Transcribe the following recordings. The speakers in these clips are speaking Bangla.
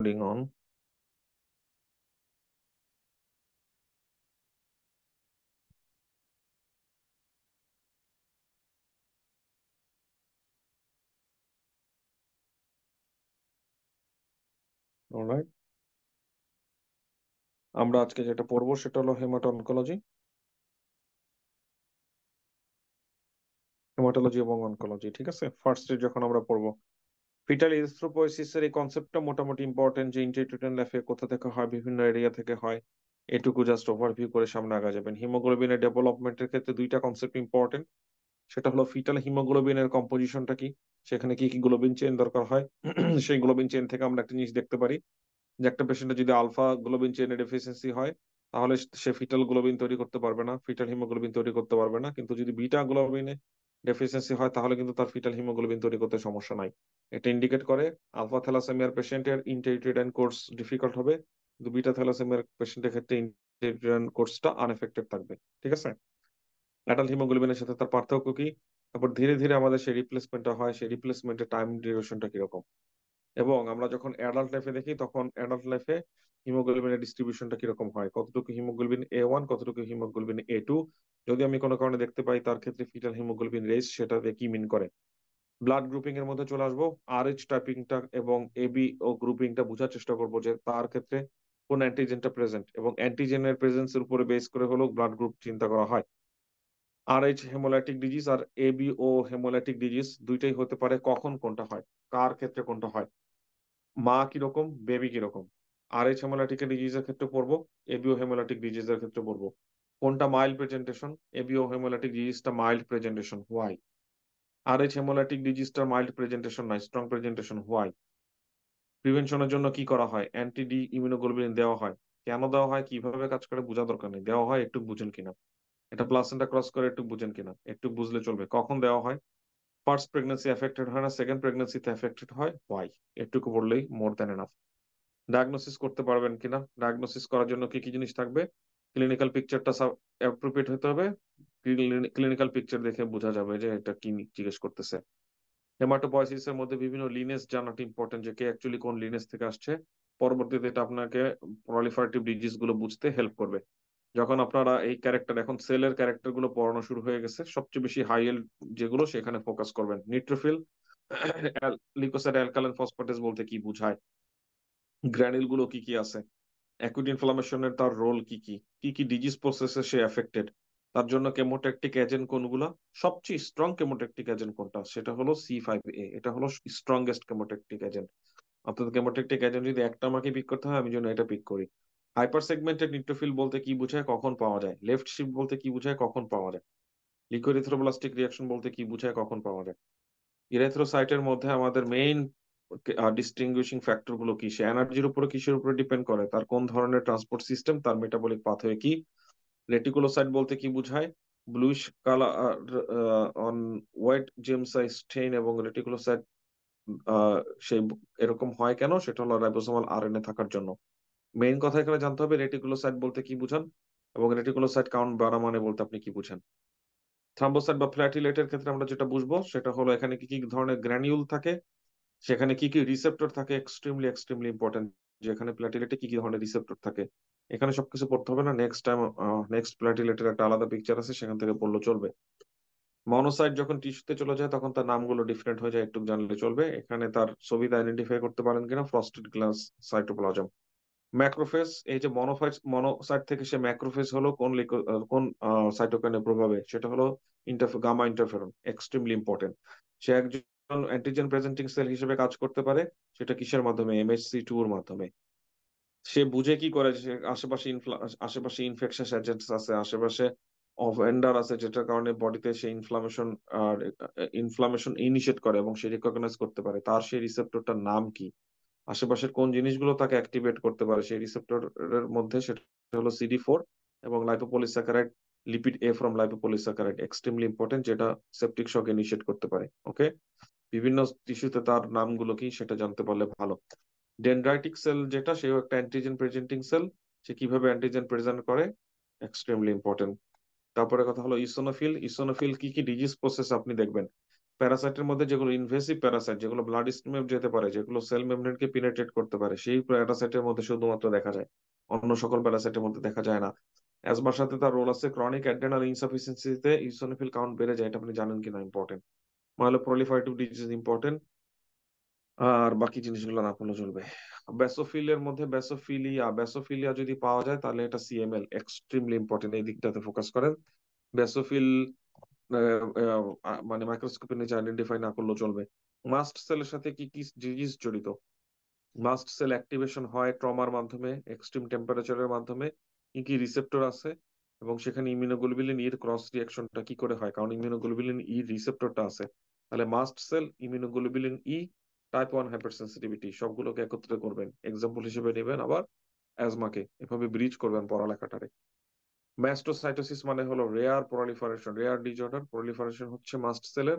Recording on. Alright. আমরা আজকে যেটা পড়বো সেটা হলো হেমাটো-অনকোলজি এবং অনকোলজি। ঠিক আছে, ফার্স্ট যখন আমরা পড়বো ফিটাল এরিথ্রোপয়েসিস এর এই কনসেপ্টটা মোটামুটি ইম্পর্টেন্ট, যে ইন্ট্রাইটুরাল ল্যাফে কোথা থেকে হয়, বিভিন্ন এরিয়া থেকে হয়, এটুকু জাস্ট ওভারভিউ করে সামনে আগা যাবেন। হিমোগ্লোবিনের ডেভেলপমেন্টের ক্ষেত্রে দুইটা কনসেপ্ট ইম্পর্টেন্ট, সেটা হলো ফিটাল হিমোগ্লোবিনের কম্পোজিশনটা কি, সেখানে কি কি গ্লোবিন চেইন দরকার হয়। সেই গ্লোবিন চেইন থেকে আমরা একটা জিনিস দেখতে পারি যে একটা পেশেন্টের যদি আলফা গ্লোবিন চেইনের ডেফিসিয়েন্সি হয় তাহলে সে ফিটাল গ্লোবিন তৈরি করতে পারবে না, ফিটাল হিমোগ্লোবিন তৈরি করতে পারবে না। কিন্তু যদি বিটা গ্লোবিনে ডেফিসিয়েন্সি হয় তাহলে কিন্তু তার ফিটাল হিমোগ্লোবিন তৈরি করতে সমস্যা নাই। এটা ইন্ডিকেট করে আলফা থ্যালাসেমিয়ার পেশেন্টের ইন্টেরিয়র কোর্স ডিফিকাল্ট হবে, কিন্তু বিটা থ্যালাসেমিয়ার পেশেন্টের ক্ষেত্রে ইন্টেরিয়র কোর্সটা আনএফেক্টেড থাকবে। ঠিক আছে, অ্যাডাল্ট হিমোগ্লোবিনের সাথে তার পার্থক্য কি, তারপর ধীরে ধীরে আমাদের সেই রিপ্লেসমেন্টটা হয়, সেই রিপ্লেসমেন্টের টাইম ডিউরেশনটা কিরকম, এবং আমরা যখন অ্যাডাল্ট লাইফে দেখি তখন অ্যাডাল্ট লাইফে হিমোগ্লোবিনের ডিস্ট্রিবিউশনটা কিরকম হয়, কতটুকু হিমোগ্লোবিন A1, কতটুকু হিমোগ্লোবিন A2। যদি আমি কোনো কারণে দেখতে পাই তার ক্ষেত্রে ফিটাল হিমোগ্লোবিন রেস, সেটা দিয়ে কি মিন করে। ব্লাড গ্রুপিং এর মধ্যে চলে আসবো, RH টাইপিংটা এবং AB ও গ্রুপিংটা বোঝার চেষ্টা করবো যে তার ক্ষেত্রে কোন অ্যান্টিজেনটা প্রেজেন্ট, এবং অ্যান্টিজেনের প্রেজেন্সের উপরে বেস করে হলো ব্লাড গ্রুপ চিন্তা করা হয়। RH হেমোলাইটিক ডিজিজ আর ABO হেমোলাইটিক ডিজিজ দুইটাই হতে পারে, কখন কোনটা হয়, কার ক্ষেত্রে কোনটা হয়, মা কিরকম, বেবি কিরকম। RH হেমোলাইটিক ডিজিজের ক্ষেত্রে পড়বো, ABO হেমোলাইটিক ডিজিজের ক্ষেত্রে পড়বো। কোনটা মাইল্ড প্রেজেন্টেশন, ABO হেমোলাইটিক ডিজিজটা mild presentation, why. RH haemolytic ডিজিজটা মাইল্ড প্রেজেন্টেশন নয়, স্ট্রং প্রেজেন্টেশন, হোয়াই। প্রিভেনশনের জন্য কি করা হয়, অ্যান্টি ডি ইমিউনোগ্লোবুলিন দেওয়া হয়। কেন দেওয়া হয়, কিভাবে কাজ করে বোঝা দরকার নেই, দেওয়া হয় একটু বুঝেন কিনা। এটা প্লাসেন্টা ক্রস করে একটু বুঝেন কিনা, একটু বুঝলে চলবে। কখন দেওয়া হয়, ফার্স্ট প্রেগনেন্সি এফেক্টেড হয় না, সেকেন্ড প্রেগনেন্সিতে এফেক্টেড হয়, হোয়াই। এটুকু বললেই মোর দ্যান এনাফ। ডায়াগনোসিস করতে পারবেন কিনা, ডায়াগনোসিস করার জন্য কি কি জিনিস থাকবে, ক্লিনিক্যাল পিকচারটা অ্যাপ্রোপ্রিয়েট হতে হবে। ক্লিনিক্যাল পিকচার দেখে বোঝা যাবে যে এটা কি জিজ্ঞেস করতেছে। হেমাটোপয়েসিস এর মধ্যে বিভিন্ন লিনেস জানাটা ইম্পর্টেন্ট, যে কে অ্যাকচুয়ালি কোন লিনেস থেকে আসছে। পরবর্তীতে এটা আপনাকে প্রলিফারেটিভ ডিজিজ গুলো বুঝতে হেল্প করবে। যখন আপনারা এই ক্যারেক্টার, এখন সেলের ক্যারেক্টার গুলো পড়ানো শুরু হয়ে গেছে, সবচেয়ে বেশি হাই এল যেগুলো সেখানে ফোকাস করবেন। নিউট্রোফিল, লিউকোসাইট অ্যালকালাইন ফসফেটেস বলতে কি বুঝায়, গ্র্যানিল গুলো কি কি আছে, অ্যাকুট ইনফ্লামেশনের তার রোল কি কি, কি কি ডিজিজ প্রসেসে সে এফেক্টেড, তার জন্য কেমোট্যাকটিক এজেন্ট কোনগুলা, সবচেয়ে স্ট্রং কেমোট্যাকটিক এজেন্ট কোনটা, সেটা হলো C5A। এটা হলো স্ট্রংগেস্ট কেমোট্যাকটিক এজেন্ট। অর্থাৎ কেমোট্যাকটিক এজেন্ট যদি একটা আমাকে পিক করতে হয়, আমি জন্য এটা পিক করি। হাইপার সেগমেন্টেড নিউট্রোফিল বলতে কি বোঝায়, কখন পাওয়া যায়। লেফট শিফট বলতে কি বোঝায়, কখন পাওয়া যায়। লিকোরিথ্রোব্লাস্টিক রিয়াকশন বলতে কি বোঝায়, কখন পাওয়া যায়। ইরেথ্রোসাইটের মধ্যে আমাদের মেইন ডিস্টিংগুইশিং ফ্যাক্টর গুলো কি, সে এনার্জির উপরে কিসের উপরে ডিপেন্ড করে, তার কোন ধরনের ট্রান্সপোর্ট সিস্টেম, তার মেটাবলিক পাথওয়ে কি। রেটিকুলোসাইট বলতে কি বোঝায়, bluish colour on white Giemsa stain, এবং রেটিকুলোসাইট সেই এরকম হয় কেন, সেটা হলো রাইবোসোমাল আরএনএ থাকার জন্য। মেইন কথা এখানে জানতে হবে রেটিকুলোসাইট বলতে কি বুঝান, এবং রেটিকুলোসাইট কাউন্ট বাড়া মানে বলতে আপনি কি বুঝেন। থ্রাম্বোসাইট বা প্ল্যাটিলেটের ক্ষেত্রে আমরা যেটা বুঝবো সেটা হলো এখানে কি কি ধরনের গ্র্যানিউল থাকে, সেখানে কি কি রিসেপ্টর থাকে, এক্সট্রিমলি এক্সট্রিমলি ইম্পর্টেন্ট, যে এখানে প্ল্যাটিলেটে কি কি ধরনের রিসেপ্টর থাকে। এখানে সবকিছু পড়তে হবে না, নেক্সট টাইম নেক্সট প্ল্যাটিলেটের একটা আলাদা পিকচার আছে, সেখান থেকে পড়লে চলবে। মনোসাইট যখন টিস্যুতে চলে যায় তখন তার নামগুলো ডিফারেন্ট হয়ে যায়, একটু জানলে চলবে। এখানে তার ছবিতে আইডেন্টিফাই করতে পারেন কিনা, ফ্রস্টেড গ্লাস সাইটোপ্লাজম। ম্যাক্রোফেজ, এই যে মনোসাইট থেকে সে ম্যাক্রোফেজ হলো কোন সাইটোকাইনের প্রভাবে, সেটা হলো গামা ইন্টারফেরন, এক্সট্রিমলি ইম্পর্টেন্ট। সে একজন অ্যান্টিজেন প্রেজেন্টিং সেল হিসেবে কাজ করতে পারে, সেটা কিসের মাধ্যমে, MHC2 এর মাধ্যমে। সে বুঝে কি করে, যে আশেপাশে আশেপাশে ইনফেকশাস এজেন্টস আছে, আশেপাশে অফেন্ডার আছে, যেটার কারণে বডিতে সে ইনফ্লামেশন ইনিশিয়েট করে, এবং সে রিকগনাইজ করতে পারে তার সেই রিসেপ্টরটার নাম কি, আশেপাশের কোন জিনিসগুলো তাকে অ্যাক্টিভেট করতে পারে সেই রিসেপ্টরের মধ্যে, সেটা হলো CD4 এবং lipopolysaccharide, lipid A from lipopolysaccharide, extremely important, যেটা সেপটিক শক ইনিশিয়েট করতে পারে। ওকে, বিভিন্ন টিস্যুতে তার নামগুলো কি সেটা জানতে পারলে ভালো। ডেনড্রাইটিক সেল যেটা, সেও একটা অ্যান্টিজেন প্রেজেন্টিং সেল, সে কিভাবে অ্যান্টিজেন প্রেজেন্ট করে, এক্সট্রিমলি ইম্পর্টেন্ট। তারপরে কথা হলো ইসোনোফিল। ইসোনোফিল কি কি ডিজিজ প্রসেস আপনি দেখবেন, প্যারাসাইটের মধ্যে যেগুলো ইনভেসিভ প্যারাসাইট, যেগুলো ব্লাড স্ট্রিমে যেতে পারে, যেগুলো সেল মেমব্রেনকে পিনেট্রেট করতে পারে, সেই প্যারাসাইটের মধ্যে শুধুমাত্র দেখা যায়, অন্য সকল প্যারাসাইটের মধ্যে দেখা যায় না। অ্যাজমার সাথে তার রোল আছে, ক্রনিক অ্যাড্রেনাল ইনসাফিসিয়েন্সিতে ইওসিনোফিল কাউন্ট বেড়ে যায়, এটা আপনি জানেন কিনা ইম্পর্টেন্ট। মাইলোপ্রলিফারেটিভ ডিজিজ ইম্পর্টেন্ট, আর বাকি জিনিসগুলো না পড়লে চলবে। ব্যাসোফিলের মধ্যে ব্যাসোফিলিয়া যদি পাওয়া যায় তাহলে এটা সিএমএল এক্সট্রিমলি ইম্পর্টেন্ট, এই দিকটাতে ফোকাস করেন। ব্যাসোফিল মানে মাইক্রোস্কোপের নিচে আইডেন্টিফাই না করলেও চলবে। মাস্ট সেলের সাথে কি কি ডিজিজ জড়িত? মাস্ট সেল অ্যাক্টিভেশন হয় ট্রমার মাধ্যমে, এক্সট্রিম টেম্পারেচারের মাধ্যমে। কি কি রিসেপ্টর আছে এবং সেখানে ইমিউনোগ্লোবুলিন এর ক্রস রিঅ্যাকশনটা কি করে হয়, কারণ ইমিউনোগ্লোবুলিন ই রিসেপ্টরটা আছে। তাহলে মাস্ট সেল, ইমিউনোগ্লোবুলিন ই, টাইপ 1 হাইপার সেন্সিটিভিটি, সবগুলোকে একত্রে করবেন, এক্সাম্পল হিসেবে নেবেন আবার অ্যাজমাকে, এভাবে ব্রিজ করবেন পড়ালেখাটারে। ম্যাস্টোসাইটোসিস মানে হলো rare proliferation, rare disorder, proliferation হচ্ছে মাস্ট সেলের।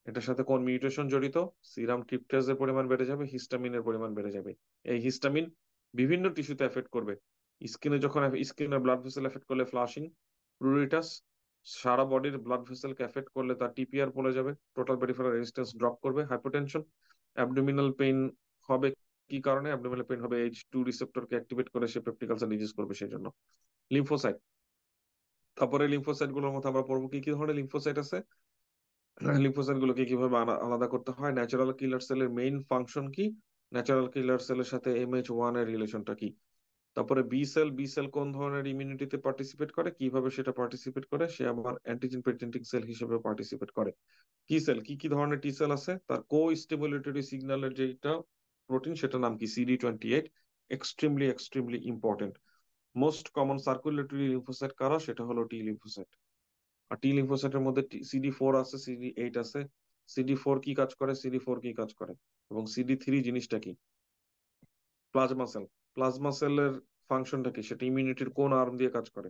এটার সাথে কোন মিউটেশন জড়িত? সিরাম ট্রিপটেজের পরিমাণ বেড়ে যাবে, হিস্টামিনের পরিমাণ বেড়ে যাবে। এই হিস্টামিন বিভিন্ন টিস্যুতে এফেক্ট করবে। স্কিনে যখন স্কিনের ব্লাড ভেসেল এফেক্ট করলে ফ্লাশিং, প্রুরিটাস, সারা বডির ব্লাড ভেসেলকে এফেক্ট করলে তার টিপিআর পড়ে যাবে, টোটাল পেরিফেরাল রেজিস্ট্যান্স ড্রপ করবে, হাইপোটেনশন, অ্যাবডোমিনাল পেইন হবে। কি কারণে অ্যাবডোমিনাল পেইন হবে? H2 রিসেপ্টরকে অ্যাক্টিভেট করে সে পেপটিক আলসার ডিজিজ করবে, সেই জন্য। লিম্ফোসাইট, তারপরে লিম্ফোসাইট গুলোর মধ্যে আমরা পড়বো কি কি ধরনের লিম্ফোসাইট আছে, লিম্ফোসাইট গুলোকে কিভাবে আলাদা করতে হয়, ন্যাচারাল কিলার সেলের মেইন ফাংশন কি, ন্যাচারাল কিলার সেলের সাথে MH1 এর রিলেশনটা কি। তারপরে বি সেল কোন ধরনের ইমিউনিটিতে পার্টিসিপেট করে, কিভাবে সেটা পার্টিসিপেট করে, সে আবার অ্যান্টিজেন প্রেজেন্টিং সেল হিসেবে পার্টিসিপেট করে। টি সেল, কি কি ধরনের টি সেল আছে, তার কো স্টিমুলেটরি সিগন্যালের যেটা প্রোটিন, সেটার নাম কি, CD28, extremely extremely important. Most common circulatory lymphocyte কারা, সেটা হলো টি লিম্ফোসাইট। আর টি লিম্ফোসাইটের মধ্যে CD4 আছে, CD8 আছে। CD4 কি কাজ করে, CD4 কি কাজ করে, এবং CD3 জিনিসটা কি। প্লাজমা সেল, প্লাজমা সেলের ফাংশনটা কি, সেটা ইমিউনিটির কোন আর্ম দিয়ে কাজ করে,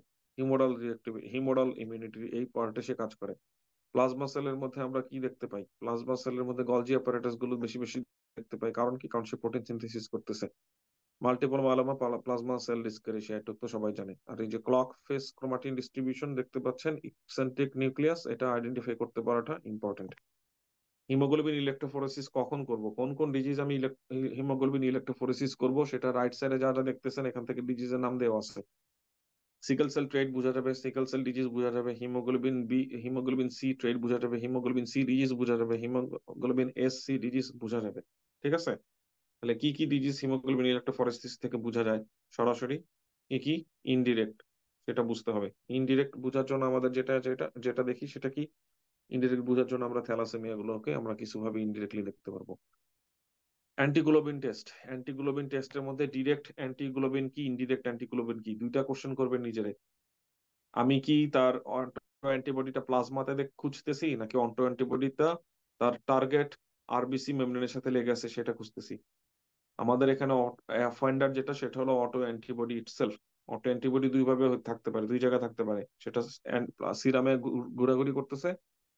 হিমোডাল ইমিউনিটির এই পার্টে সে কাজ করে। প্লাজমা সেলের মধ্যে আমরা কি দেখতে পাই, প্লাজমা সেলের মধ্যে গলজি অ্যাপারেটাস গুলো বেশি বেশি দেখতে পাই, কারণ কি, কারণ সে প্রোটিন সিনথেসিস করতেছে। Multiple myeloma, plasma sell discretion, এটা তো সবাই জানে। আর এই যে ক্লক ফেস ক্রোমাটিন ডিস্ট্রিবিউশন দেখতে পাচ্ছেন, ইকসেন্ট্রিক নিউক্লিয়াস, এটা আইডেন্টিফাই করতে পারাটা ইম্পর্টেন্ট। হিমোগ্লোবিন ইলেকট্রোফোরেসিস কখন করব, কোন কোন ডিজিজ আমি হিমোগ্লোবিন ইলেকট্রোফোরেসিস করব, সেটা রাইট সাইডে যারা দেখতেছেন এখান থেকে ডিজিজের নাম দেওয়া আছে। সিকেল সেল ট্রেড বোঝা যাবে, সিকেল সেল ডিজিজ বোঝা যাবে, হিমোগ্লোবিন সি ট্রেড বোঝা যাবে, হিমোগ্লোবিন সি ডিজিজ বোঝা যাবে, হিমোগ্লোবিন SC ডিজিজ বোঝা যাবে। ঠিক আছে? তাহলে কি কি ডিজিজ হিমোগ্লোবিন ইলেকট্রোফোরেসিস থেকে বোঝা যায় সরাসরি, কি কি ইনডিরেক্ট, সেটা বুঝতে হবে। ইনডিরেক্ট বোঝার জন্য আমাদের যেটা যেটা যেটা দেখি সেটা কি, ইনডিরেক্ট বোঝার জন্য আমরা থ্যালাসেমিয়া গুলোকে আমরা কিছু ভাবে ইনডিরেক্টলি দেখতে পারবো। অ্যান্টিগ্লোবিন টেস্ট, অ্যান্টিগ্লোবিন টেস্টের মধ্যে ডিরেক্ট অ্যান্টিগ্লোবিন কি, ইনডিরেক্ট অ্যান্টিগ্লোবিন কি, দুইটা কোশ্চেন করবেন নিজেরে। আমি কি তার অটো অ্যান্টিবডিটা প্লাজমাতে খুঁজতেছি, নাকি অটো অ্যান্টিবডিটা তার টার্গেট RBC মেমব্রেনের সাথে লেগে আছে সেটা খুঁজতেছি। আমাদের এখানে ফাইন্ডার যেটা, সেটা হলো auto antibody itself. Auto antibody দুই ভাবে থাকতে পারে, দুই জায়গায় থাকতে পারে, সেটা সিরামে ঘোরাঘুরি করতেছে,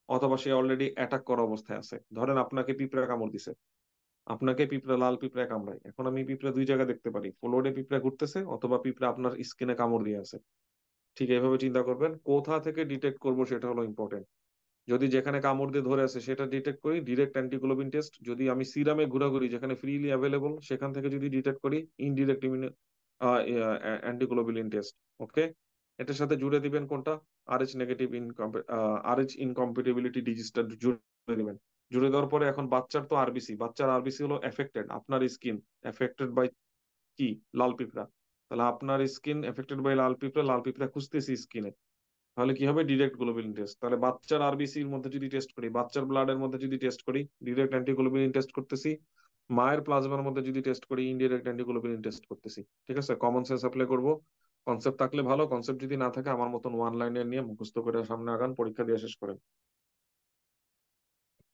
অথবা সে অলরেডি অ্যাটাক করা অবস্থায় আছে। ধরেন আপনাকে পিঁপড়া কামড় দিছে, আপনাকে পিঁপড়া, লাল পিঁপড়া কামড়ায়, এখন আমি পিঁপড়া দুই জায়গায় দেখতে পারি, ফ্লোরে পিঁপড়া ঘুরতেছে অথবা পিঁপড়া আপনার স্কিনে কামড় দিয়ে আছে। ঠিক এইভাবে চিন্তা করবেন, কোথা থেকে ডিটেক্ট করব সেটা হলো ইম্পর্টেন্ট। যদি যেখানে কামড় দিয়ে ধরে আছে সেটা ডিটেক্ট করি, ডিরেক্ট অ্যান্টিগ্লোবিন টেস্ট। যদি আমি সিরামে ঘোরাঘুরি, যেখানে ফ্রিলি অ্যাভেলেবল, সেখান থেকে যদি ডিটেক্ট করি, ইনডিরেক্ট অ্যান্টিগ্লোবিলিন টেস্ট। ওকে, এটার সাথে জুড়ে দিবেন কোনটা, RH ইনকম্পিটিবিলিটি ডিজিজটা জুড়ে দিবেন। জুড়ে দেওয়ার পরে এখন বাচ্চার তো বাচ্চার আরবিসি হলো এফেক্টেড, আপনার স্কিন এফেক্টেড বাই কি, লাল পিঁপড়া। তাহলে আপনার স্কিন এফেক্টেড বাই লাল পিঁপড়া, লাল পিঁপড়া খুঁজতেছি স্কিনে, তাহলে কি হবে, ডিরেক্ট গ্লোবুলিন টেস্ট। তাহলে বাচ্চার RBCর মধ্যে যদি টেস্ট করি, বাচ্চার ব্লাডের মধ্যে যদি টেস্ট করি, ডিরেক্ট অ্যান্টিগ্লোবুলিন টেস্ট করতেছি। মায়ের প্লাজমার মধ্যে যদি টেস্ট করি, ইনডিরেক্ট অ্যান্টিগ্লোবুলিন টেস্ট করতেছি। ঠিক আছে, কমন সেন্স অ্যাপ্লাই করবো। কনসেপ্ট থাকলে ভালো, কনসেপ্ট যদি না থাকে আমার মতন ওয়ান লাইনের নিয়ে মুখস্থ করে সামনে আগান, পরীক্ষা দিয়ে শেষ করেন।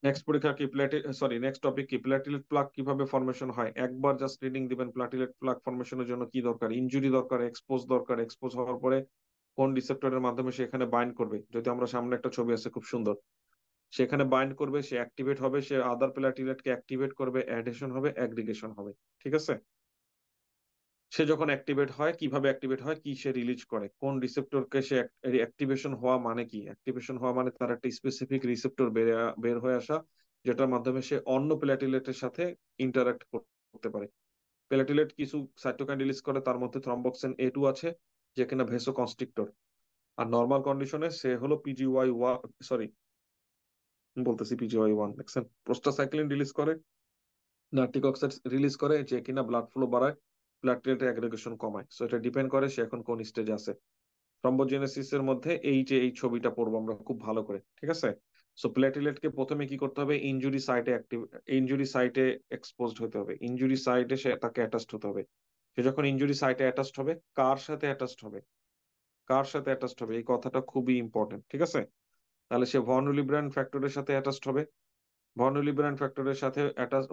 নেক্সট পরীক্ষা কি, নেক্সট টপিক কি, প্ল্যাটিলেট প্লাক কিভাবে ফর্মেশন হয়। একবার জাস্ট রিডিং দিবেন, প্ল্যাটিলেট প্লাক ফর্মেশনের জন্য কি দরকার, ইনজুরি দরকার, এক্সপোজ দরকার, এক্সপোজ হওয়ার পরে কোন রিসেপ্টরের মাধ্যমে সে এখানে বাইন্ড করবে। যদি আমরা সামনে একটা ছবি আছে খুব সুন্দর, সেখানে বাইন্ড করবে, সে অ্যাক্টিভেট হবে, সে আদার প্ল্যাটিলেটকে অ্যাক্টিভেট করবে, অ্যাডহেশন হবে, অ্যাগ্রিগেশন হবে। ঠিক আছে, সে যখন অ্যাক্টিভেট হয়, কিভাবে অ্যাক্টিভেট হয়, কি সে রিলিজ করে, কোন রিসেপ্টরকে সে অ্যাক্টিভেশন হওয়া মানে কি, অ্যাক্টিভেশন হওয়া মানে তার একটা স্পেসিফিক রিসেপ্টর বের হয়ে আসা, যেটার মাধ্যমে সে অন্য প্ল্যাটিলেটের সাথে ইন্টারাক্ট করতে পারে। প্ল্যাটিলেট কিছু সাইটোকাইন রিলিজ করে, তার মধ্যে থ্রম্বক্সিন A2 আছে, যে কিনা ভেসো কনস্ট্রিক্টর। আর নর্মাল কন্ডিশনে সে হলো PGY1, সরি বলতেছি PGY1, দেখছেন, প্রোস্টাসাইক্লিন রিলিজ করে, নাইট্রিক অক্সাইড রিলিজ করে, যে কিনা ব্লাড ফ্লো বাড়ায়, প্ল্যাটলেট অ্যাগ্রেগেশন কমায়। সো এটা ডিপেন্ড করে সে এখন কোন স্টেজে আছে। থ্রম্বোজেনেসিস এর মধ্যে এই যে এই ছবিটা পড়বো আমরা খুব ভালো করে, ঠিক আছে। সো প্ল্যাটিলেটকে প্রথমে কি করতে হবে, ইনজুরি সাইটে ইনজুরি সাইটে এক্সপোজড হতে হবে, ইনজুরি সাইটে সে তাকে অ্যাটাচড হতে হবে। সে যখন ইনজুরি সাইটে অ্যাটাচড হবে, কার সাথে অ্যাটাচড হবে, কার সাথে অ্যাটাচড হবে, এই কথাটা খুবই ইম্পর্টেন্ট, ঠিক আছে। তাহলে সে ভন উইলিব্রান্ড ফ্যাক্টরের সাথে অ্যাটাচড হবে। ভন উইলিব্রান্ড ফ্যাক্টরের সাথে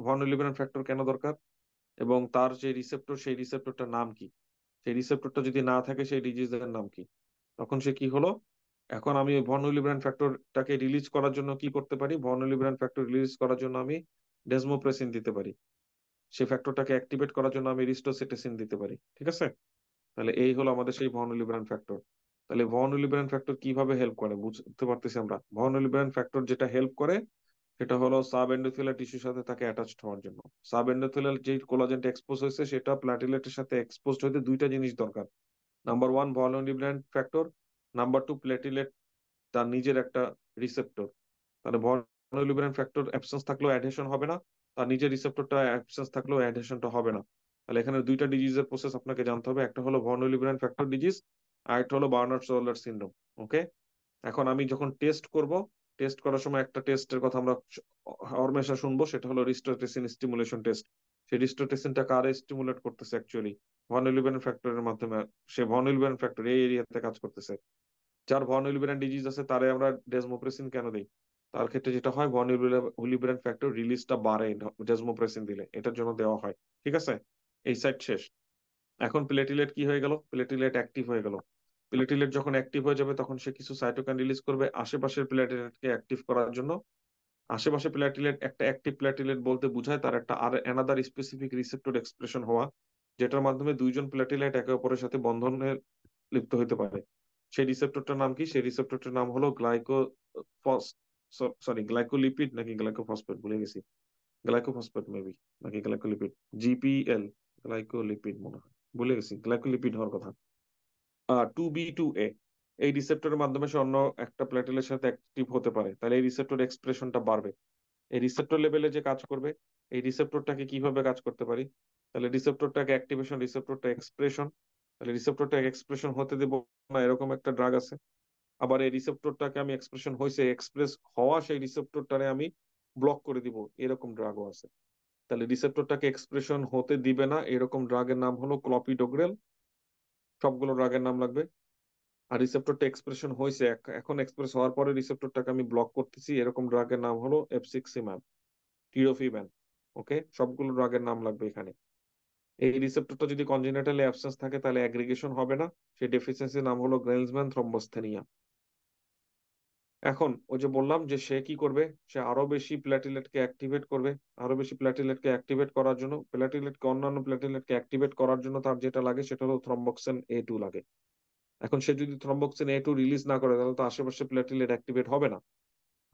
ভন উইলিব্রান্ড ফ্যাক্টর কেন দরকার, এবং তার যে রিসেপ্টর, সেই রিসেপ্টরটার নাম কি, সেই রিসেপ্টরটা যদি না থাকে সেই ডিজিজের নাম কি, তখন সে কি হলো। এখন আমি ভন উইলিব্রান্ড ফ্যাক্টরটাকে রিলিজ করার জন্য কি করতে পারি, ভন উইলিব্রান্ড ফ্যাক্টর রিলিজ করার জন্য আমি ডেসমোপ্রেসিন দিতে পারি, সেই ফ্যাক্টরটাকে অ্যাক্টিভেট করার জন্য আমি রিস্টোসিটোসিন দিতে পারি, ঠিক আছে। তাহলে এই হলো আমাদের সেই ভন উইলিব্রান্ড ফ্যাক্টর। তাহলে ভন উইলিব্রান্ড ফ্যাক্টর কিভাবে হেল্প করে বুঝতে পারতেছি আমরা। ভন উইলিব্রান্ড ফ্যাক্টর যেটা হেল্প করে, সেটা হলো সাব এন্ডোথেলিয়াল টিস্যুর সাথে তাকে অ্যাটাচড হওয়ার জন্য। সাব এন্ডোথেলিয়াল যে কোলাজেনটা এক্সপোজ হয়েছে, সেটা প্ল্যাটিলেটের সাথে এক্সপোজড হতে দুইটা জিনিস দরকার। Number one von Willebrand factor, number two platelet তার নিজের একটা রিসেপ্টর। তাহলে ভন উইলিব্রান্ড ফ্যাক্টর অ্যাবসেন্স থাকলেও অ্যাডহেশন হবে না, তার নিজের রিসেপ্টরটা অ্যাবসেন্স থাকলেও অ্যাডহেশনটা হবে না। তাহলে এখানে দুইটা ডিজিজের প্রসেস আপনাকে জানতে হবে, একটা হলো ভন উইলিব্রান্ড ফ্যাক্টর ডিজিজ, আর একটা হলো বার্নার্ড সোলার সিনড্রোম। ওকে, এখন আমি যখন টেস্ট করব, টেস্ট করার সময় একটা টেস্টের কথা আমরা হরমেশা শুনবো, সেটা হলো রিস্টোটেসিন স্টিমুলেশন টেস্ট। সেই রিস্টোটেসিনটা কারে স্টিমুলেট করতেছে অ্যাকচুয়ালি, ভন উইলিব্রান্ড ফ্যাক্টরের মাধ্যমে। সে ভন উইলিব্রান্ড ফ্যাক্টর এই এরিয়াতে কাজ করতেছে। যার ভন উইলিব্রান্ড ডিজিজ আছে তারে আমরা ডেসমোপ্রেসিন কেন দিই, তার ক্ষেত্রে যেটা হয়, ভন উইলিব্রান্ড ফ্যাক্টর রিলিজটা বাড়ে ডেসমোপ্রেসিন দিলে, এটার জন্য দেওয়া হয়, ঠিক আছে। এই সাইড শেষ। এখন প্লেটিলেট কি হয়ে গেল, প্লেটিলেট অ্যাক্টিভ হয়ে গেল। প্লেটিলেট যখন অ্যাক্টিভ হয়ে যাবে, তখন সে কিছু সাইটোকাইন রিলিজ করবে আশেপাশের প্লেটিলেটকে অ্যাক্টিভ করার জন্য। আশেপাশে প্লেটিলেট, একটা অ্যাক্টিভ প্লেটিলেট বলতে বোঝায় তার একটা আর অ্যানাদার স্পেসিফিক রিসেপ্টর এক্সপ্রেশন হওয়া, যেটার মাধ্যমে দুইজন প্লেটিলেট একে অপরের সাথে বন্ধনে লিপ্ত হতে পারে। সেই রিসেপ্টরটার নাম কি, সেই রিসেপ্টরটার নাম হলো গ্লাইকোলিপিড নাকি গ্লাইকোফসফেট, ভুলে গেছি। গ্লাইকোফসফেট মেবি, নাকি গ্লাইকোলিপিড, GPL, গ্লাইকোলিপিড মনে হয়, ভুলে গেছি, গ্লাইকোলিপিড হওয়ার কথা। 2B2A, এই রিসেপ্টরের মাধ্যমে সে অন্য একটা প্লেটেলের সাথে অ্যাক্টিভ হতে পারে, তাহলে এই রিসেপ্টর এক্সপ্রেশনটা বাড়বে। এই রিসেপ্টর লেভেলে যে কাজ করবে, এই রিসেপ্টরটাকে কিভাবে কাজ করতে পারি, তাহলে রিসেপ্টরটাকে অ্যাক্টিভেশন, রিসেপ্টরটা এক্সপ্রেশন। তাহলে রিসেপ্টরটা এক্সপ্রেশন হতে দেব না, এরকম একটা ড্রাগ আছে। আবার এই রিসেপ্টরটাকে আমি এক্সপ্রেশন হয়েছে, এক্সপ্রেস হওয়া সেই রিসেপ্টরটারে আমি ব্লক করে দিব, এরকম ড্রাগও আছে। তাহলে রিসেপ্টরটাকে এক্সপ্রেশন হতে দিবে না এরকম ড্রাগের নাম হলো ক্লপিডোগ্রেল। সবগুলো ড্রাগের নাম লাগবে। আর রিসেপ্টরটা এক্সপ্রেশন হয়েছে, এখন এক্সপ্রেস হওয়ার পরে রিসেপ্টরটাকে আমি ব্লক করতেছি, এরকম ড্রাগের নাম হলো এফসিক্সিম্যাব, টিরোফিব্যান। ওকে, সবগুলো ড্রাগের নাম লাগবে এখানে। এই রিসেপ্টরটা যদি কনজেনিটালি অ্যাবসেন্স থাকে, তাহলে অ্যাগ্রিগেশন হবে না, সেই ডেফিসিয়েন্সির নাম হলো গ্রেলসম্যান থ্রম্বোস্থেনিয়া। এখন ওই যে বললাম যে সে কি করবে, সে আরো বেশি প্ল্যাটিলেটকে অ্যাক্টিভেট করবে। আরো বেশি প্ল্যাটিলেটকে অ্যাক্টিভেট করার জন্য, প্ল্যাটিলেটকে অন্যান্য প্ল্যাটিলেটকে অ্যাক্টিভেট করার জন্য তার যেটা লাগে সেটা হলো থ্রম্বক্সিন A2 লাগে। এখন সে যদি থ্রম্বক্সিন A2 রিলিজ না করে, তাহলে তো আশেপাশে প্ল্যাটিলেট অ্যাক্টিভেট হবে না।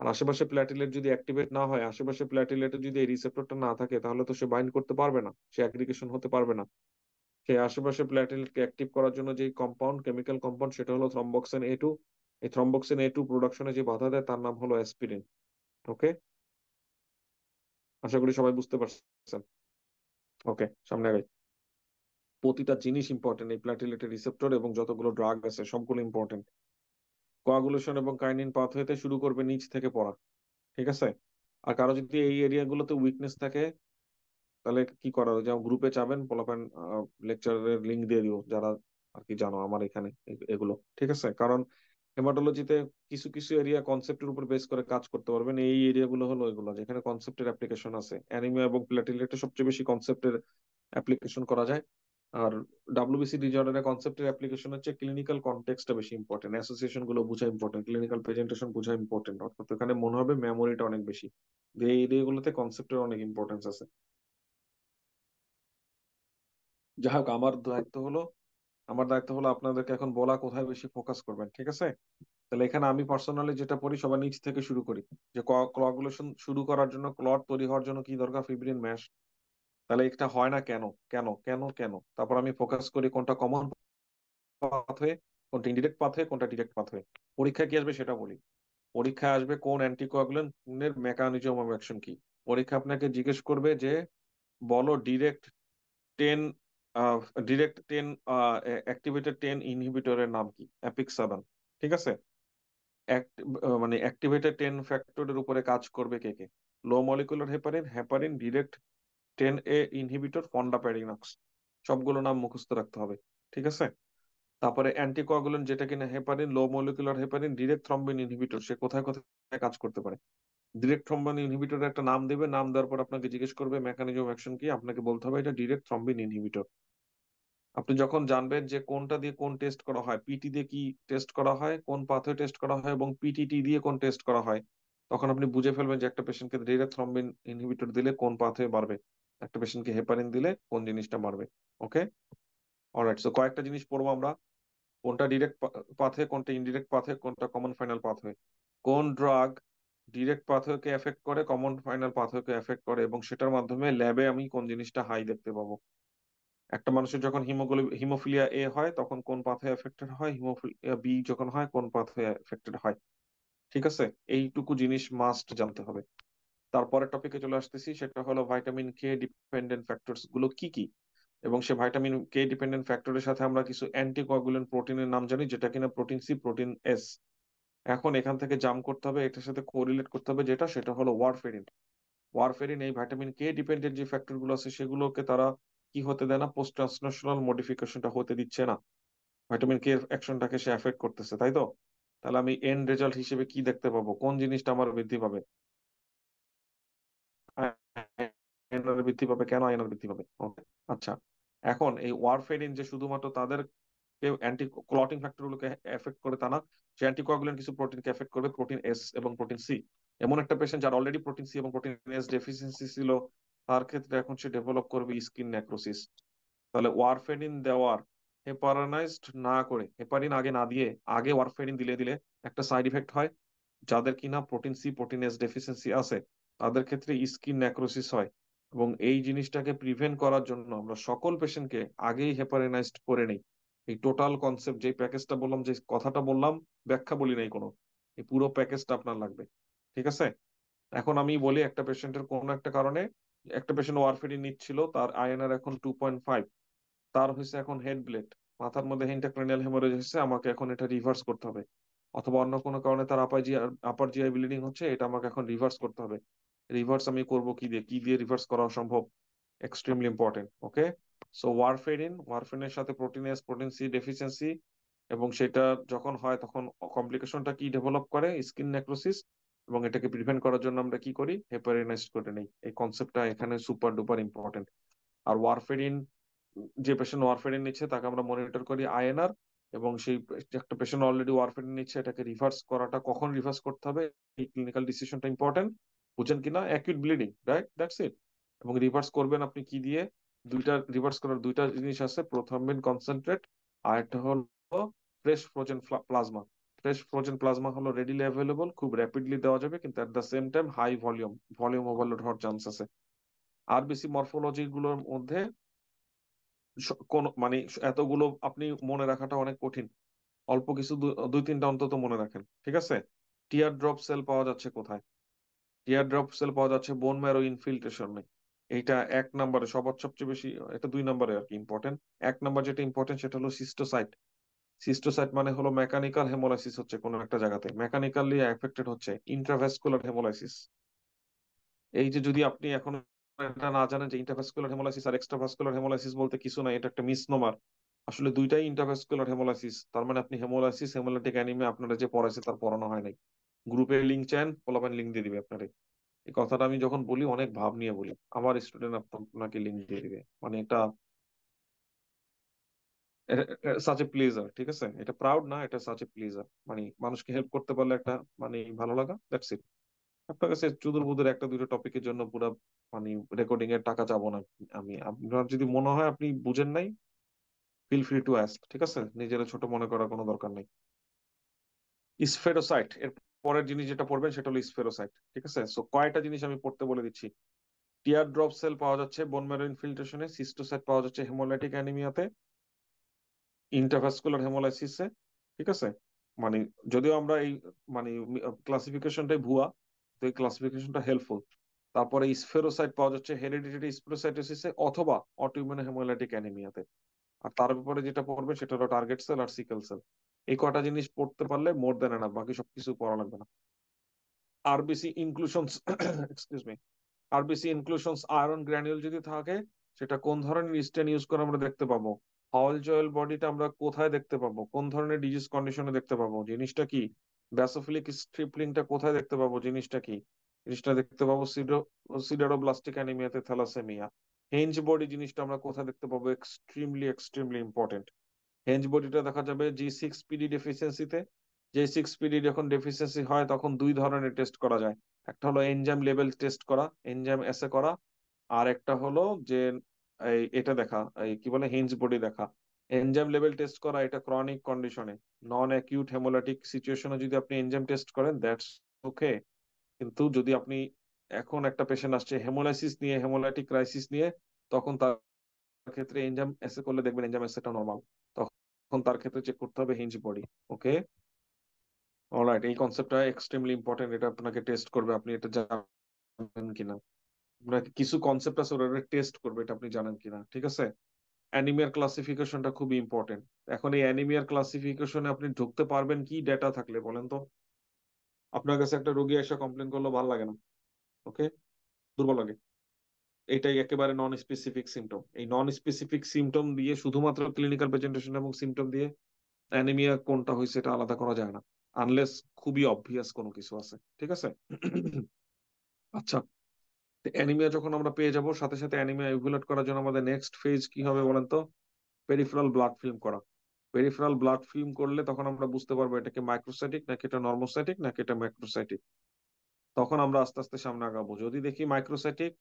আর আশেপাশে প্ল্যাটিলেট যদি অ্যাক্টিভেট না হয়, আশেপাশে প্ল্যাটিলেটে যদি এই রিসেপ্টরটা না থাকে, তাহলে তো সে বাইন্ড করতে পারবে না, সে অ্যাগ্রিগেশন হতে পারবে না। সেই আশেপাশে প্ল্যাটিলেটকে অ্যাক্টিভ করার জন্য যে কম্পাউন্ড, কেমিক্যাল কম্পাউন্ড, সেটা হলো থ্রম্বক্সিন A2। এই থ্রম্বক্সিন A2 প্রোডাকশনে যে বাধা দেয়, তার নাম হলো অ্যাসপিরিন। ওকে, আশা করি সবাই বুঝতে পারছেন। ওকে, সামনে আগাই। প্রতিটা জিনিস ইম্পর্টেন্ট, এই প্ল্যাটিলেটের রিসেপ্টর এবং যতগুলো ড্রাগ আছে সবগুলো ইম্পর্টেন্ট। কোয়াগুলেশন এবং কাইনিন পাথওয়েতে শুরু করবে নিচ থেকে পড়া, ঠিক আছে। আর কারো যদি এই এরিয়াগুলোতে উইকনেস থাকে, তাহলে কি করা যায়, যেমন গ্রুপে চাবেন পোলাপান, লেকচারের লিঙ্ক দিয়ে দিও যারা আর কি জানো আমার এখানে এগুলো, ঠিক আছে। কারণ হেমাটোলজিতে কিছু কিছু এরিয়া কনসেপ্টের উপর বেস করে কাজ করতে পারবেন, এই এরিয়াগুলো হলো এগুলো যেখানে কনসেপ্টের অ্যাপ্লিকেশন আছে। অ্যানিমিয়া এবং প্লেটিলেটে সবচেয়ে বেশি কনসেপ্টের অ্যাপ্লিকেশন করা যায়। আর WBC ডিজঅর্ডারের কনসেপ্টের অ্যাপ্লিকেশন হচ্ছে ক্লিনিক্যাল কনটেক্সটটা বেশি ইম্পর্টেন্ট, অ্যাসোসিয়েশন গুলো বোঝা ইম্পর্টেন্ট, ক্লিনিক্যাল প্রেজেন্টেশন বোঝা ইম্পর্টেন্ট, অর্থাৎ এখানে মনে হবে মেমোরিটা অনেক বেশি। এই এরিয়াগুলোতে কনসেপ্টের অনেক ইম্পর্টেন্স আছে। যাই হোক, আমার দায়িত্ব হলো আপনাদেরকে এখন বলা কোথায় বেশি ফোকাস করবেন, ঠিক আছে? তাহলে এখানে আমি পার্সোনালি যেটা পড়ি, সবার নিচ থেকে শুরু করি। যে কোয়াগুলেশন শুরু করার জন্য, ক্লট তৈরি হওয়ার জন্য কি দরকার? Fibrin mash. তাহলে এটা হয় না কেন? কেন কেন কেন? তারপর আমি ফোকাস করি কোনটা কমন পাথওয়ে, কোনটা ইনডিরেক্ট পাথওয়ে, কোনটা ডিরেক্ট পাথওয়ে। পরীক্ষা কি আসবে সেটা বলি। পরীক্ষায় আসবে কোন অ্যান্টিকোয়াগুলেন্টের মেকানিজম অফ অ্যাকশন কি। পরীক্ষা আপনাকে জিজ্ঞেস করবে যে বলো টেন ডিরেক্ট 10 অ্যাক্টিভেটেড 10 ইনহিবিটরের নাম কি, অ্যাপিক্স 7। ঠিক আছে? মানে অ্যাক্টিভেটেড 10 ফ্যাক্টরের উপরে কাজ করবে কে কে? Low molecular heparin, heparin direct 10A inhibitor, fondaparinux. সবগুলো নাম মুখস্থ রাখতে হবে, ঠিক আছে? তারপরে অ্যান্টিকোয়াগুলেন্ট যেটা কিনা heparin, low molecular heparin, direct thrombin inhibitor, সে কোথায় কোথায় কাজ করতে পারে। ডিরেক্ট থ্রম্বিন ইনহিবিটরের একটা নাম দেবে, নাম দেওয়ার পর আপনাকে জিজ্ঞেস করবে মেকানিজম অ্যাকশন কি, আপনাকে বলতে হবে এটা ডিরেক্ট থ্রম্বিন ইনহিবিটর। আপনি যখন জানবেন যে কোনটা দিয়ে কোন টেস্ট করা হয়, পিটি দিয়ে কি টেস্ট করা হয়, কোন পাথওয়ে টেস্ট করা হয়, এবং পিটিটি দিয়ে কোন টেস্ট করা হয়, তখন আপনি বুঝে ফেলবেন যে একটা পেশেন্টকে ডিরেক্ট থ্রম্বিন ইনহিবিটর দিলে কোন পাথওয়ে বাড়বে, একটা পেশেন্টকে হেপারিন দিলে কোন জিনিসটা বাড়বে। ওকে, অলরাইট। সো কয়েকটা জিনিস পড়বো আমরা। কোনটা ডিরেক্ট পাথওয়ে, কোনটা ইনডিরেক্ট পাথওয়ে, কোনটা কমন ফাইনাল পাথওয়ে, কোন ড্রাগ ডিরেক্ট পাথওয়েকে এফেক্ট করে, কমন ফাইনাল পাথওয়েকে এফেক্ট করে, এবং সেটার মাধ্যমে ল্যাবে আমি কোন জিনিসটা হাই দেখতে পাবো। একটা মানুষের যখন হিমোফিলিয়া A হয় তখন কোন পাথওয়ে এফেক্টেড হয়, হিমোফিলিয়া B যখন হয় কোন পাথওয়ে এফেক্টেড হয়। ঠিক আছে? এইটুকু জিনিস মাস্ট জানতে হবে। তারপরের টপিকে চলে আসতেছি, সেটা হলো ভাইটামিন K ডিপেন্ডেন্ট ফ্যাক্টরস গুলো কি কি। এবং সে ভাইটামিন K ডিপেন্ডেন্ট ফ্যাক্টরের সাথে আমরা কিছু অ্যান্টিকোয়াগুলেন্ট প্রোটিনের নাম জানি, যেটা কিনা প্রোটিন C, প্রোটিন S। এখন এখান থেকে জাম্প করতে হবে, এটার সাথে কোরিলেট করতে হবে, যেটা সেটা হলো ওয়ারফেরিন। ওয়ারফেরিন এই ভাইটামিন K ডিপেন্ডেন্ট যে ফ্যাক্টর গুলো আছে সেগুলোকে তারা কি হতে দেয় না, পোস্ট ট্রান্সলেশনাল মডিফিকেশনটা হতে দিচ্ছে না। ভাইটামিন K এর অ্যাকশনটাকে সে অ্যাফেক্ট করতেছে, তাই তো? তাহলে আমি এন্ড রেজাল্ট হিসেবে কি দেখতে পাবো, কোন জিনিসটা আমার বৃদ্ধি পাবে? আয়নার বৃদ্ধি পাবে। কেন আয়নার বৃদ্ধি পাবে? Okay, আচ্ছা। এখন এই ওয়ারফেরিন যে শুধুমাত্র তাদের অ্যান্টি ক্লটিং ফ্যাক্টর গুলোকে এফেক্ট করে তা না, সে অ্যান্টিকোয়াগুলেন্ট কিছু প্রোটিনকে এফেক্ট করবে, প্রোটিন S এবং প্রোটিন C। এমন একটা পেশেন্ট যার অলরেডি প্রোটিন C এবং প্রোটিন S ডেফিসিয়েন্সি ছিল, তার ক্ষেত্রে এখন সে ডেভেলপ করবে স্কিন নেক্রোসিস। তাহলে ওয়ারফেরিন দেওয়ার, হেপারানাইজড না করে, হেপারিন আগে না দিয়ে আগে ওয়ারফেরিন দিলে দিলে একটা সাইড ইফেক্ট হয়। যাদের কিনা protein C protein S deficiency আছে তাদের ক্ষেত্রে স্কিন নেক্রোসিস হয়। এবং এই জিনিসটাকে প্রিভেন্ট করার জন্য আমরা সকল পেশেন্টকে আগেই হেপারিনাইজড করে নেই। এই টোটাল কনসেপ্ট, যে প্যাকেজটা বললাম, যে কথাটা বললাম, ব্যাখ্যা বলি নাই কোনো, এই পুরো প্যাকেজটা আপনার লাগবে। ঠিক আছে? এখন আমি বলি, একটা পেশেন্টের কোনো একটা কারণে, একটা পেশেন্ট ওয়ারফেরিন নিচ্ছিল, তার আইএনআর এখন 2.5, তার হয়েছে এখন হেড ব্লেড, মাথার মধ্যে ইন্ট্রাক্রেনিয়াল হেমোরেজ হয়েছে, আমাকে এখন এটা রিভার্স করতে হবে। অথবা অন্য কোনো কারণে তার আপার জিআই ব্লিডিং হচ্ছে, এটা আমাকে এখন রিভার্স করতে হবে। রিভার্স আমি করব কি দিয়ে? কি দিয়ে রিভার্স করা সম্ভব? Extremely important. ওকে, সো ওয়ারফেরিনের সাথে প্রোটিন C ডেফিসিয়েন্সি, এবং সেটা যখন হয় তখন কমপ্লিকেশনটা কি ডেভেলপ করে? Skin necrosis. এবং এটাকে প্রিভেন্ট করার জন্য আমরা কি করি? হেপারিনাইজড করে নেই। এই কনসেপ্টটা এখানে সুপার ডুপার ইম্পর্টেন্ট। আর ওয়ারফেরিন, যে পেশেন্ট ওয়ারফেরিন নিচ্ছে তাকে আমরা মনিটর করি আইএনআর। এবং সেই যে একটা পেশেন্ট অলরেডি ওয়ারফেরিন নিচ্ছে, এটাকে রিভার্স করাটা, কখন রিভার্স করতে হবে, এই ক্লিনিক্যাল ডিসিশনটা ইম্পর্টেন্ট। বুঝছেন কিনা? Acute bleeding, right, that's it. এবং রিভার্স করবেন আপনি কি দিয়ে? রিভার্স করার দুইটা জিনিস আছে, প্রোথ্রম্বিন কনসেন্ট্রেট, আর একটা হলো fresh frozen plasma. Fresh frozen plasma হলো রেডিলি অ্যাভেলেবল, খুব র্যাপিডলি দেওয়া যাবে, কিন্তু at the same time high volume overload হওয়ার চান্স আছে। আরবিসি মরফোলজি গুলোর মধ্যে কোন মানে এতগুলো আপনি মনে রাখাটা অনেক কঠিন। অল্প কিছু দুই তিনটা অন্তত মনে রাখেন, ঠিক আছে? টিয়ার ড্রপ সেল পাওয়া যাচ্ছে কোথায়? টিয়ার ড্রপ সেল পাওয়া যাচ্ছে বোন ম্যারো ইনফিল্ট্রেশনে। এইটা 1 নম্বরে, সবার সবচেয়ে বেশি, এটা 2 নম্বরে আর কি ইম্পর্টেন্ট। 1 নম্বর যেটা ইম্পর্টেন্ট সেটা হলো সিস্টোসাইট। সিস্টোসাইট মানে হলো মেকানিক্যাল হেমোলাইসিস হচ্ছে কোনো একটা জায়গাতে, মেকানিক্যালি এফেক্টেড হচ্ছে, ইন্ট্রাভেসকুলার হেমোলাইসিস। এই যে যদি আপনি এখন এটা না জানেন যে ইন্টারভাস্কুলার হেমোলাইসিস আর এক্সট্রাভাস্কুলার হেমোলাইসিস বলতে কিছু নাই, এটা একটা মিসনোমার। আসলে দুইটাই ইন্টারভাস্কুলার হেমোলাইসিস। তার মানে আপনি হেমোলাইসিস, হেমোলাইটিক অ্যানিমিয়া আপনারা যে পড়াইছে তার পড়ানো হয় নাই। গ্রুপে লিঙ্ক চান, পোলাপান লিঙ্ক দিয়ে দিবে আপনারে। এই কথাটা আমি যখন বলি অনেক ভাব নিয়ে বলি, আমার স্টুডেন্ট আপনাকে লিঙ্ক দিয়ে দিবে, মানে এটা সাচ এ প্লেজার। ঠিক আছে? এটা প্রাউড না, এটা সাচ এ প্লেজার। মানে মানুষকে হেল্প করতে পারলে একটা, মানে ভালো লাগা, দ্যাটস ইট। আপনার কাছে চুদুর বুদুর একটা দুটো টপিকের জন্য পুরো মানে রেকর্ডিং এর টাকা চাবো না। আমি, আপনার যদি মনে হয় আপনি বুঝেন নাই, ফিল ফ্রি টু আস্ক, ঠিক আছে? নিজের ছোট মনে করার কোনো দরকার নেই। স্ফেরোসাইট এর পরের জিনিস যেটা পড়বেন সেটা হলো স্ফেরোসাইট, ঠিক আছে? সো কয়টা জিনিস আমি পড়তে বলে দিচ্ছি। টিয়ার ড্রপ সেল পাওয়া যাচ্ছে বোন ম্যারো ইনফিল্ট্রেশনে, সিস্টোসাইট পাওয়া যাচ্ছে হেমোলাইটিক অ্যানিমিয়াতে, ইন্টারভাস্কুলার হেমোলাইসিসে, ঠিক আছে? মানে যদিও আমরা এই মানে ক্লাসিফিকেশনটাই ভুয়া, তো এই ক্লাসিফিকেশনটা হেল্পফুল। তারপরে স্ফেরোসাইট পাওয়া যাচ্ছে হেরিডিটারি স্প্রোসাইটোসিসে অথবা অটোইমিউন হেমোলাইটিক অ্যানিমিয়াতে। আর তার ব্যাপারে যেটা পড়বে সেটা হলো টার্গেট সেল আর সিকেল সেল। এই কটা জিনিস পড়তে পারলে মোর দেন এনাফ, বাকি সবকিছু পড়া লাগবে না। RBC inclusions excuse me, RBC inclusions iron granule যদি থাকে, সেটা কোন ধরনের স্টেন ইউজ করে আমরা দেখতে পাবো। হাওয়াল জয়েল বডিটা আমরা কোথায় দেখতে পাবো, কোন ধরনের ডিজিজ কন্ডিশনে দেখতে পাবো, জিনিসটা কি। ব্যাসোফিলিক স্ট্রিপলিংটা কোথায় দেখতে পাবো, জিনিসটা কি। জিনিসটা দেখতে পাবো সিডারোব্লাস্টিক অ্যানিমিয়াতে, থ্যালাসেমিয়া। হেঞ্জ বডি জিনিসটা আমরা কোথায় দেখতে পাবো, এক্সট্রিমলি এক্সট্রিমলি ইম্পর্টেন্ট। হেঞ্জ বডিটা দেখা যাবে G6PD ডেফিসিয়েন্সিতে। G6PD যখন ডেফিসিয়েন্সি হয় তখন দুই ধরনের টেস্ট করা যায়। একটা হলো এনজাইম লেভেল টেস্ট করা, এনজাইম এসে করা। আর একটা হলো যে এটা দেখা, এই কি বলে, হেঞ্জ বডি দেখা। এনজাইম লেভেল টেস্ট করা এটা ক্রনিক কন্ডিশনে, নন অ্যাকিউট হেমোলাইটিক সিচুয়েশনে যদি আপনি এনজাইম টেস্ট করেন, দ্যাটস ওকে। কিন্তু যদি আপনি, এখন একটা পেশেন্ট আসছে হেমোলাইসিস নিয়ে, হেমোলাইটিক ক্রাইসিস নিয়ে, তখন তার ক্ষেত্রে এনজাইম এসে করলে দেখবেন এনজাইম এসেটা নর্মাল, তখন তার ক্ষেত্রে চেক করতে হবে হিঞ্জ বডি। ওকে, অলরাইট, এই কনসেপ্টটা এক্সট্রিমলি ইম্পর্টেন্ট, এটা আপনাকে টেস্ট করবে, আপনি এটা জানেন কিনা। আপনাকে কিছু কনসেপ্ট আছে ওরা টেস্ট করবে, এটা আপনি জানেন কিনা, ঠিক আছে? অ্যানিমিয়ার ক্লাসিফিকেশনটা খুবই ইম্পর্টেন্ট। এখন এই অ্যানিমিয়ার ক্লাসিফিকেশনে আপনি ঢুকতে পারবেন কি ডেটা থাকলে বলেন তো? আপনার কাছে একটা রোগী এসে কমপ্লেন করলো ভালো লাগে না, ওকে, দুর্বল লাগে, এটাই একেবারে নন স্পেসিফিক সিমটম। এই নন স্পেসিফিক সিমটম দিয়ে, শুধুমাত্র ক্লিনিক্যাল প্রেজেন্টেশন এবং সিমটম দিয়ে অ্যানিমিয়া কোনটা হয়েছে এটা আলাদা করা যায় না, আনলেস খুবই অবভিয়াস কোনো কিছু আছে, ঠিক আছে? আচ্ছা, অ্যানিমিয়া যখন আমরা পেয়ে যাব, সাথে সাথে অ্যানিমিয়া ইভ্যালুয়েট করার জন্য আমাদের নেক্সট ফেজ কি হবে বলেন তো? পেরিফেরাল ব্লাড ফিল্ম করা। পেরিফেরাল ব্লাড ফিল্ম করলে তখন আমরা বুঝতে পারবো এটা কি মাইক্রোসাইটিক নাকি এটা নর্মোসাইটিক নাকি এটা ম্যাক্রোসাইটিক। তখন আমরা আস্তে আস্তে সামনে আগাবো। যদি দেখি মাইক্রোসাইটিক,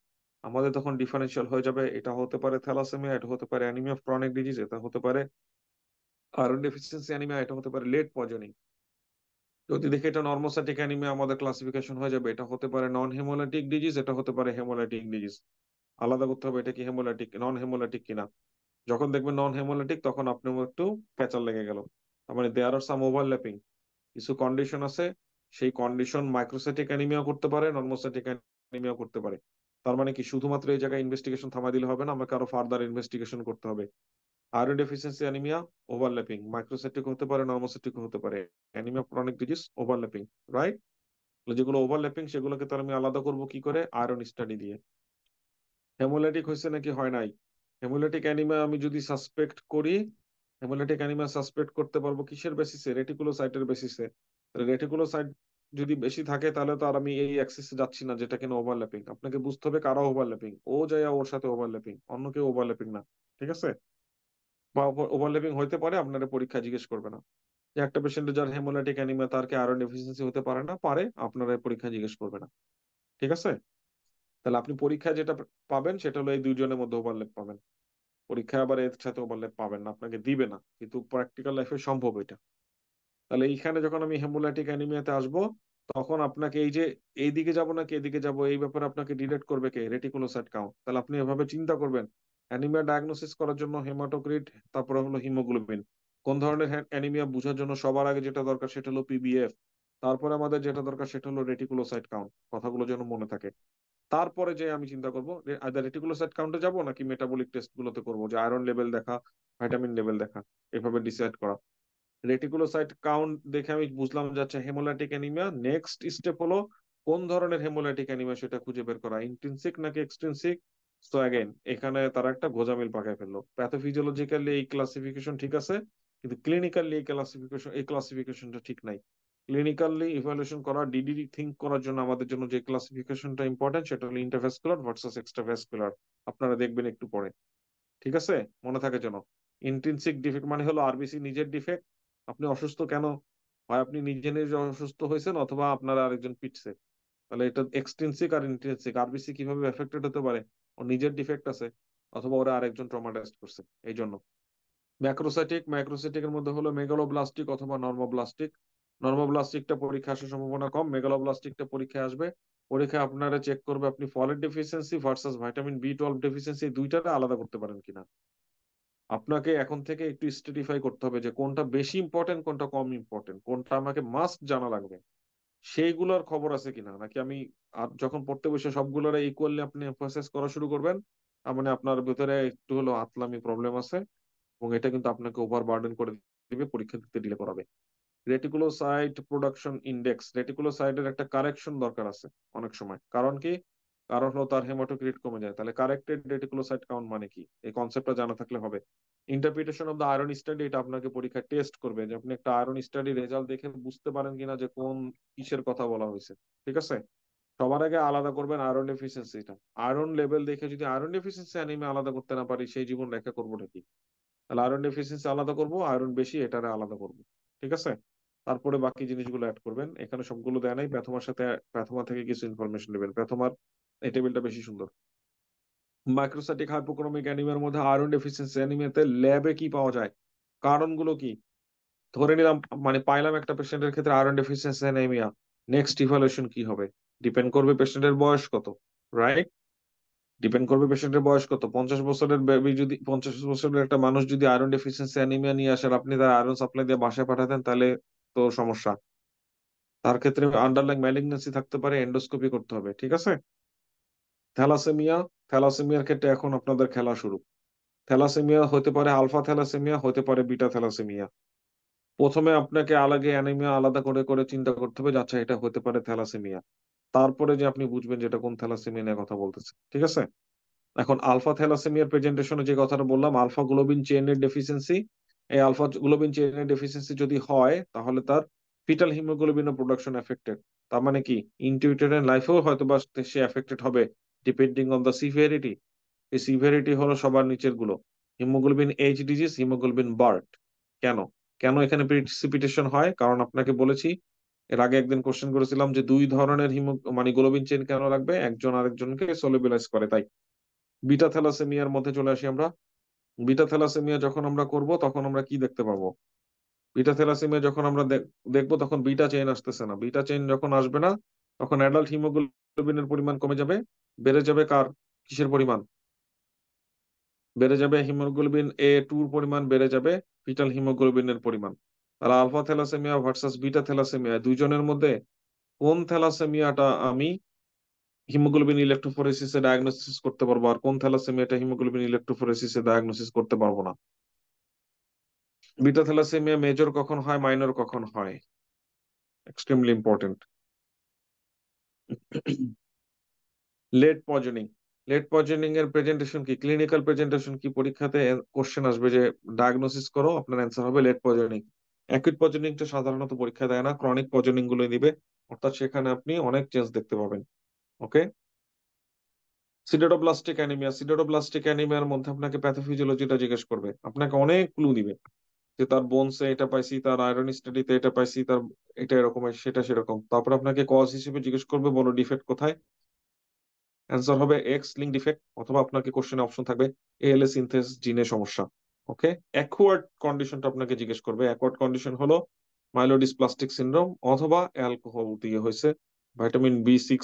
আমাদের তখন ডিফারেন্সিয়াল হয়ে যাবে, এটা হতে পারে থ্যালাসেমিয়া, এটা হতে পারে অ্যানিমিয়া অফ ক্রনিক ডিজিজ, এটা হতে পারে আয়রন ডেফিসিয়েন্সি অ্যানিমিয়া, এটা হতে পারে লেট পয়জনিং। যদি দেখি এটা নর্মোসাইটিক অ্যানিমিয়া, আমাদের ক্লাসিফিকেশন হয়ে যাবে এটা হতে পারে নন হেমোলাইটিক ডিজিজ, এটা হতে পারে হেমোলাইটিক ডিজিজ। আলাদা করতে হবে এটা কি হেমোলাইটিক নন হেমোলাইটিক কিনা। যখন দেখবেন নন হেমোলাইটিক, তখন আপনার একটু প্যাচাল লেগে গেল, তার মানে দেয়ার আর সাম ওভারল্যাপিং। কিছু কন্ডিশন আছে, সেই কন্ডিশন মাইক্রোসাইটিক অ্যানিমিয়া করতে পারে, নর্মোসাইটিক অ্যানিমিয়া করতে পারে। তার মানে কি শুধুমাত্র এই জায়গায় ইনভেস্টিগেশন থামাই দিলে হবে না, আমাকে আরো ফার্দার ইনভেস্টিগেশন করতে হবে। Iron deficiency anaemia overlapping, microcytic হতে পারে, নর্মোসাইটিক হতে পারে। Anaemia chronic disease overlapping, right? যেগুলো ওভারল্যাপিং সেগুলোকে তার আমি আলাদা করব কি করে? আয়রন স্টাডি দিয়ে। হেমোলাইটিক হয়েছে নাকি হয় নাই, হেমোলাইটিক অ্যানিমিয়া আমি যদি সাসপেক্ট করি, হেমোলাইটিক অ্যানিমিয়া সাসপেক্ট করতে পারবো কিসের বেসিসে? রেটিকুলোসাইটের বেসিসে। রেটিকুলোসাইট যদি বেশি থাকে তাহলে তো আর আমি এই অ্যাক্সিসে যাচ্ছি না যেটা কিনা ওভারল্যাপিং। আপনাকে বুঝতে হবে কারা ওভারল্যাপিং, ও যায় ওর সাথে ওভারল্যাপিং, অন্য কেউ ওভারল্যাপিং না, ঠিক আছে? বা ওভারল্যাপিং হইতে পারে, আপনারা পরীক্ষা জিজ্ঞেস করবে না যে একটা পেশেন্টের যার হেমোলাইটিক অ্যানিমিয়া তার কি আয়রন ডেফিসিয়েন্সি হতে পারে না, পারে, আপনারা পরীক্ষা জিজ্ঞেস করবে না, ঠিক আছে? তাহলে আপনি পরীক্ষায় যেটা পাবেন সেটা হলো এই দুইজনের মধ্যে ওভারল্যাপ পাবেন। পরীক্ষায় আবার এর সাথে ওভারল্যাপ পাবেন না, আপনাকে দিবে না, কিন্তু প্র্যাকটিক্যাল লাইফে সম্ভব এটা। তাহলে এইখানে যখন আমি হেমোলাইটিক অ্যানিমিয়াতে আসবো, তখন আপনাকে এই যে এইদিকে যাব নাকি এদিকে যাব, এই ব্যাপারে আপনাকে ডিরেক্ট করবে কে? Reticulocyte count. তাহলে আপনি এভাবে চিন্তা করবেন, অ্যানিমিয়া ডায়াগনোসিস করার জন্য হেমাটোক্রিট, তারপরে হলো হিমোগ্লোবিন। কোন ধরনের অ্যানিমিয়া বোঝার জন্য সবার আগে যেটা দরকার সেটা হলো পিবিএফ। তারপরে আমাদের যেটা দরকার সেটা হলো রেটিকুলোসাইট কাউন্ট, কথাগুলো যেন মনে থাকে। তারপরে যে আমি চিন্তা করবো আইদার রেটিকুলোসাইট কাউন্টে যাবো নাকি মেটাবলিক টেস্ট গুলোতে করবো, যে আয়রন লেভেল দেখা, ভাইটামিন লেভেল দেখা, এভাবে ডিসাইড করা। রেটিকুলোসাইট কাউন্ট দেখে আমি বুঝলাম যাচ্ছে হেমোলাইটিক অ্যানিমিয়া, নেক্সট স্টেপ হলো কোন ধরনের হেমোলাইটিক অ্যানিমিয়া সেটা খুঁজে বের করা, ইন্ট্রিনসিক নাকি এক্সট্রিনসিক। সো অ্যাগেন এখানে তারা একটা গোঁজামিল পাকায় ফেললো। প্যাথোফিজিওলজিক্যালি এই ক্লাসিফিকেশন ঠিক আছে, কিন্তু ক্লিনিক্যালি এই ক্লাসিফিকেশনটা ঠিক নাই। ক্লিনিক্যালি ইভালুয়েশন করা, ডিডি থিঙ্ক করার জন্য আমাদের জন্য যে ক্লাসিফিকেশনটা ইম্পর্টেন্ট সেটা হলো ইন্টারভ্যাসকুলার ভার্সাস এক্সট্রাভ্যাসকুলার। আপনারা দেখবেন একটু পরে, ঠিক আছে? মনে থাকে যেন। ইন্ট্রিনসিক ডিফেক্ট মানে হলো আরবিসি নিজের ডিফেক্ট। আপনি অসুস্থ কেন? হয় আপনি নিজে নিজে অসুস্থ হয়েছেন অথবা আপনার আরেকজন পিটছে, তাহলে এটা এক্সট্রিনসিক আর ইন্ট্রিনসিক, আরবিসি কিভাবে এফেক্টেড হতে পারে, ওর নিজের ডিফেক্ট আছে অথবা ওরা আরেকজন ট্রমাটাইজড করছে, এই জন্য। ম্যাক্রোসাইটিক এর মধ্যে হলো মেগালোব্লাস্টিক অথবা নর্মোব্লাস্টিক। নর্মোব্লাস্টিকটা পরীক্ষা আসার সম্ভাবনা কম, মেগালোব্লাস্টিকটা পরীক্ষায় আসবে। পরীক্ষায় আপনারা চেক করবে আপনি folate deficiency versus vitamin B 12 deficiency, দুইটারে আলাদা করতে পারেন কিনা। আপনাকে এখন থেকে একটু স্টেটিফাই করতে হবে যে কোনটা বেশি ইম্পর্টেন্ট, কোনটা কম ইম্পর্টেন্ট, কোনটা আমাকে মাস্ট জানা লাগবে, সেইগুলোর খবর আছে কিনা। নাকি আমি যখন পড়তে বসে সবগুলোর ইকুয়ালি আপনি এমফাসাইজ করা শুরু করবেন, তার মানে আপনার ভিতরে একটু হলো আতলামি প্রবলেম আছে, এবং এটা কিন্তু আপনাকে ওভার বার্ডেন করে দিবে, পরীক্ষা দিতে ডিলে করাবে। রেটিকুলোসাইট প্রোডাকশন ইন্ডেক্স, রেটিকুলোসাইটের একটা কারেকশন দরকার আছে অনেক সময়। কারণ কি? কারণ হলো তার হেমাটোক্রিট কমে যায়। তাহলে কারেক্টেড রেটিকুলোসাইট কাউন্ট মানে কি, এই কনসেপ্টটা জানা থাকলে হবে। Interpretation of the iron study, এটা আপনাকে পরীক্ষায় টেস্ট করবে যে আপনি একটা আয়রন স্টাডি রেজাল্ট দেখে বুঝতে পারেন কিনা যে কোন কিসের কথা বলা হয়েছে। ঠিক আছে? সবার আগে আলাদা করবেন আয়রন ডেফিসিয়েন্সিটা। আয়রন লেভেল দেখে যদি আয়রন ডেফিসিয়েন্সি অ্যানিমিয়া আলাদা করতে না পারি, সেই জীবন রেখা করবো নাকি? তাহলে আয়রন ডেফিসিয়েন্সি আলাদা করব, আয়রন বেশি এটারে আলাদা করব। ঠিক আছে? তারপরে বাকি জিনিসগুলো অ্যাড করবেন। এখানে সবগুলো দেয়া নাই, প্যাথোমার সাথে প্যাথোমা থেকে কিছু ইনফরমেশন নেবেন। প্যাথোমার এই টেবিলটা বেশি সুন্দর। মাইক্রোসাইটিক হাইপোক্রোমিক অ্যানিমিয়ার মধ্যে আয়রন ডেফিসিয়েন্সি অ্যানিমিয়াতে ল্যাবে কি পাওয়া যায়, কারণগুলো কি। ধরে নিলাম, মানে পাইলাম একটা পেশেন্টের ক্ষেত্রে iron deficiency anaemia, next evaluation কি হবে? ডিপেন্ড করবে পেশেন্টের বয়স কত, রাইট? ডিপেন্ড করবে পেশেন্টের বয়স কত। 50 বছরের বেবি যদি, 50 বছরের একটা মানুষ যদি আয়রন ডেফিসিয়েন্সি অ্যানিমিয়া নিয়ে আসেন, আপনি তার আয়রন সাপ্লাই দিয়ে বাসায় পাঠাতেন, তাহলে তো সমস্যা। তার ক্ষেত্রে আন্ডারলাইং ম্যালিগন্যান্সি থাকতে পারে, এন্ডোস্কোপি করতে হবে। ঠিক আছে? থ্যালাসেমিয়া, থ্যালাসেমিয়ার ক্ষেত্রে এখন আপনাদের খেলা শুরু। থ্যালাসেমিয়া হতে পারে আলফা থ্যালাসেমিয়া, হতে পারে বিটা থ্যালাসেমিয়া। প্রথমে আপনাকে আলাদা অ্যানিমিয়া আলাদা করে করে চিন্তা করতে হবে যে আচ্ছা এটা হতে পারে থ্যালাসেমিয়া, তারপরে যে আপনি বুঝবেন যে এটা কোন থ্যালাসেমিয়া নিয়ে কথা বলতেছে। ঠিক আছে? এখন আলফা থ্যালাসেমিয়ার প্রেজেন্টেশনে যে কথাটা বললাম, আলফা গ্লোবিন চেইনের ডেফিসিয়েন্সি, এই আলফা গ্লোবিন চেইনের ডেফিসিয়েন্সি যদি হয়, তাহলে তার ফিটাল হিমোগ্লোবিনের প্রোডাকশন এফেক্টেড। তার মানে কি, ইনটিউটেরিয়ান লাইফেও হয়তো বা সে এফেক্টেড হবে, ডিপেন্ডিং অন দ্য সিভিয়ারিটি। এই সিভিয়ারিটি হলো সবার নিচের গুলো, haemoglobin H disease, haemoglobin Bart. কেন? কেন এখানে প্রিসিপিটেশন হয়? কারণ আপনাকে বলেছি, এর আগে একদিন কোশ্চেন করেছিলাম যে দুই ধরনের মানে গ্লোবিন চেইন কেন লাগবে, একজন আরেকজনকে সলিবিলাইজ করে, তাই। বিটা থ্যালাসেমিয়ার মধ্যে চলে আসি আমরা। বিটা থ্যালাসেমিয়া যখন আমরা করব, তখন আমরা কি দেখতে পাবো? বিটা থ্যালাসেমিয়া যখন আমরা দেখবো, তখন বিটা চেইন আসতেছে না। বিটা চেইন যখন আসবে না, তখন অ্যাডাল্ট হিমোগ্লোবিনের পরিমাণ কমে যাবে। বেড়ে যাবে কার, কিসের পরিমাণ? বেড়ে যাবে হিমোগ্লোবিন A2 পরিমাণ বেড়ে যাবে, ফিটাল হিমোগ্লোবিনের পরিমাণ। তাহলে alpha thalassaemia versus beta thalassaemia, দুইজনের মধ্যে কোন থ্যালাসেমিয়াটা আমি হিমোগ্লোবিন ইলেকট্রোফোরেসিসে ডায়াগনোসিস করতে পারবো, আর কোন থ্যালাসেমিয়াটা হিমোগ্লোবিন ইলেকট্রোফোরেসিসে ডায়াগনোসিস করতে পারবো না? বিটা থ্যালাসেমিয়া মেজর কখন হয়, মাইনর কখন হয়? Extremely important. Lead poisoning, lead poisoning এর প্রেজেন্টেশন কি, ক্লিনিক্যাল প্রেজেন্টেশন কি? পরীক্ষাতে কোশ্চেন আসবে যে ডায়াগনোসিস করো, আপনার অ্যান্সার হবে লেট পয়জনিং। অ্যাকিউট পয়জনিংটা সাধারণত পরীক্ষা দেয় না, ক্রনিক পয়জনিং গুলো দিবে, অর্থাৎ সেখানে আপনি অনেক চেঞ্জ দেখতে পাবেন। ওকে। সিডেরোব্লাস্টিক অ্যানিমিয়া, সিডেরোব্লাস্টিক অ্যানিমিয়ার মধ্যে আপনাকে প্যাথোফিজিওলজিটা জিজ্ঞেস করবে, আপনাকে অনেক ক্লু দিবে যে তার বোনসে এটা পাইছি, তার আয়রন স্টাডিতে এটা পাইছি, তার এটা এরকম, সেটা সেরকম। তারপর আপনাকে কজ হিসেবে জিজ্ঞেস করবে, বলো ডিফেক্ট কোথায়। অ্যান্সার হবে এক্স লিঙ্ক ডিফেক্ট, অথবা আপনাকে কোশ্চেনে অপশন থাকবে এএলএ সিনথেস জিনে সমস্যা। ওকে। অ্যাকোয়ার্ড কন্ডিশনটা আপনাকে জিজ্ঞেস করবে। অ্যাকোয়ার্ড কন্ডিশন হলো মাইলোডিসপ্লাস্টিক সিনড্রোম, অথবা অ্যালকোহল দিয়ে হয়েছে, ভিটামিন B6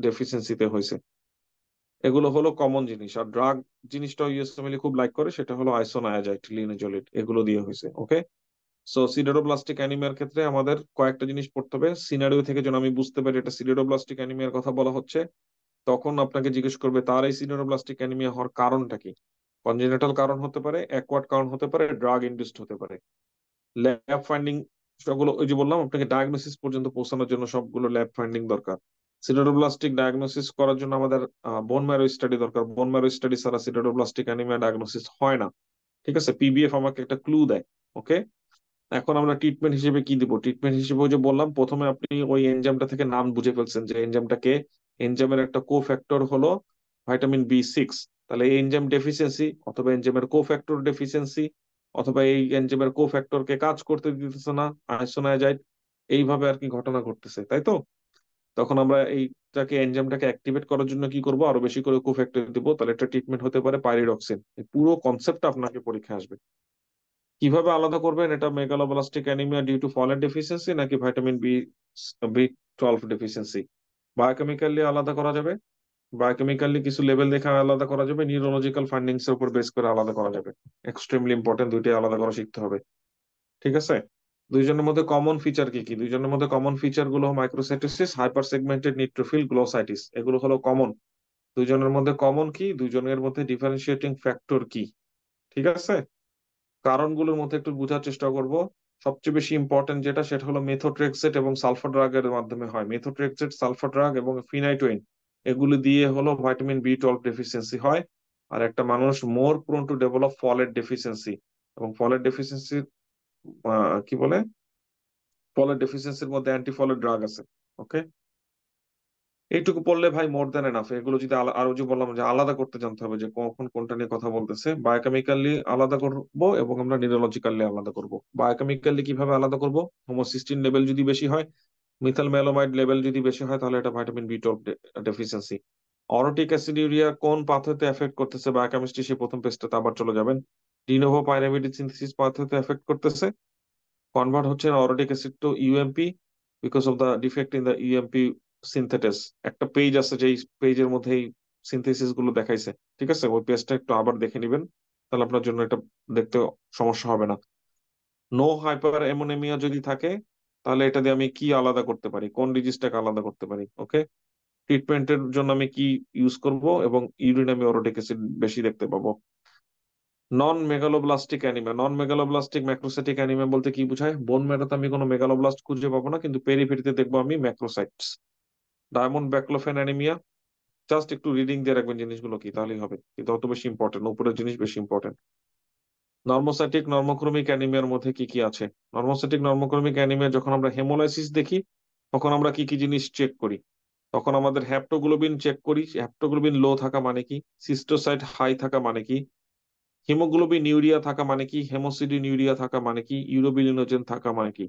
ডেফিসিয়েন্সিতে হয়েছে। এগুলো হলো কমন জিনিস। আর ড্রাগ জিনিসটা ইউএস ফ্যামিলি খুব লাইক করে, সেটা হলো আইসোনায়াজাইড, লিনাজোলিড, এগুলো দিয়ে হয়েছে। ওকে। সো সিডেরোব্লাস্টিক অ্যানিমিয়ার ক্ষেত্রে আমাদের কয়েকটা জিনিস পড়তে হবে। সিনারিও থেকে যেন আমি বুঝতে পারি এটা সিডেরোব্লাস্টিক অ্যানিমিয়ার কথা বলা হচ্ছে, তখন আপনাকে জিজ্ঞেস করবে তার এই সিডেরোব্লাস্টিক অ্যানিমিয়া হওয়ার কারণটা কি। কনজেনিটাল কারণ হতে পারে, অ্যাকোয়ার্ড কারণ হতে পারে, ড্রাগ ইনডিউসড হতে পারে। ল্যাব ফাইন্ডিং, সবগুলো ওই যে বললাম আপনাকে, ডায়াগনোসিস পর্যন্ত পৌঁছানোর জন্য সবগুলো ল্যাব ফাইন্ডিং দরকার। সিডেরোব্লাস্টিক ডায়াগনোসিস করার জন্য আমাদের বোন ম্যারো স্টাডি দরকার। বোন ম্যারো স্টাডি ছাড়া সিডেরোব্লাস্টিক অ্যানিমিয়া ডায়াগনোসিস হয় না। ঠিক আছে? পিবিএফ আমাকে একটা ক্লু দেয়। ওকে। এখন আমরা ট্রিটমেন্ট হিসেবে কি দিব? ট্রিটমেন্ট হিসেবে ওই যে বললাম, প্রথমে আপনি ওই এনজাইমটা থেকে নাম বুঝে ফেলছেন যে এনজাইমটা কে। এনজাইমের একটা কোফ্যাক্টর হলো ভিটামিন B6। তাহলে এই এনজাইম ডেফিসিয়েন্সি, অথবা এনজাইমের কোফ্যাক্টর ডেফিসিয়েন্সি, অথবা এই এনজাইমের কোফ্যাক্টরকে কাজ করতে দিতেছে না, আইসোনায়াজাইড, এইভাবে আর কি ঘটনা ঘটতেছে, তাই তো? তখন আমরা এই এনজাইমটাকে অ্যাক্টিভেট করার জন্য কি করব, আরো বেশি করে কোফ্যাক্টর দিব, তাহলে একটা ট্রিটমেন্ট হতে পারে পাইরিডক্সিন। এই পুরো কনসেপ্টটা আপনাকে পরীক্ষায় আসবে। কিভাবে আলাদা করবেন এটা, megaloblastic anaemia due to folate deficiency নাকি ভিটামিন বি 12 ডেফিসিয়েন্সি? বায়োকেমিক্যালি আলাদা করা যাবে, বায়োকেমিক্যালি কিছু লেভেল দেখে আলাদা করা যাবে, নিউরোলজিক্যাল ফাইন্ডিংস এর উপর বেস করে আলাদা করা যাবে। এক্সট্রিমলি ইম্পর্টেন্ট, দুইটাই আলাদা করা শিখতে হবে। ঠিক আছে? দুইজনের মধ্যে কমন ফিচার কি কি? দুইজনের মধ্যে কমন ফিচার গুলো মাইক্রোসাইটোসিস, হাইপার সেগমেন্টেড নিউট্রোফিল, গ্লোসাইটিস, এগুলো হলো কমন। দুইজনের মধ্যে কমন কি, দুইজনের মধ্যে ডিফারেন্সিয়েটিং ফ্যাক্টর কি? ঠিক আছে, কারণগুলোর মধ্যে একটু বোঝার চেষ্টা করব। সবচেয়ে বেশি ইম্পর্টেন্ট যেটা, সেটা হলো মেথোট্রেক্সেট এবং সালফার ড্রাগের মাধ্যমে হয়। মেথোট্রেক্সেট, সালফার ড্রাগ এবং ফিনাইটোইন, এগুলো দিয়ে হলো ভিটামিন বি 12 ডেফিসিয়েন্সি হয়। আর একটা মানুষ more prone to develop folate deficiency. এবং ফলেট ডেফিসিয়েন্সি কি বলে, ফলেট ডেফিসিয়েন্সির মধ্যে অ্যান্টিফলেট ড্রাগ আছে। ওকে, এইটুকু পড়লে ভাই মোর দ্যান এনাফ। এগুলো যদি আরো যে বললাম যে আলাদা করতে জানতে হবে যে কখন কোনটা নিয়ে কথা বলতেছে। বায়োকেমিক্যালি আলাদা করব এবং আমরা নিউরোলজিক্যালি আলাদা করব। বায়োকেমিক্যালি কিভাবে আলাদা করব, হোমোসিস্টিন লেভেল যদি বেশি হয়, মিথাইল মেলামাইড লেভেল যদি বেশি হয়, তাহলে এটা vitamin B 12 deficiency. Orotic aciduria কোন পাথওয়েতে এফেক্ট করতেছে, বায়োকেমিস্ট্রি সে প্রথম পেজটাতে আবার চলে যাবেন। ডিনোভো পাইরামিড সিনথেসিস পাথওয়েতে এফেক্ট করতেছে, কনভার্ট হচ্ছে orotic acid to UMP because of the defect in the UMP synthetase. একটা পেজ আছে যেই পেজের মধ্যে এই সিনথেসিস গুলো দেখাইছে। ঠিক আছে, ওই পেজটা একটু আবার দেখে নিবেন, তাহলে আপনার জন্য এটা দেখতে সমস্যা হবে না। নো হাইপার অ্যামোনেমিয়া যদি থাকে, তাহলে এটা দিয়ে আমি কি আলাদা করতে পারি, কোন ডিজিজটাকে আলাদা করতে পারি। ওকে, ট্রিটমেন্টের জন্য আমি কি ইউজ করব, এবং ইউরিন আমি অরোটিক অ্যাসিড বেশি দেখতে পাবো। নন মেগালোব্লাস্টিক অ্যানিমিয়া, নন মেগালোব্লাস্টিক ম্যাক্রোসাইটিক অ্যানিমিয়া বলতে কি বোঝায়? বোন ম্যারোতে আমি কোনো মেগালোব্লাস্ট খুঁজে পাবো না, কিন্তু পেরিফেরিতে দেখবো আমি macrocytes. Diamond baclofen anaemia, just একটু রিডিং দিয়ে রাখবেন জিনিসগুলো কি, তাহলেই হবে, কিন্তু অত বেশি ইম্পর্টেন্ট, উপরের জিনিস বেশি ইম্পর্টেন্ট। নর্মোসাইটিক নর্মোক্রমিক অ্যানিমিয়ার মধ্যে কি কি আছে? নর্মোসাইটিক নর্মোক্রমিক অ্যানিমিয়া যখন আমরা হেমোলাইসিস দেখি, তখন আমরা কি কি জিনিস চেক করি? তখন আমাদের হ্যাপ্টোগ্লোবিন চেক করি। হ্যাপ্টোগ্লোবিন লো থাকা মানে কি, সিস্টোসাইট হাই থাকা মানে কি, হিমোগ্লোবিন ইউরিয়া থাকা মানে কি, হেমোসিডিন ইউরিয়া থাকা মানে কি, ইউরোবিলিনোজেন থাকা মানে কি।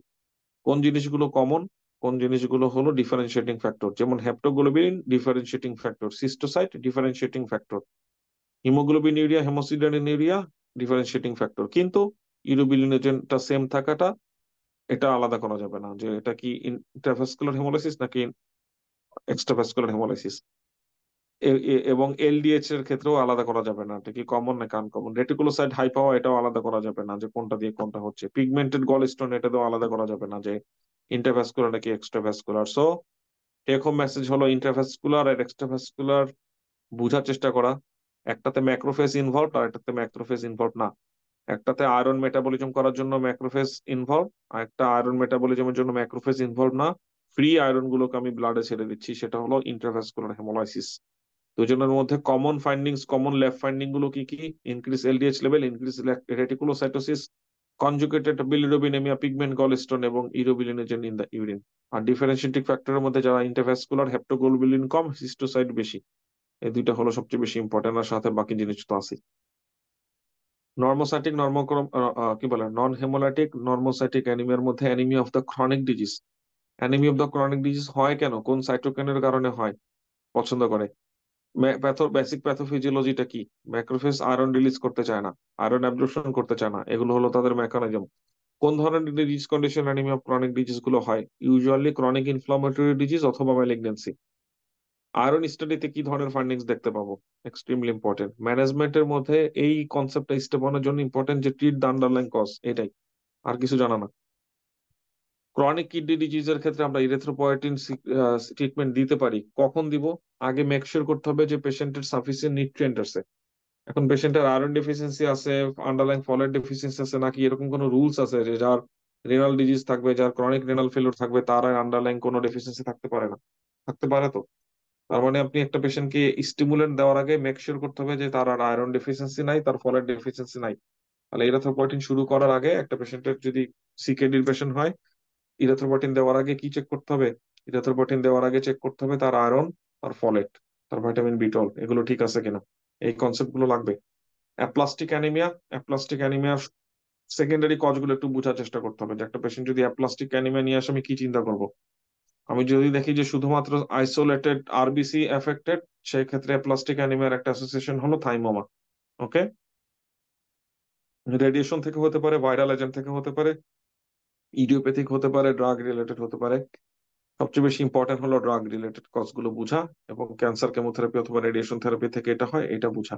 কোন জিনিসগুলো কমন, কোন জিনিসগুলো হলো ডিফারেন্সিয়েটিং ফ্যাক্টর? যেমন haptoglobin differentiating factor, schistocyte differentiating factor, haemoglobinuria haemosiderinuria differentiating factor. কিন্তু ইউরোবিলিনোজেনটা সেম থাকাটা, এটা আলাদা করা যাবে না যে এটা কি ইন্ট্রাভাস্কুলার হেমোলাইসিস নাকি এক্সট্রাভাস্কুলার হেমোলাইসিস। এবং এলডিএইচ এর ক্ষেত্রেও আলাদা করা যাবে না, এটা কি কমন নাকি আনকমন। রেটিকুলোসাইট হাই পাওয়া, এটাও আলাদা করা যাবে না যে কোনটা দিয়ে কোনটা হচ্ছে। পিগমেন্টেড গলস্টোন, এটাও আলাদা করা যাবে না যে ইন্টারভ্যাসকুলার নাকি এক্সট্রাভ্যাসকুলার। সো টেক হোম মেসেজ হলো, ইন্টারভ্যাসকুলার আর এক্সট্রাভ্যাসকুলার বুঝার চেষ্টা করা। একটাতে ম্যাক্রোফেজ ইনভলভ আর একটাতে ম্যাক্রোফেজ ইনভলভ না। একটাতে আয়রন মেটাবলিজম করার জন্য ম্যাক্রোফেজ ইনভলভ, আর একটা আয়রন মেটাবলিজমের জন্য ম্যাক্রোফেজ ইনভলভ না। ফ্রি আয়রন গুলোকে আমি ব্লাডে ছেড়ে দিচ্ছি, সেটা হলো ইন্টারভ্যাসকুলার হেমোলাইসিস। দুজনের মধ্যে common findings, common lab finding গুলো কি কি? Increase LDH level, increase reticulocytosis, conjugated bilirubinaemia, pigment gallstone এবং ইউরোবিলিনোজেন ইন দ্য ইউরিন। আর ডিফারেন্সিয়েটিং ফ্যাক্টরের মধ্যে যারা ইন্টারভ্যাসকুলার, হেপ্টোগ্লোবিলিন কম, সিস্টোসাইট বেশি, এই দুইটা হলো সবচেয়ে বেশি ইম্পর্টেন্ট, আর সাথে বাকি জিনিস তো আছে। নর্মোসাইটিক নর্মোক্রম কি বলে, নন হেমোলাইটিক নর্মোসাইটিক অ্যানিমিয়ার মধ্যে anaemia of the chronic disease. Anaemia of the chronic disease হয় কেন, কোন সাইটোকাইনের কারণে হয়, পছন্দ করে? বেসিক প্যাথোফিজিওলজিটা কি? ম্যাক্রোফেজ আয়রন রিলিজ করতে চায় না, আয়রন অ্যাবজর্পশন করতে চায় না, এগুলো হলো তাদের মেকানিজম। কোন ধরনের disease condition anaemia chronic disease গুলো হয়? ইউজুয়ালি ক্রনিক ইনফ্লামেটরি ডিজিজ অথবা ম্যালিগন্যান্সি। আয়রন স্টাডিতে কি ধরনের ফাইন্ডিংস দেখতে পাবো? Extremely important. ম্যানেজমেন্টের মধ্যে এই কনসেপ্টটা স্টেপ ওয়ানের জন্য ইম্পর্টেন্ট, যে ট্রিট দ্য আন্ডারলাইং কজ, এটাই, আর কিছু জানা না। ক্রনিক কিডনি ডিজিজের ক্ষেত্রে আমরা ইরিথ্রোপয়েটিন ট্রিটমেন্ট দিতে পারি, কখন দিব? আগে মেক শিওর করতে হবে যে পেশেন্টের সাফিসিয়েন্ট নিউট্রিয়েন্ট আছে। এখন পেশেন্টের আয়রন ডেফিসিয়েন্সি আছে, আন্ডারলাইং ফলেট ডেফিসিয়েন্সি আছে, নাকি এরকম কোনো রুলস আছে যে যার রেনাল ডিজিজ থাকবে, যার ক্রনিক রেনাল ফেলিওর থাকবে, তার আর আন্ডারলাইং কোনো ডেফিসিয়েন্সি থাকতে পারে না? থাকতে পারে তো। তার মানে আপনি একটা পেশেন্টকে স্টিমুলেন্ট দেওয়ার আগে মেক শিওর করতে হবে যে তার আর আয়রন ডেফিসিয়েন্সি নাই, তার ফলেট ডেফিসিয়েন্সি নাই। তাহলে ইরিথ্রোপয়েটিন শুরু করার আগে একটা পেশেন্টের যদি সিকেডির পেশেন্ট হয়, ইরিথ্রোপয়েটিন দেওয়ার আগে কি চেক করতে হবে? ইরিথ্রোপয়েটিন দেওয়ার আগে চেক করতে হবে তার আয়রন, তার ফলেট, তার ভিটামিন বি 12 এগুলো ঠিক আছে কিনা। এই কনসেপ্ট গুলো লাগবে। অ্যাপ্লাস্টিক অ্যানিমিয়া, অ্যাপ্লাস্টিক অ্যানিমিয়ার সেকেন্ডারি কজ গুলো একটু বোঝার চেষ্টা করতে হবে, যে একটা পেশেন্ট যদি অ্যাপ্লাস্টিক অ্যানিমিয়া নিয়ে আসে আমি কি চিন্তা করবো। আমি যদি দেখি যে শুধুমাত্র আইসোলেটেড আরবিসি এফেক্টেড, সেই ক্ষেত্রে প্লাস্টিক অ্যানিমিয়ার একটা অ্যাসোসিয়েশন হলো থাইমোমা। ওকে, রেডিয়েশন থেকে হতে পারে, ভাইরাল এজেন্ট থেকে হতে পারে, ইডিওপ্যাথিক হতে পারে, ড্রাগ রিলেটেড হতে পারে। সবচেয়ে বেশি ইম্পর্টেন্ট হলো ড্রাগ রিলেটেড কজ গুলো বোঝা, এবং ক্যান্সার কেমোথেরাপি অথবা রেডিয়েশন থেরাপি থেকে এটা হয়, এটা বোঝা।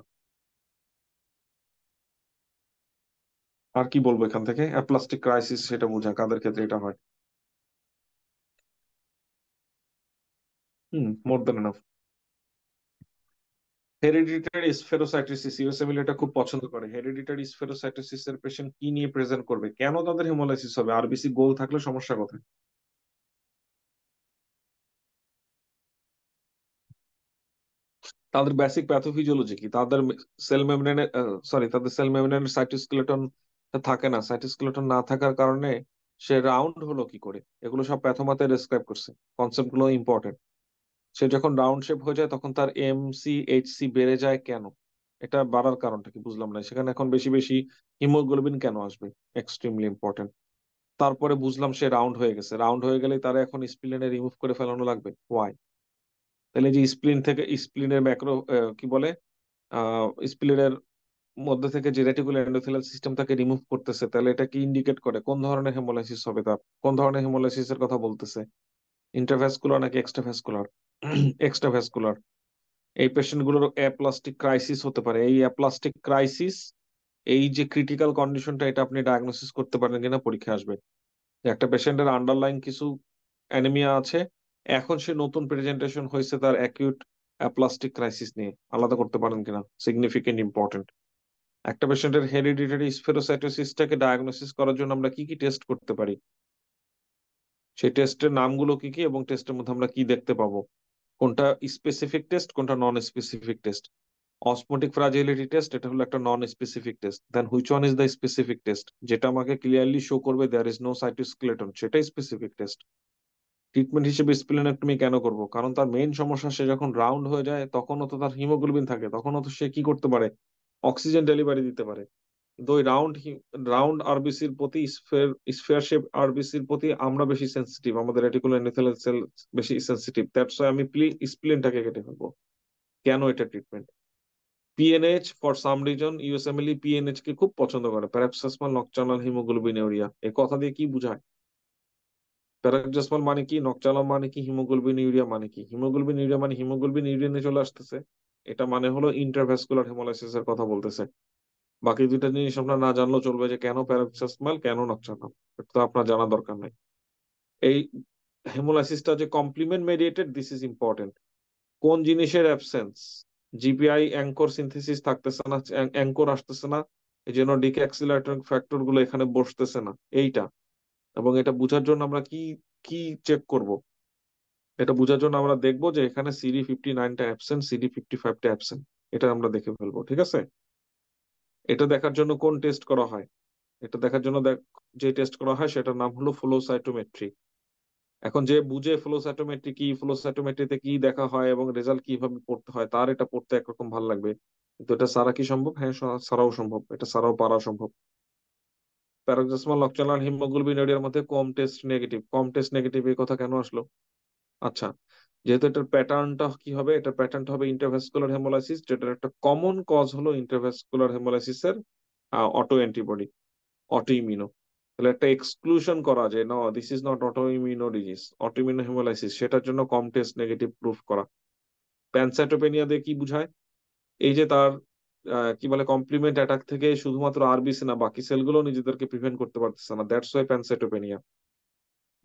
আর কি বলবো এখান থেকে, অ্যাপ্লাস্টিক ক্রাইসিস সেটা বোঝা কাদের ক্ষেত্রে এটা হয়। মোর দেন এনাফ। হেরিডিটারি স্ফেরোসাইটোসিস, ইউএসএমএল এটা খুব পছন্দ করে। হেরিডিটারি স্ফেরোসাইটোসিস এর পেশেন্ট কি নিয়ে প্রেজেন্ট করবে, কেন তাদের হেমোলাইসিস হবে, আরবিসি গোল থাকলে সমস্যা কোথায়? তাদের বেসিক প্যাথোফিজিওলজি কি, তাদের সেল মেমব্রেনের, তাদের সেল মেমব্রেনের সাইটোস্কেলেটন থাকে না, সাইটোস্কেলেটন না থাকার কারণে সে রাউন্ড হলো কি করে, এগুলো সব প্যাথোমাতে ডেসক্রাইব করছে। কনসেপ্ট গুলো ইম্পর্টেন্ট। সে যখন রাউন্ড শেপ হয়ে যায় তখন তার এইচসি বেড়ে যায় কেন, এটা বাড়ার কারণটা কি বুঝলাম না। সেখানে এখন বেশি বেশি হিমোগ্লোবিন কেন আসবে, এক্সট্রিমলি ইম্পর্টেন্ট। তারপরে বুঝলাম সে রাউন্ড হয়ে গেছে, রাউন্ড হয়ে গেলেই তারা এখন স্প্লিনে রিমুভ করে ফেলানো লাগবে, ওয়াই? তাহলে যে স্প্লিন থেকে, স্প্লিনের ম্যাক্রো কি বলে, স্প্লিনের মধ্যে থেকে যে রেটিকুলার এন্ডোথেলিয়াল সিস্টেম তাকে রিমুভ করতেছে, তাহলে এটা কি ইন্ডিকেট করে কোন ধরনের হেমোলাইসিস হবে, তার কোন ধরনের হেমোলাইসিসের কথা বলতেছে, ইন্টারভ্যাসকুলার নাকি এক্সট্রাভ্যাসকুলার? এক্সট্রাভ্যাসকুলার। এই পেশেন্ট গুলোর অ্যাপ্লাস্টিক ক্রাইসিস হতে পারে। এই অ্যাপ্লাস্টিক ক্রাইসিস, এই যে ক্রিটিক্যাল কন্ডিশনটা, এটা আপনি ডায়াগনোসিস করতে পারেন কিনা পরীক্ষা আসবে। যে একটা পেশেন্টের আন্ডারলাইন কিছু অ্যানিমিয়া আছে, এখন সে নতুন প্রেজেন্টেশন হয়েছে তার অ্যাকিউট অ্যাপ্লাস্টিক ক্রাইসিস নিয়ে, আলাদা করতে পারেন কিনা, সিগনিফিকেন্ট ইম্পর্টেন্ট। একটা পেশেন্টের হেরিডিটারি স্ফেরোসাইটোসিসটাকে ডায়াগনোসিস করার জন্য আমরা কি কি টেস্ট করতে পারি, সেই টেস্টের নামগুলো কি কি, এবং টেস্টের মধ্যে আমরা কি দেখতে পাবো, কোনটা স্পেসিফিক টেস্ট, কোনটা non specific test. Osmotic fragility test, এটা হলো একটা non specific test. Then which one is the specific test, যেটা আমাকে ক্লিয়ারলি শো করবে দেয়ার ইজ নো সাইটোস্কেলেটন, সেটাই স্পেসিফিক টেস্ট। ট্রিটমেন্ট হিসেবে স্প্লেনেক্টমি কেন করব, কারণ তার মেইন সমস্যা, সে যখন রাউন্ড হয়ে যায় তখনও তো তার হিমোগ্লোবিন থাকে, তখনও তো সে কি করতে পারে, অক্সিজেন ডেলিভারি দিতে পারে। কিন্তু ওই রাউন্ড রাউন্ড আরবিসির প্রতি, স্ফেয়ার শেপ আরবিসির প্রতি আমরা বেশি সেন্সিটিভ, আমাদের রেটিকুলার এন্ডোথেলিয়াল সেল বেশি সেন্সিটিভ, দ্যাটস ওয়াই আমি স্প্লিনটাকে কেটে ফেলবো। কেন এটা treatment? PNH for some reason, USMLE PNH কে খুব পছন্দ করে, প্যারাক্সিসমা নকটার্নাল হিমোগ্লোবিনুরিয়া। এই কথা দিয়ে কি বোঝায়? প্যারাক্সিসমা মানে কি, নকটার্নাল মানে কি, হিমোগ্লোবিনুরিয়া মানে কি? হিমোগ্লোবিনুরিয়া মানে হিমোগ্লোবিন ইউরিনে চলে আসতেছে, এটা মানে হলো ইন্টারভ্যাসকুলার হেমোলাইসিস এর কথা বলতেছে। বাকি দুইটা জিনিস আপনার না জানলেও চলবে, যে কেন প্যারাক্সিসমা, কেন নকটার্নাল, এটা তো আপনার জানা দরকার নাই। এই হেমোলাইসিসটা যে complement mediated, this is important. কোন জিনিসের অ্যাবসেন্স, জিপিআই অ্যাঙ্কর সিনথেসিস থাকতেছে না, অ্যাঙ্কর আসতেছে না, এই জন্য ডিক্যাক্সিলেটরিং ফ্যাক্টর গুলো এখানে বসতেছে না, এইটা। এবং এটা বোঝার জন্য আমরা কি কি চেক করব, এটা বোঝার জন্য আমরা দেখবো যে এখানে CD59টা অ্যাবসেন্ট, CD55টা অ্যাবসেন্ট, এটা আমরা দেখে ফেলবো, ঠিক আছে? এটা দেখার জন্য কোন টেস্ট করা হয়, এটা দেখার জন্য যে টেস্ট করা হয় সেটার নাম হলো ফ্লো সাইটোমেট্রি। এখন যে বুঝে ফ্লো সাইটোমেট্রি কি, ফ্লো সাইটোমেট্রিতে কি দেখা হয় এবং রেজাল্ট কিভাবে পড়তে হয়, তার এটা পড়তে একরকম ভালো লাগবে। কিন্তু এটা সারা কি সম্ভব? হ্যাঁ, সারাও সম্ভব, এটা সারাও পারা সম্ভব। প্যারাক্সিসমা নকটার্নাল হিমোগ্লোবিনুরিয়ার মধ্যে কম টেস্ট নেগেটিভ, কম টেস্ট নেগেটিভ এই কথা কেন আসলো? আচ্ছা, যেহেতু এটার প্যাটার্নটা কি হবে, এটার প্যাটার্নটা হবে ইন্টারভ্যাসকুলার হেমোলাইসিস, যেটার একটা কমন কজ হলো ইন্টারভ্যাসকুলার হেমোলাইসিসের অটো অ্যান্টিবডি, অটো ইমিউনো। তাহলে একটা এক্সক্লুশন করা যায়, না this is not autoimmune disease, autoimmune haemolysis, সেটার জন্য কম টেস্ট নেগেটিভ প্রুফ করা। প্যানসাইটোপেনিয়া দিয়ে কি বুঝায়, এই যে তার কি বলে, কমপ্লিমেন্ট অ্যাটাক থেকে শুধুমাত্র আরবিসি না, বাকি সেলগুলো নিজেদেরকে প্রিভেন্ট করতে পারতেছে না, that's why pancytopenia.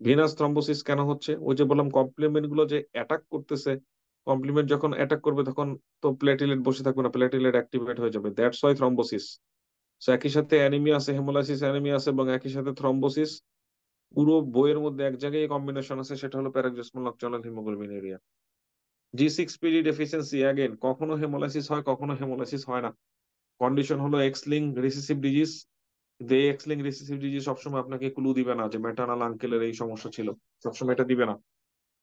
Venus thrombosis কেন হচ্ছে, ওই যে বললাম কমপ্লিমেন্ট গুলো যে অ্যাটাক করতেছে, কমপ্লিমেন্ট যখন অ্যাটাক করবে তখন তো প্লেটিলেট বসে থাকবে না, প্লেটিলেট অ্যাক্টিভেট হয়ে যাবে, দ্যাটস ওয়াই থ্রম্বোসিস। তো একই সাথে অ্যানিমিয়া আছে, হেমোলাইসিস অ্যানিমিয়া আছে, এবং একই সাথে থ্রম্বোসিস, পুরো বইয়ের মধ্যে এক জায়গায় কম্বিনেশন আছে, সেটা হলো প্যারাক্সিসমা নকটার্নাল হিমোগ্লোবিনুরিয়া। G6PD ডেফিসিয়েন্সি, অ্যাগেন কখনো হেমোলাইসিস হয়, কখনো হেমোলাইসিস হয় না। কন্ডিশন হলো এক্স লিঙ্ক রিসেসিভ ডিজিজ। কিন্তু এই এক্স লিঙ্ক রিসেসিভ ডিজিজ সবসময় আপনাকে ক্লু দিবে না যে ম্যাটার্নাল আঙ্কেলের এই সমস্যা ছিল, সবসময় এটা দিবে না।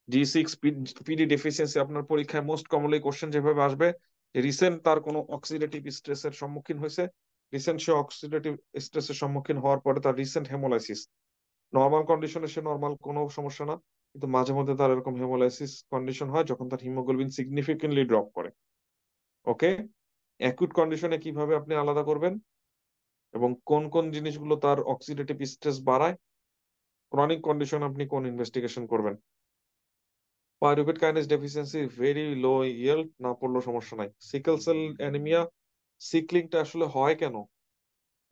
G6PD ডেফিসিয়েন্সি আপনার পরীক্ষায় মোস্ট কমনলি কোশ্চেন যেভাবে আসবে, রিসেন্ট তার কোনো অক্সিডেটিভ স্ট্রেসের সম্মুখীন হয়েছে, রিসেন্ট সে অক্সিডেটিভ স্ট্রেসের সম্মুখীন হওয়ার পরে তার রিসেন্ট হেমোলাইসিস, নর্মাল কন্ডিশনে সে নর্মাল, কোনো সমস্যা না। কিন্তু মাঝে মধ্যে তার এরকম হেমোলাইসিস কন্ডিশন হয় যখন তার হিমোগ্লোবিন সিগনিফিকেন্টলি ড্রপ করে। ওকে, অ্যাকুট কন্ডিশনে কিভাবে আপনি আলাদা করবেন এবং কোন কোন জিনিসগুলো তার অক্সিডেটিভ স্ট্রেস বাড়ায়, ক্রনিক কন্ডিশন আপনি কোন ইনভেস্টিগেশন করবেন। Pyruvate kinase deficiency very low yield না পড়লেও সমস্যা নাই। সিকেল সেল অ্যানিমিয়া, সিকলিংটা আসলে হয় কেন,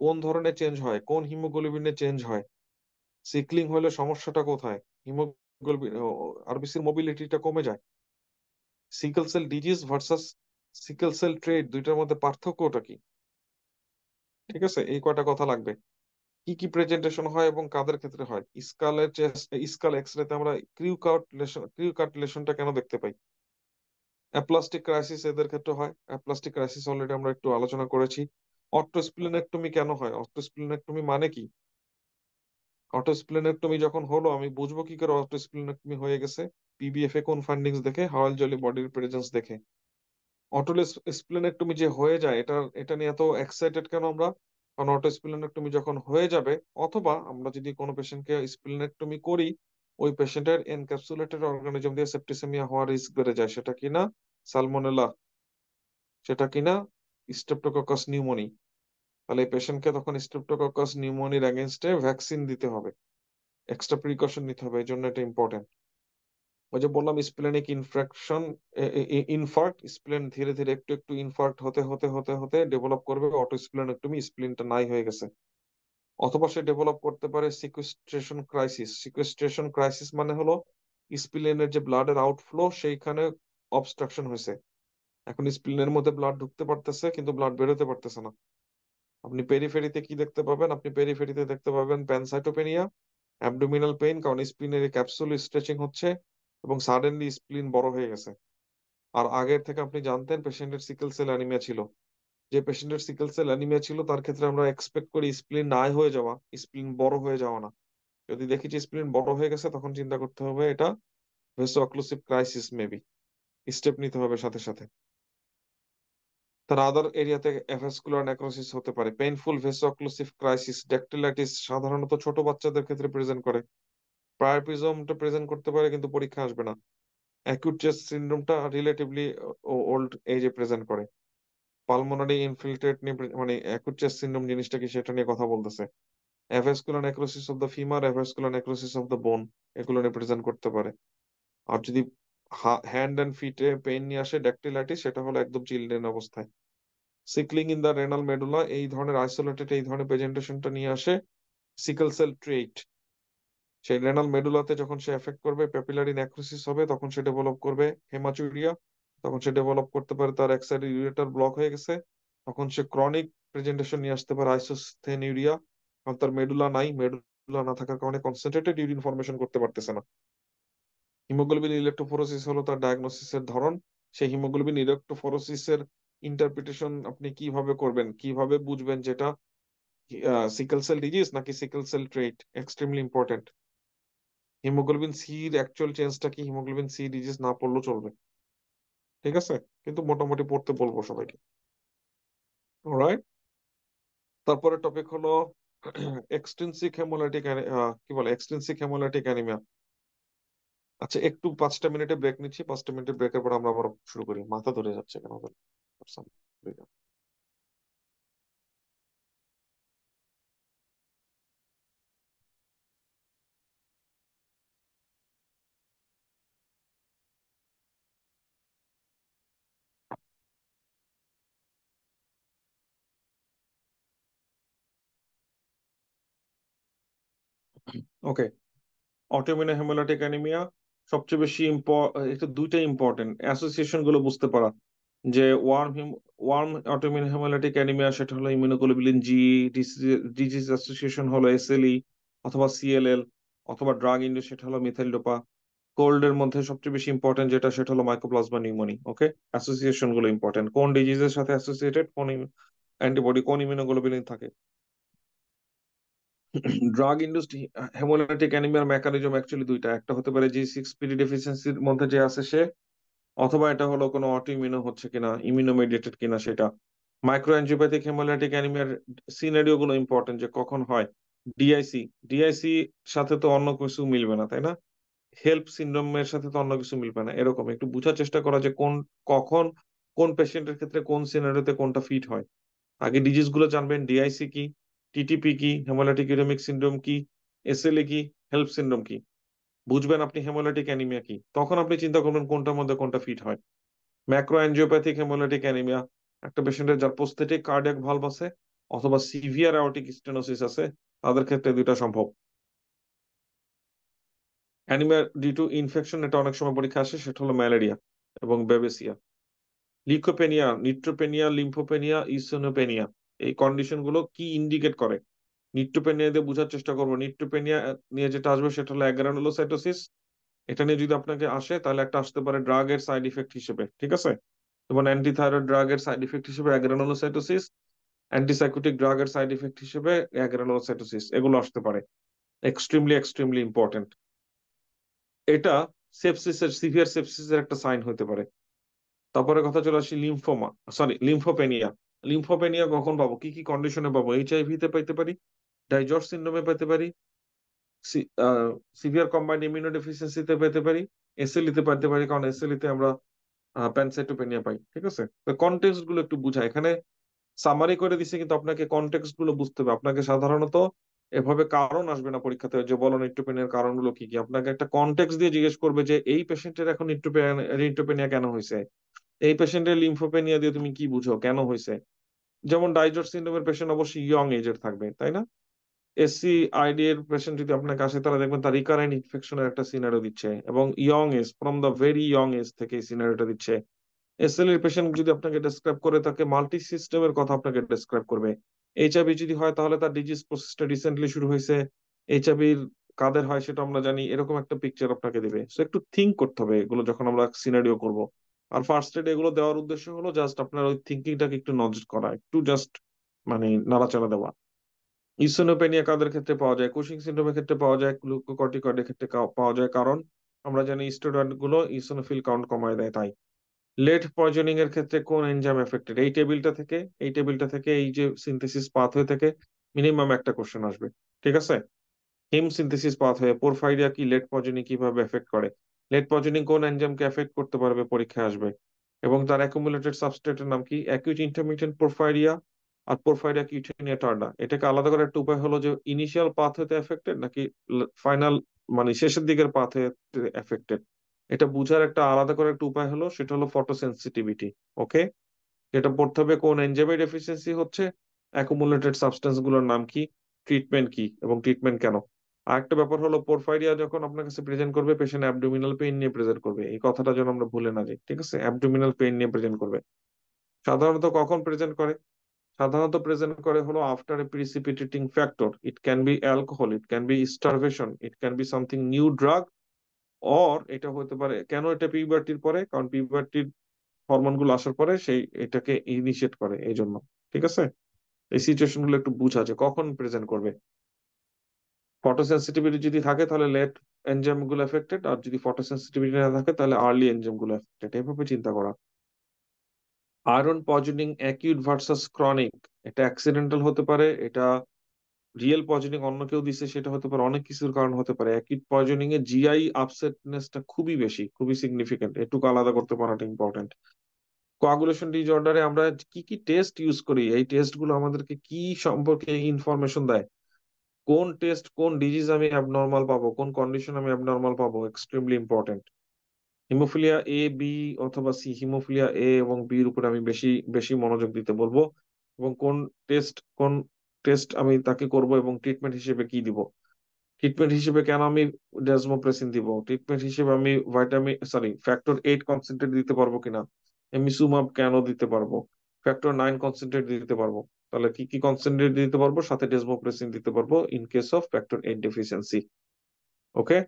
কোন ধরনের চেঞ্জ হয়, কোন হিমোগ্লোবিনে চেঞ্জ হয়, সিকলিং হলে সমস্যাটা কোথায়, হিমোগ্লোবিন আরবিসির মোবিলিটিটা কমে যায়। Sickle cell disease versus sickle cell trait, দুইটার মধ্যে পার্থক্যটা কি? ঠিক আছে, এই কয়টা কথা লাগবে। কি কি প্রেজেন্টেশন হয় এবং কাদের ক্ষেত্রে হয়। স্কালের চেস্ট, স্কাল এক্সরেতে আমরা ক্রিউ কাট লেশনটা কেন দেখতে পাই। অ্যাপ্লাস্টিক ক্রাইসিস এদের ক্ষেত্রে হয়। অ্যাপ্লাস্টিক ক্রাইসিস অলরেডি আমরা একটু আলোচনা করেছি। অটোস্প্লিনেক্টমি কেন হয়, অটোস্প্লিনেক্টমি মানে কি? অটোস্প্লিনেক্টমি যখন হলো আমি বুঝবো কি করে অটোস্প্লিনেক্টমি হয়ে গেছে? পিবিএফ এ কোন ফাইন্ডিংস দেখে, হাওয়াল জলি বডির প্রেজেন্স দেখে। অটোস্প্লিনেক্টমি যে হয়ে যায়, এটা নিয়ে এত এক্সাইটেড কেন আমরা? কারণ অটোস্প্লিনেক্টমি যখন হয়ে যাবে, অথবা আমরা যদি কোনো পেশেন্টকে স্প্লিনেক্টমি করি, ওই পেশেন্টের এনক্যাপসুলেটেড অর্গানিজম দিয়ে সেপ্টিসেমিয়া হওয়ার রিস্ক বেড়ে যায়। সেটা কিনা সালমোনেলা, সেটা কিনা স্ট্রেপ্টোককাস নিউমোনি। তাহলে এই পেশেন্টকে তখন স্ট্রেপ্টোককাস নিউমোনির এগেনস্টে ভ্যাকসিন দিতে হবে, এক্সট্রা প্রিকশন নিতে হবে, এই জন্য এটা ইম্পর্টেন্ট। ওই যে বললাম স্প্লেনিক ইনফ্রাকশন, ইনফার্ক্ট, স্প্লেন ধীরে ধীরে একটু একটু ইনফার্ক্ট হতে হতে হতে হতে ডেভেলপ করবে অটো স্প্লেনেক্টমি, স্প্লিনটা নাই হয়ে গেছে। অথবা সে ডেভেলপ করতে পারে সিকুয়েস্ট্রেশন ক্রাইসিস। সিকুয়েস্ট্রেশন ক্রাইসিস মানে হলো স্প্লিনের যে ব্লাডের আউটফ্লো সেইখানে অবস্ট্রাকশন হয়েছে। এখন স্প্লিনের মধ্যে ব্লাড ঢুকতে পারতেছে কিন্তু ব্লাড বেরোতে পারতেছে না। আপনি পেরিফেরিতে কি দেখতে পাবেন? আপনি পেরিফেরিতে দেখতে পাবেন প্যানসাইটোপেনিয়া, অ্যাবডোমিনাল পেইন, কারণ স্প্লিনের ক্যাপসুল স্ট্রেচিং হচ্ছে এবং সাডেনলি স্প্লিন বড় হয়ে গেছে। আর আগের থেকে আপনি জানতেন পেশেন্টের সিকেল সেল অ্যানিমিয়া ছিল। যে পেশেন্টের সিকেল সেল অ্যানিমিয়া ছিল তার ক্ষেত্রে আমরা এক্সপেক্ট করি স্প্লিন নাই হয়ে যাওয়া, স্প্লিন বড় হয়ে যাওয়া না। যদি দেখি যে স্প্লিন বড় হয়ে গেছে তখন চিন্তা করতে হবে এটা ভেসো অক্লুসিভ ক্রাইসিস, মেবি স্টেপ নিতে হবে সাথে সাথে। তার আদার এরিয়াতে অ্যাভাসকুলার নেক্রোসিস হতে পারে। পেইনফুল ভেসো অক্লুসিভ ক্রাইসিস ড্যাকটিলাইটিস সাধারণত ছোট বাচ্চাদের ক্ষেত্রে প্রেজেন্ট করে। প্রায়োরপিজমটা প্রেজেন্ট করতে পারে কিন্তু পরীক্ষা আসবে না। অ্যাকিউট চেস্ট সিনড্রোমটা রিলেটিভলি ওল্ড এজে প্রেজেন্ট করে। পালমোনারি ইনফিল্ট্রেট নিয়ে মানে অ্যাকুট চেস্ট সিনড্রোম জিনিসটা কি সেটা নিয়ে কথা বলতেছে। Avascular necrosis of the femur, avascular necrosis of the bone, এগুলো নিয়ে প্রেজেন্ট করতে পারে। আর যদি হ্যান্ড অ্যান্ড ফিটে পেইন নিয়ে আসে ড্যাকটিলাইটিস, সেটা হলো একদম চিলড্রেন অবস্থায়। সিকলিং ইন দ্য রেনাল মেডুলা, এই ধরনের আইসোলেটেড এই ধরনের প্রেজেন্টেশনটা নিয়ে আসে সিকেল সেল ট্রেট। সেই রেনাল মেডুলাতে যখন সে এফেক্ট করবে, প্যাপিলারি নেক্রোসিস হবে, তখন সে ডেভেলপ করবে হেমাচুরিয়া। তখন সে ডেভেলপ করতে পারে তার এক সাইড ইউরেটার ব্লক হয়ে গেছে। তখন সে ক্রনিক প্রেজেন্টেশন নিয়ে আসতে পারে আইসোস্থেনিউরিয়া, কারণ তার মেডুলা নাই, মেডুলা না থাকার কারণে কনসেন্ট্রেটেড ইউরিন ফর্মেশন করতে পারতেছে না। হিমোগ্লোবিন ইলেকট্রোফোরোসিস হলো তার ডায়াগনোসিসের ধরন। সেই হিমোগ্লোবিন ইলেকট্রোফোরোসিসের ইন্টারপ্রিটেশন আপনি কিভাবে করবেন, কিভাবে বুঝবেন যেটা সিকেল সেল ডিজিজ নাকি সিকেল সেল ট্রেট, এক্সট্রিমলি ইম্পর্টেন্ট। হিমোগ্লোবিন সির অ্যাকচুয়াল চেঞ্জটা কি, হিমোগ্লোবিন সি ডিজিজ না পড়লেও চলবে, ঠিক আছে, কিন্তু মোটামুটি পড়তে বলবো সবাইকে। অলরাইট, তারপরে টপিক হলো এক্সট্রিনসিক হেমোলাইটিক, কি বলে এক্সট্রিনসিক হেমোলাইটিক অ্যানিমিয়া। আচ্ছা, একটু 5টা মিনিটে ব্রেক নিচ্ছি, 5টা মিনিটের ব্রেকের পর আমরা আবার শুরু করি। মাথা ধরে যাচ্ছে কেন জানি। ওকে, অটোইমিউন হেমোলাইটিক অ্যানিমিয়া সবচেয়ে বেশি এটা দুইটা ইম্পর্টেন্ট অ্যাসোসিয়েশন গুলো বুঝতে পারা। যে ওয়ার্ম অটোইমিউন হেমোলাইটিক অ্যানিমিয়া সেটা হলো ইমিউনোগ্লোবুলিন জি, ডিজিজ অ্যাসোসিয়েশন হলো এসএলই অথবা সিএলএল, অথবা ড্রাগ ইন্ডিউস সেটা হলো মিথাইল ডোপা। কোল্ড এর মধ্যে সবচেয়ে বেশি ইম্পর্টেন্ট যেটা সেটা হলো মাইকোপ্লাজমা নিউমোনি। ওকে, অ্যাসোসিয়েশন গুলো ইম্পর্টেন্ট, কোন ডিজিজের সাথে অ্যাসোসিয়েটেড, কোন অ্যান্টিবডি, কোন ইমিউনোগ্লোবুলিন থাকে। ড্রাগ ইন্ডুসড হেমোলাইটিক অ্যানিমিয়ার মেকানিজম অ্যাকচুয়ালি দুইটা, একটা হতে পারে G6PD ডেফিসিয়েন্সির মধ্যে যে আছে সে, অথবা এটা হলো কোনো অটোইমিউনো হচ্ছে কিনা, ইমিউনো মেডিয়েটেড কিনা সেটা। মাইক্রো অ্যানজিওপ্যাথিক হেমোলাইটিক অ্যানিমিয়ার সিনারিও গুলো ইম্পর্টেন্ট, যে কখন হয়। ডিআইসি, ডিআইসি সাথে তো অন্য কিছু মিলবে না, তাই না? হেল্প সিন্ড্রোমের সাথে তো অন্য কিছু মিলবে না, এরকম একটু বোঝার চেষ্টা করা যে কখন কোন পেশেন্টের ক্ষেত্রে কোন সিনারিওতে কোনটা ফিট হয়। আগে ডিজিজ গুলো জানবেন, ডিআইসি কি, টিটিপি কি, হেমোলাইটিক ইউরেমিক সিন্ড্রোম কি, এসএলএ কি, হেল্প সিন্ড্রোম কি। বুঝবেন আপনি হেমোলাইটিক অ্যানিমিয়া কি, তখন আপনি চিন্তা করবেন কোনটার মধ্যে কোনটা ফিট হয়। ম্যাক্রো অ্যানজিওপ্যাথিক হেমোলাইটিক অ্যানিমিয়া, একটা পেশেন্টের যার প্রস্থেটিক কার্ডিয়াক ভালভ আছে অথবা সিভিয়ার অ্যাওর্টিক স্টেনোসিস আছে, তাদের ক্ষেত্রে দুইটা সম্ভব। অ্যানিমিয়া ডিউ টু ইনফেকশন, এটা অনেক সময় পরীক্ষা আসে, সেটা হলো ম্যালেরিয়া এবং বেবেসিয়া। লিউকোপেনিয়া, নিট্রোপেনিয়া, লিম্ফোপেনিয়া, ইসোনোপেনিয়া, এই কন্ডিশন গুলো কি ইন্ডিকেট করে? নিট্রোপেনিয়া দিয়ে বোঝার চেষ্টা করবো। নিট্রোপেনিয়া নিয়ে যেটা আসবে সেটা হলো অ্যাগ্রানুলোসাইটোসিস। এটা নিয়ে যদি আপনাকে আসে তাহলে একটা আসতে পারে ড্রাগের সাইড ইফেক্ট হিসেবে, ঠিক আছে? যেমন অ্যান্টিথাইরয়েড ড্রাগের সাইড ইফেক্ট হিসেবে অ্যাগ্রানুলোসাইটোসিস, অ্যান্টিসাইকোটিক ড্রাগের সাইড ইফেক্ট হিসেবে অ্যাগ্রানুলোসাইটোসিস, এগুলো আসতে পারে। Extremely extremely important. এটা সেপসিসের, সিভিয়ার সেপসিসের একটা সাইন হতে পারে। তারপরে কথা চলে আসি লিম্ফোমা, সরি লিম্ফোপেনিয়া। লিম্ফোপেনিয়া কখন পাবো, কি কি কন্ডিশনে পাবো? এইচআইভি তে পাইতে পারি, ডাইজর্স সিন্ড্রোমে পেতে পারি, সিভিয়ার কম্বাইন্ড ইমিউনোডেফিসিয়েন্সিতে পেতে পারি, এসএলই তে পেতে পারি, কারণ এসএলই তে আমরা প্যানসাইটোপেনিয়া পাই, ঠিক আছে? তো কনটেক্সট গুলো একটু বুঝা, এখানে সামারি করে দিছে, কিন্তু আপনাকে কনটেক্সট গুলো বুঝতে হবে। আপনাকে সাধারণত এভাবে কারণ আসবে না পরীক্ষাতে যে বলো নিউট্রোপেনিয়ার কারণগুলো কি কি, আপনাকে একটা কনটেক্সট দিয়ে জিজ্ঞেস করবে যে এই পেশেন্টের এখন নিউট্রোপেনিয়া কেন হয়েছে, এই পেশেন্টের লিম্ফোপেনিয়া দিয়ে তুমি কি বুঝো কেন হয়েছে। যেমন ডাইজর্স সিন্ড্রোমের পেশেন্ট অবশ্যই ইয়ং এজের থাকবে, তাই না? এসসি আইডি এর পেশেন্ট যদি আপনার কাছে, তারা দেখবেন তার রিকারেন্ট ইনফেকশনের একটা সিনারিও দিচ্ছে, এবং young age, from the very young age থেকে এই সিনারিওটা দিচ্ছে। এসএল এর পেশেন্ট যদি আপনাকে ডেসক্রাইব করে, তাকে মাল্টি সিস্টেমের কথা আপনাকে ডেসক্রাইব করবে। এইচআইভি যদি হয় তাহলে তার ডিজিজ প্রসেসটা রিসেন্টলি শুরু হয়েছে, এইচআইভি কাদের হয় সেটা আমরা জানি, এরকম একটা পিকচার আপনাকে দিবে। সো একটু থিঙ্ক করতে হবে এগুলো যখন আমরা সিনারিও করব। আর ফার্স্ট এড এগুলো দেওয়ার উদ্দেশ্য হলো জাস্ট আপনার ওই থিঙ্কিংটাকে একটু নজর করা, একটু জাস্ট মানে নাড়াচাড়া দেওয়া। ইসোনোপেনিয়া কাদের ক্ষেত্রে পাওয়া যায়? কুশিং সিনড্রোমের ক্ষেত্রে পাওয়া যায়, গ্লুকোকর্টিকয়েডের ক্ষেত্রে পাওয়া যায়, কারণ আমরা জানি স্টেরয়েড গুলো ইসোনোফিল কাউন্ট কমায় দেয়, তাই। লেড পয়জনিং এর ক্ষেত্রে কোন এনজাইম এফেক্টেড? এই টেবিলটা থেকে এই যে সিনথেসিস পাথওয়ে থেকে মিনিমাম একটা কোশ্চেন আসবে, ঠিক আছে? হিম সিনথেসিস পাথওয়ে, পোরফাইরিয়া কি লেড পয়জনিং কিভাবে এফেক্ট করে, লেড পয়জনিং কোন এনজাইমকে এফেক্ট করতে পারবে, পরীক্ষায় আসবে। এবং তার অ্যাকুমুলেটেড সাবস্ট্রেটের নাম কি? অ্যাকিউট ইন্টারমিটেন্ট পোরফাইরিয়া আর পোরফাইরিয়া কিউটেনিয়া টার্ডা। এটাকে আলাদা করার একটা উপায় হলো যে ইনিশিয়াল পাথওয়েতে এফেক্টেড নাকি ফাইনাল, মানে শেষের দিকের পাথওয়েতে এফেক্টেড। এটা বুঝার একটা আলাদা করার একটা উপায় হলো, সেটা হলো ফটোসেন্সিটিভিটি। ওকে, যেটা পড়তে হবে কোন এনজাইমের ডেফিসিয়েন্সি হচ্ছে, অ্যাকুমুলেটেড সাবস্টেন্স গুলোর নাম কি, ট্রিটমেন্ট কি এবং ট্রিটমেন্ট কেন। আর একটা ব্যাপার হলো, পোরফাইরিয়া যখন আপনার কাছে প্রেজেন্ট করবে, পেশেন্ট অ্যাবডোমিনাল পেইন নিয়ে প্রেজেন্ট করবে, এই কথাটা যেন আমরা ভুলে না যাই, ঠিক আছে? অ্যাবডোমিনাল পেইন নিয়ে প্রেজেন্ট করবে। সাধারণত কখন প্রেজেন্ট করে? সাধারণত প্রেজেন্ট করে হলো after a precipitating factor. It can be alcohol, it can be starvation, it can be something new drug, or এটা হতে পারে, কেন এটা পিউবার্টির পরে, কারণ পিউবার্টির হরমোন গুলো আসার পরে সেই এটাকে ইনিশিয়েট করে, এই জন্য। ঠিক আছে, এই সিচুয়েশন গুলো একটু বুঝা যে কখন প্রেজেন্ট করবে। ফটোসেন্সিটিভিটি যদি থাকে তাহলে লেট এনজাইম গুলো এফেক্টেড, আর যদি ফটোসেন্সিটিভিটি না থাকে তাহলে আর্লি এনজাইম গুলো এফেক্টেড, এভাবে চিন্তা করা। Iron poisoning acute versus chronic, এটা অ্যাক্সিডেন্টাল হতে পারে, এটা রিয়েল পয়জনিং অন্য কেউ দিছে সেটা হতে পারে, অনেক কিছুর কারণ হতে পারে। অ্যাকিউট পয়জনিং এ জিআই আপসেটনেসটা খুবই বেশি, খুবই সিগনিফিকেন্ট, এটুকু আলাদা করতে পারাটা ইম্পর্টেন্ট। কোয়াগুলেশন ডিসঅর্ডারে আমরা কি কি টেস্ট ইউজ করি, এই টেস্ট গুলো আমাদেরকে কি সম্পর্কে ইনফরমেশন দেয়, কোন টেস্ট কোন ডিজিজ আমি অ্যাবনর্মাল পাবো, কোন কন্ডিশন আমি অ্যাবনর্মাল পাবো, extremely important. Haemophilia A, B অথবা সি, হিমোফিলিয়া এ এবং বির উপর আমি বেশি বেশি মনোযোগ দিতে বলবো, এবং কোন টেস্ট আমি তাকে করব, এবং ট্রিটমেন্ট হিসেবে কি দিব। ট্রিটমেন্ট হিসেবে কেন আমি ডেসমোপ্রেসিন দিব, ট্রিটমেন্ট হিসেবে আমি ফ্যাক্টর 8 কনসেন্ট্রেট দিতে পারবো কিনা, এমিসুমাব কেন দিতে পারবো, ফ্যাক্টর 9 কনসেন্ট্রেট দিতে পারবো। তাহলে কি কি কনসেন্ট্রেট দিতে পারবো, সাথে ডেসমোপ্রেসিন দিতে পারবো in case of factor 8 deficiency. Okay,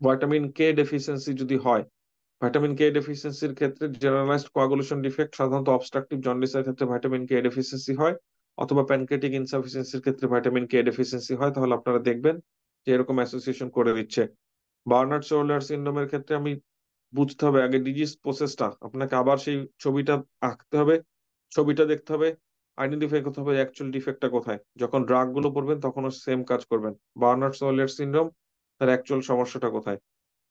vitamin K deficiency যদি হয়, ভাইটামিন কে ডেফিসিয়েন্সির ক্ষেত্রে জেনারেলাইজড কোয়াগুলেশন ডিফেক্ট, সাধারণত অবস্ট্রাকটিভ জন্ডিসের ক্ষেত্রে ভাইটামিন কে ডেফিসিয়েন্সি হয়, অথবা প্যানক্রিয়াটিক ইনসাফিসিয়েন্সির ক্ষেত্রে ভাইটামিন কে ডেফিসিয়েন্সি হয়। তাহলে আপনারা দেখবেন যে এরকম অ্যাসোসিয়েশন করে দিচ্ছে। বার্নার্ড সোলার সিনড্রোমের ক্ষেত্রে আমি বুঝতে হবে আগে ডিজিজ প্রসেসটা, আপনাকে আবার সেই ছবিটা আঁকতে হবে, ছবিটা দেখতে হবে, আইডেন্টিফাই করতে হবে অ্যাকচুয়াল ডিফেক্টটা কোথায়। যখন ড্রাগ গুলো পড়বেন তখনও সেম কাজ করবেন। বার্নার্ড সোলার সিনড্রোম, তার অ্যাকচুয়াল সমস্যাটা কোথায়।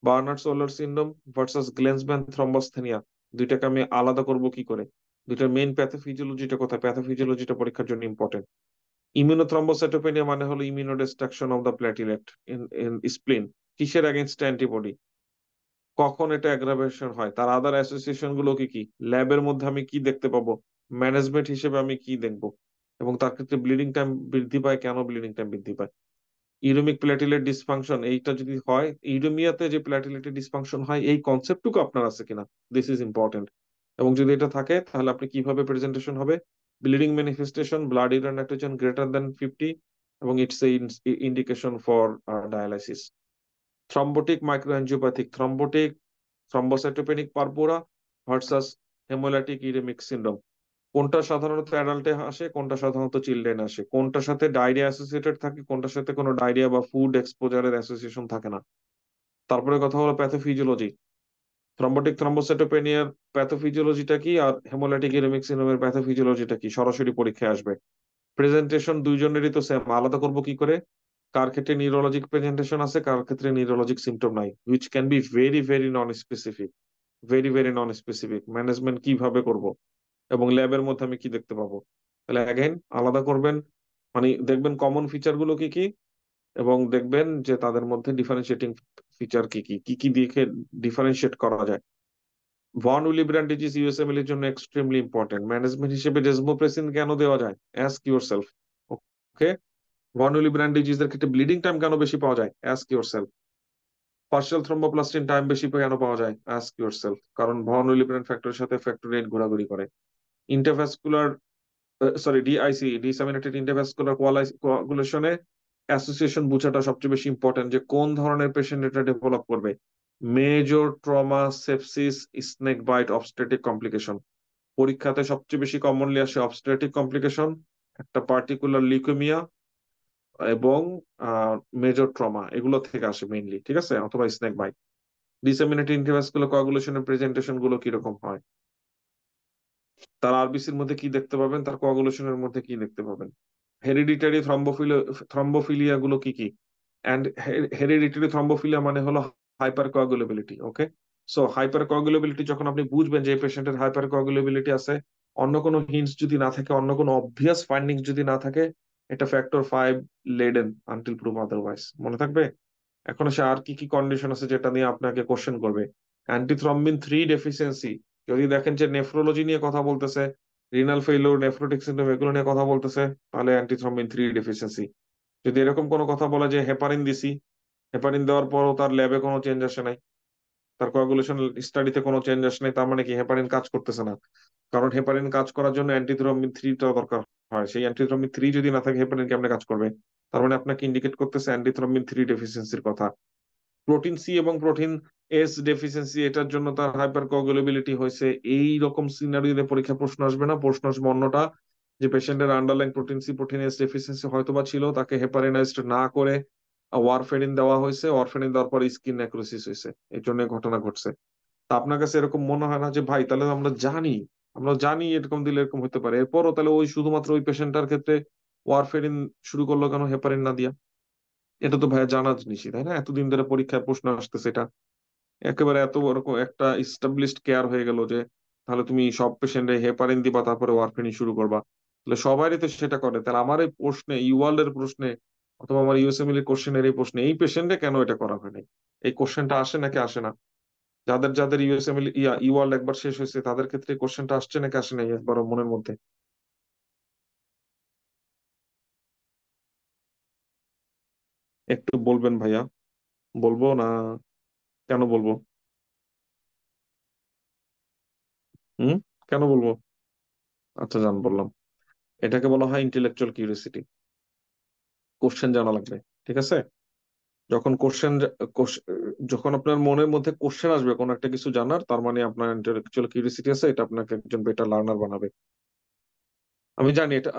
বার্নার্ড ওহলার সিনড্রোম ভার্সাস গ্লেন্সম্যান থ্রম্বোসথেনিয়া, দুইটাকে আমি আলাদা করব কি করে? দুইটার মেইন প্যাথোফিজিওলজিটা কোথায়? প্যাথোফিজিওলজিটা পরীক্ষার জন্য ইম্পর্টেন্ট। ইমিউনোথ্রম্বোসাইটোপেনিয়া মানে হলো immunodestruction of the platelet in spleen. কিসের এগেনস্ট অ্যান্টিবডি? কখন এটা অ্যাগ্রাভেশন হয়, তার আদার অ্যাসোসিয়েশন গুলো কি কি, ল্যাবের মধ্যে আমি কি দেখতে পাবো, ম্যানেজমেন্ট হিসেবে আমি কি দেখবো, এবং তার ক্ষেত্রে ব্লিডিং টাইম বৃদ্ধি পায়, কেন ব্লিডিং টাইম বৃদ্ধি পায়। ইউরেমিক প্ল্যাটিলেট ডিসফাংশন এইটা যদি হয়, ইউরেমিয়াতে যে প্ল্যাটিলেটের ডিসফাংশন হয়, এই কনসেপ্টটুকু আপনার আছে কিনা, দিস ইজ ইম্পর্টেন্ট। এবং যদি এটা থাকে তাহলে আপনি কিভাবে প্রেজেন্টেশন হবে, bleeding manifestation, blood urine nitrogen greater than 50, এবং it's a indication for dialysis. Thrombotic microangiopathic thrombotic thrombocytopenic purpura versus haemolytic uraemic syndrome, কোনটা সাধারণত অ্যাডাল্টে আসে, কোনটা সাধারণত চিলড্রেন আসে, কোনটার সাথে ডায়রিয়া অ্যাসোসিয়েটেড থাকে, কোনটার সাথে কোনো ডায়রিয়া বা ফুড এক্সপোজারের অ্যাসোসিয়েশন থাকে না। তারপরে কথা হলো প্যাথোফিজিওলজি, থ্রম্বোটিক থ্রম্বোসাইটোপেনিয়ার প্যাথোফিজিওলজিটা কি, আর হেমোলাইটিক ইউরেমিক সিন্ড্রোমের প্যাথোফিজিওলজিটা কি, সরাসরি পরীক্ষায় আসবে। প্রেজেন্টেশন দুইজনেরই তো সেম, আলাদা করব কি করে? কার ক্ষেত্রে নিউরোলজিক প্রেজেন্টেশন আছে, কার ক্ষেত্রে নিউরোলজিক সিমটম নাই, which can be very very non specific, very very non specific. Management কিভাবে করব, এবং ল্যাবের মধ্যে আমি কি দেখতে পাবো? তাহলে অ্যাগেন আলাদা করবেন, মানে দেখবেন কমন ফিচার গুলো কি কি, এবং দেখবেন যে তাদের মধ্যে ডিফারেন্সিয়েটিং ফিচার কি কি, কি কি দেখে ডিফারেন্সিয়েট করা যায়। ভন উইলিব্রান্ড ডিজিজ ইউএসএমএল এর জন্য এক্সট্রিমলি ইম্পর্টেন্ট। ম্যানেজমেন্ট হিসেবে ডেসমোপ্রেসিন কেন দেওয়া যায়, ask yourself. Okay. Von Willebrand ডিজিজের ক্ষেত্রে ব্লিডিং টাইম কেন বেশি পাওয়া যায়, ask yourself. Partial thromboplastin time বেশি কেন পাওয়া যায়, অ্যাস্ক ইউর সেলফ। কারণ ভন উইলিব্রান্ড ফ্যাক্টরের সাথে ফ্যাক্টর 8 ঘোরাঘুরি করে। Intravascular sorry DIC disseminated intravascular কোয়াগুলেশনে অ্যাসোসিয়েশন বোঝাটা সবচেয়ে বেশি ইম্পর্টেন্ট, যে কোন ধরনের পেশেন্ট এটা ডেভেলপ করবে। Major trauma, sepsis, snake bite, obstetric complication. পরীক্ষাতে সবচেয়ে বেশি কমনলি আসে অবস্টেট্রিক কমপ্লিকেশন, একটা পার্টিকুলার লিউকেমিয়া, এবং মেজর ট্রমা, এগুলো থেকে আসে মেইনলি, ঠিক আছে, অথবা স্নেক বাইট। ডিসেমিনেটেড ইন্টারভ্যাসকুলার কোয়াগুলেশনের প্রেজেন্টেশন গুলো কিরকম হয়, তার আরবিসির মধ্যে কি দেখতে পাবেন, তার কোয়াগুলেশনের মধ্যে কি দেখতে পাবেন। হেরিডিটারি থ্রম্বোফিলিয়া গুলো কি কি, অ্যান্ড হেরিডিটারি থ্রম্বোফিলিয়া মানে হলো হাইপার কোয়াগুলেবিলিটি। ওকে। সো হাইপার কোয়াগুলেবিলিটি যখন আপনি বুঝবেন যে এই পেশেন্টের হাইপার কোয়াগুলেবিলিটি আছে, অন্য কোনো হিন্টস যদি না থাকে, অন্য কোনো অবভিয়াস ফাইন্ডিংস যদি না থাকে, এটা ফ্যাক্টর 5 লেডেন আনটিল প্রুভ আদারওয়াইজ, মনে থাকবে। এখন সে আর কি কি কন্ডিশন আছে যেটা নিয়ে আপনাকে কোশ্চেন করবে। অ্যান্টিথ্রম্বিন 3 ডেফিসিয়েন্সি, যদি দেখেন যে নেফ্রোলজি নিয়ে কথা বলতেছে, রিনাল ফেইলিওর, নেফ্রোটিক সিন্ড্রোম, এগুলো নিয়ে কথা বলতেছে, তাহলে অ্যান্টিথ্রম্বিন 3 ডেফিসিয়েন্সি। যদি এরকম কোনো কথা বলে যে হেপারিন দিছি, হেপারিন দেওয়ার পরও তার ল্যাবে কোনো চেঞ্জ আসে নাই, তার কোয়াগুলেশন স্টাডিতে কোনো চেঞ্জ আসে নাই, তার মানে কি হেপারিন কাজ করতেছে না। কারণ হেপারিন কাজ করার জন্য অ্যান্টিথ্রম্বিন 3টা দরকার হয়, সেই অ্যান্টিথ্রম্বিন 3 যদি না থাকে, হেপারিন কেমনে কাজ করবে? তার মানে আপনাকে ইন্ডিকেট করতেছে অ্যান্টিথ্রম্বিন 3 ডেফিসিয়েন্সির কথা। প্রোটিন 'সি' এবং প্রোটিন 'এস' ডেফিসিয়েন্সি, এটার জন্য তার হাইপার কোয়াগুলেবিলিটি হয়েছে। এই রকম সিনারিওতে পরীক্ষা প্রশ্ন আসবে না, প্রশ্ন আসবে অন্যটা, যে পেশেন্টের underline protein 'C' protein 'S' deficiency হয়তোবা ছিল, তাকে হেপারিনাইজড না করে ওয়ারফেরিন দেওয়া হয়েছে, ওয়ারফেরিন দেওয়ার পর স্কিন নেক্রোসিস হয়েছে, এই জন্য এই ঘটনা ঘটছে। তা আপনার কাছে এরকম মনে হয় না যে ভাই তাহলে আমরা জানি এরকম দিলে এরকম হতে পারে, এরপরও তাহলে ওই শুধুমাত্র ওই পেশেন্টটার ক্ষেত্রে ওয়ারফেরিন শুরু করলো কেন, হেপারিন না দিয়া? এটা তো ভাইয়া জানা জিনিসই, তাই না? এতদিন ধরে পরীক্ষায় প্রশ্ন আসতেছে, এটা একেবারে এত বড় একটা ইস্টাবলিশড কেয়ার হয়ে গেল যে তাহলে তুমি সব পেশেন্টে হেপারিন দিবা, তারপরে ওয়ারফেরিন শুরু করবা। তাহলে সবারই তো সেটা করে, তাহলে আমার এই প্রশ্নে, ইওয়ার্ল্ড এর প্রশ্নে, অথবা আমার ইউএসএমএল এর কোশ্চেনের এই প্রশ্নে, এই পেশেন্টে কেন এটা করা হয় নাই, এই কোশ্চেনটা আসে নাকি আসে না? যাদের যাদের ইউএসএমএল ইওয়ার্ল্ড একবার শেষ হয়েছে, তাদের ক্ষেত্রে কোশ্চেনটা আসছে নাকি আসে নাই একবার মনের মধ্যে? একটু বলবেন ভাইয়া। বলবো না? কেন বলবো? হুম। কেন বলবো? আচ্ছা, জান বললাম। এটাকে বলা হয় ইন্টেলেকচুয়াল কিউরিওসিটি। কোশ্চেন জানা লাগবে, ঠিক আছে। যখন যখন আপনার মনের মধ্যে কোশ্চেন আসবে কোন একটা কিছু জানার, তার মানে আপনার ইন্টেলেকচুয়াল কিউরিওসিটি আছে, এটা আপনাকে একজন বেটার লার্নার বানাবে। আমি জানি এটা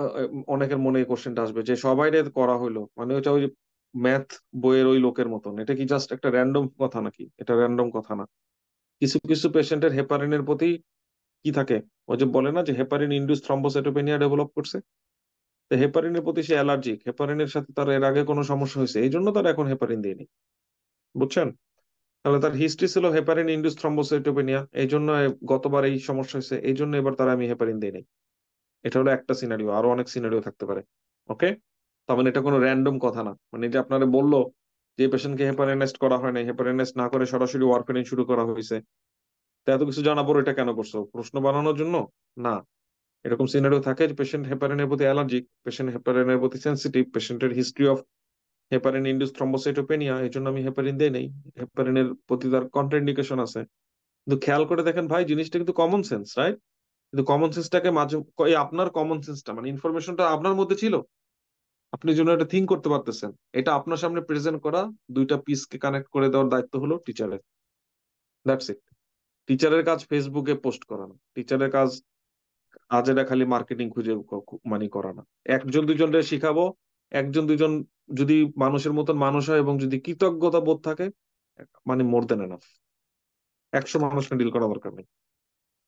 অনেকের মনে এই কোশ্চেনটা আসবে যে সবাই করা হইলো, মানে ওইটা ওই ম্যাথ বইয়ের ওই লোকের মতন, এটা কি জাস্ট একটা র্যান্ডম কথা নাকি? এটা র্যান্ডম কথা না। কিছু কিছু পেশেন্টের হেপারিনের প্রতি কি থাকে, ওই যে বলে না যে হেপারিন ইনডিউস থ্রম্বোসাইটোপেনিয়া ডেভেলপ করছে, তো হেপারিনের প্রতি সে অ্যালার্জিক, হেপারিনের সাথে তার এর আগে কোনো সমস্যা হয়েছে, এই জন্য তার এখন হেপারিন দেয়নি। বুঝছেন? তাহলে তার হিস্ট্রি ছিল হেপারিন ইনডিউসড থ্রম্বোসাইটোপেনিয়া, এই জন্য গতবার এই সমস্যা হয়েছে, এই জন্য এবার তারা আমি হেপারিন দিই নাই। এটা হলো একটা সিনারিও, আরো অনেক সিনারিও থাকতে পারে। ওকে, তার মানে এটা কোনো র্যান্ডম কথা না, মানে যে আপনারা বললো যে পেশেন্টকে হেপারিনাইজড করা হয় নাই, হেপারিনাইজ না করে সরাসরি ওয়ারফেরিন শুরু করা হয়েছে, তা এত কিছু জানা পড়ে এটা কেন করছো, প্রশ্ন বানানোর জন্য? না, এরকম সিনারিও থাকে যে পেশেন্ট হেপারিনের প্রতি অ্যালার্জিক, পেশেন্ট হেপারিনের প্রতি সেন্সিটিভ, পেশেন্টের history of heparin induced thrombocytopenia, এই জন্য আমি হেপারিন দেই নেই। হেপারিনের প্রতি তার কন্ট্রাইন্ডিকেশন আছে। কিন্তু খেয়াল করে দেখেন ভাই, জিনিসটা কিন্তু কমন সেন্স, রাইট? কিন্তু কমন সেন্সটাকে মাঝে, এই আপনার কমন সেন্সটা মানে ইনফরমেশনটা আপনার মধ্যে ছিল, আপনি যেন এটা থিঙ্ক করতে পারতেছেন, এটা আপনার সামনে প্রেজেন্ট করা, দুইটা পিসকে কানেক্ট করে দেওয়ার দায়িত্ব হলো টিচারের। That's it. টিচারের কাজ ফেসবুকে পোস্ট করানো, টিচারের কাজ আজ এটা খালি মার্কেটিং খুঁজে মানে করা না। একজন দুজনকে শিখাবো, একজন দুজন যদি মানুষের মতন মানুষ হয় এবং যদি কৃতজ্ঞতা বোধ থাকে, মানে মোর দেন এনাফ। 100 মানুষকে ডিল করা দরকার নেই।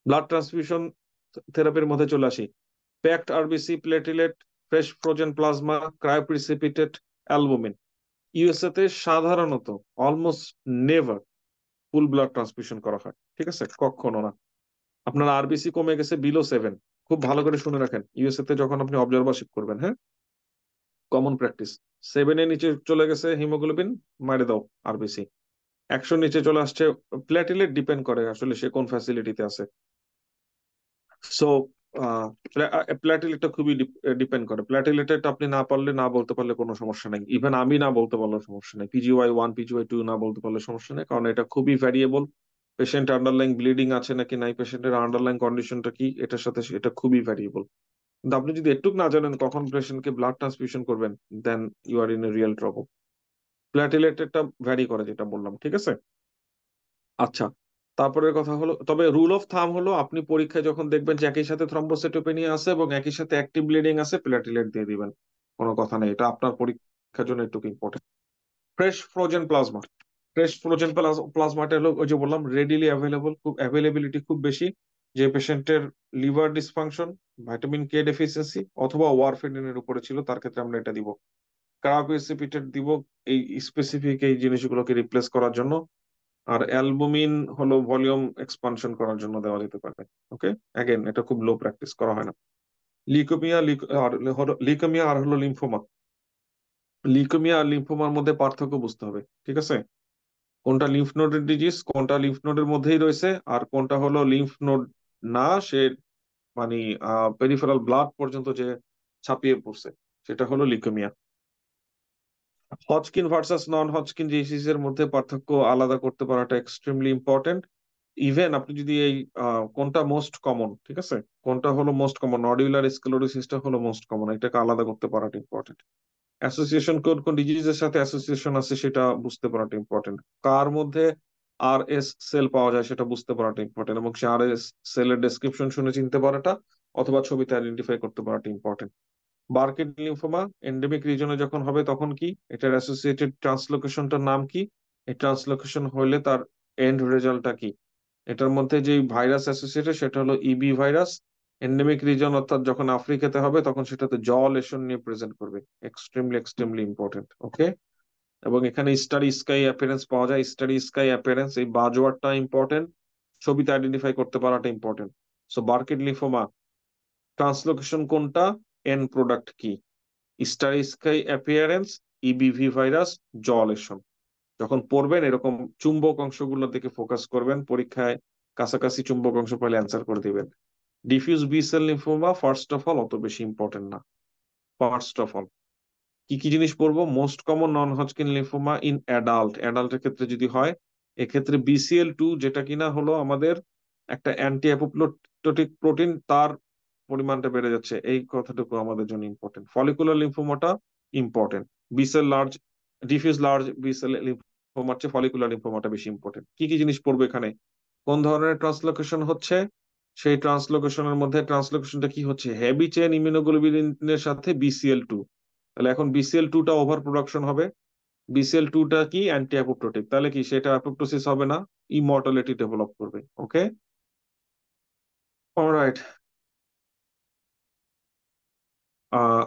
ব্লাড ট্রান্সফিউশন থেরাপির মধ্যে চলে আসি। Packed RBC, platelet, fresh frozen plasma, cryoprecipitated albumin. USA তে সাধারণত almost never full blood transfusion করা হয়, ঠিক আছে, কখনো না। আপনার আরবিসি কমে গেছে বিলো 7, খুব ভালো করে শুনে রাখেন, ইউএসএ তে যখন আপনি অবজারভারশিপ করবেন, হ্যাঁ, কমন প্র্যাকটিস, 7-এর নিচে চলে গেছে হিমোগ্লোবিন, মারে দাও আরবিসি। 100 নিচে চলে আসছে, প্ল্যাটিলেট ডিপেন্ড করে আসলে সে কোন ফ্যাসিলিটিতে আছে। সো প্ল্যাটিলেটটা খুবই ডিপেন্ড করে, প্ল্যাটিলেটেড আপনি না পারলে, না বলতে পারলে কোনো সমস্যা নেই, ইভেন আমি না বলতে পারলে সমস্যা নেই, PGY 1 PGY 2 না বলতে পারলে সমস্যা নেই, কারণ এটা খুবই ভ্যারিয়েবল। পেশেন্ট আন্ডারলাইং ব্লিডিং আছে নাকি নাই, পেশেন্টের আন্ডারলাইং কন্ডিশনটা কি, এটার সাথে এটা খুবই ভ্যারিয়েবল। কিন্তু আপনি যদি একটু না জানেন কখন পেশেন্টকে ব্লাড ট্রান্সফিউশন করবেন, then you are in a real trouble. প্ল্যাটিলেটেডটা ভ্যারি করে যেটা বললাম, ঠিক আছে। আচ্ছা, তারপরের কথা হলো, তবে রুল অফ থাম হলো, আপনি পরীক্ষায় যখন দেখবেন যে একই সাথে থ্রম্বোসাইটোপেনিয়া আছে এবং একই সাথে অ্যাক্টিভ ব্লিডিং আছে, প্লেটিলেট দিয়ে দিবেন, কোনো কথা নেই, এটা আপনার পরীক্ষার জন্য একটু important. Fresh frozen plasma, fresh frozen প্লাজমাটা হলো ওই যে বললাম রেডিলি অ্যাভেলেবল, খুব অ্যাভেলেবিলিটি খুব বেশি। যে পেশেন্টের liver dysfunction, vitamin K deficiency অথবা ওয়ারফেরিনের উপরে ছিল, তার ক্ষেত্রে আমরা এটা দিব। কার্বোসিপিটেট দিব এই স্পেসিফিক এই জিনিসগুলোকে রিপ্লেস করার জন্য। আর অ্যালবুমিন হলো ভলিউম এক্সপানশন করার জন্য দেওয়া যেতে পারে। ওকে, অ্যাগেন এটা খুব লো প্র্যাকটিস করা হয় না। লিউকেমিয়া, লিউকেমিয়া আর হলো লিম্ফোমা। লিউকেমিয়া আর লিম্ফোমার মধ্যে পার্থক্য বুঝতে হবে, ঠিক আছে। কোনটা লিম্ফ নোডের ডিজিজ, কোনটা লিম্ফ নোডের মধ্যেই রয়েছে, আর কোনটা হলো লিম্ফ নোড না, সে মানে পেরিফেরাল ব্লাড পর্যন্ত যে ছাপিয়ে পড়ছে, সেটা হলো লিউকেমিয়া। হজকিন ভার্সাস নন হজকিন ডিজিজ এর মধ্যে পার্থক্য আলাদা করতে পারাটা এক্সট্রিমলি ইম্পর্টেন্ট। ইভেন আপনি যদি এই কোনটা মোস্ট কমন, ঠিক আছে, কোনটা হলো মোস্ট কমন, নডিউলার স্ক্লেরোসিসটা হলো মোস্ট কমন, এটাকে আলাদা করতে পারাটা ইম্পর্টেন্ট। অ্যাসোসিয়েশন কোন কোন ডিজিজের সাথে অ্যাসোসিয়েশন আছে সেটা বুঝতে পারাটা ইম্পর্টেন্ট। কার মধ্যে RS সেল পাওয়া যায় সেটা বুঝতে পারাটা ইম্পর্টেন্ট, এবং সে RS সেলের ডেসক্রিপশন শুনে চিনতে পারাটা অথবা ছবিতে আইডেন্টিফাই করতে পারাটা ইম্পর্টেন্ট। বার্কিট লিম্ফোমা এন্ডেমিক রিজনে যখন হবে তখন কি, এটার অ্যাসোসিয়েটেড ট্রান্সলোকেশনটার নাম কি, এই ট্রান্সলোকেশন হলে তার এন্ড রেজাল্টটা কি, এটার মধ্যে যে ভাইরাস অ্যাসোসিয়েটেড সেটা হলো EB ভাইরাস। এন্ডেমিক রিজন অর্থাৎ যখন আফ্রিকাতে হবে তখন সেটাতে লেশন নিয়ে প্রেজেন্ট করবে, এক্সট্রিমলি এক্সট্রিমলি ইম্পর্টেন্ট। ওকে, এবং এখানে স্টাডি স্কাই অ্যাপিয়ারেন্স পাওয়া যায়, স্টাডি স্কাই অ্যাপিয়ারেন্স এই বাজওয়ার্ডটা ইম্পর্টেন্ট, ছবিতে আইডেন্টিফাই করতে পারাটা important. So Burkitt lymphoma translocation কোনটা, এন্ড প্রোডাক্ট কি, starry sky appearance, EBV virus, lesion. যখন পড়বেন এরকম চুম্বক অংশগুলোর দিকে ফোকাস করবেন, পরীক্ষায় কাছাকাছি চুম্বক অংশ পাইলে অ্যান্সার করে দিবেন। Diffuse B cell lymphoma first of all অত বেশি ইম্পর্টেন্ট না। ফার্স্ট অফ অল কি কি জিনিস পড়বো, most common non Hodgkin lymphoma in অ্যাডাল্টের ক্ষেত্রে যদি হয়, এক্ষেত্রে BCL2 যেটা কিনা হলো আমাদের একটা অ্যান্টি অ্যাপোপ্টোটিক প্রোটিন, তার পরিমাণটা বেড়ে যাচ্ছে, এই কথাটুকু আমাদের জন্য ইম্পর্টেন্ট। ফলিকুলার লিম্ফোমাটা important, B cell large, diffuse large B cell লিম্ফোমার চেয়ে ফলিকুলার লিম্ফোমাটা বেশি ইম্পর্টেন্ট। কি কি জিনিস পড়বো এখানে, কোন ধরনের ট্রান্সলোকেশন হচ্ছে, সেই ট্রান্সলোকেশনের মধ্যে ট্রান্সলোকেশনটা কি হচ্ছে, হেভি চেইন ইমিউনোগ্লোবিলিনের সাথে BCL2, তাহলে এখন BCL2টা ওভার প্রোডাকশন হবে। BCL2টা কি অ্যান্টি অ্যাপোপ্টোটিক, তাহলে কি সেটা অ্যাপোপ্টোসিস হবে না, ইমর্টালিটি ডেভেলপ করবে। ওকে, অলরাইট।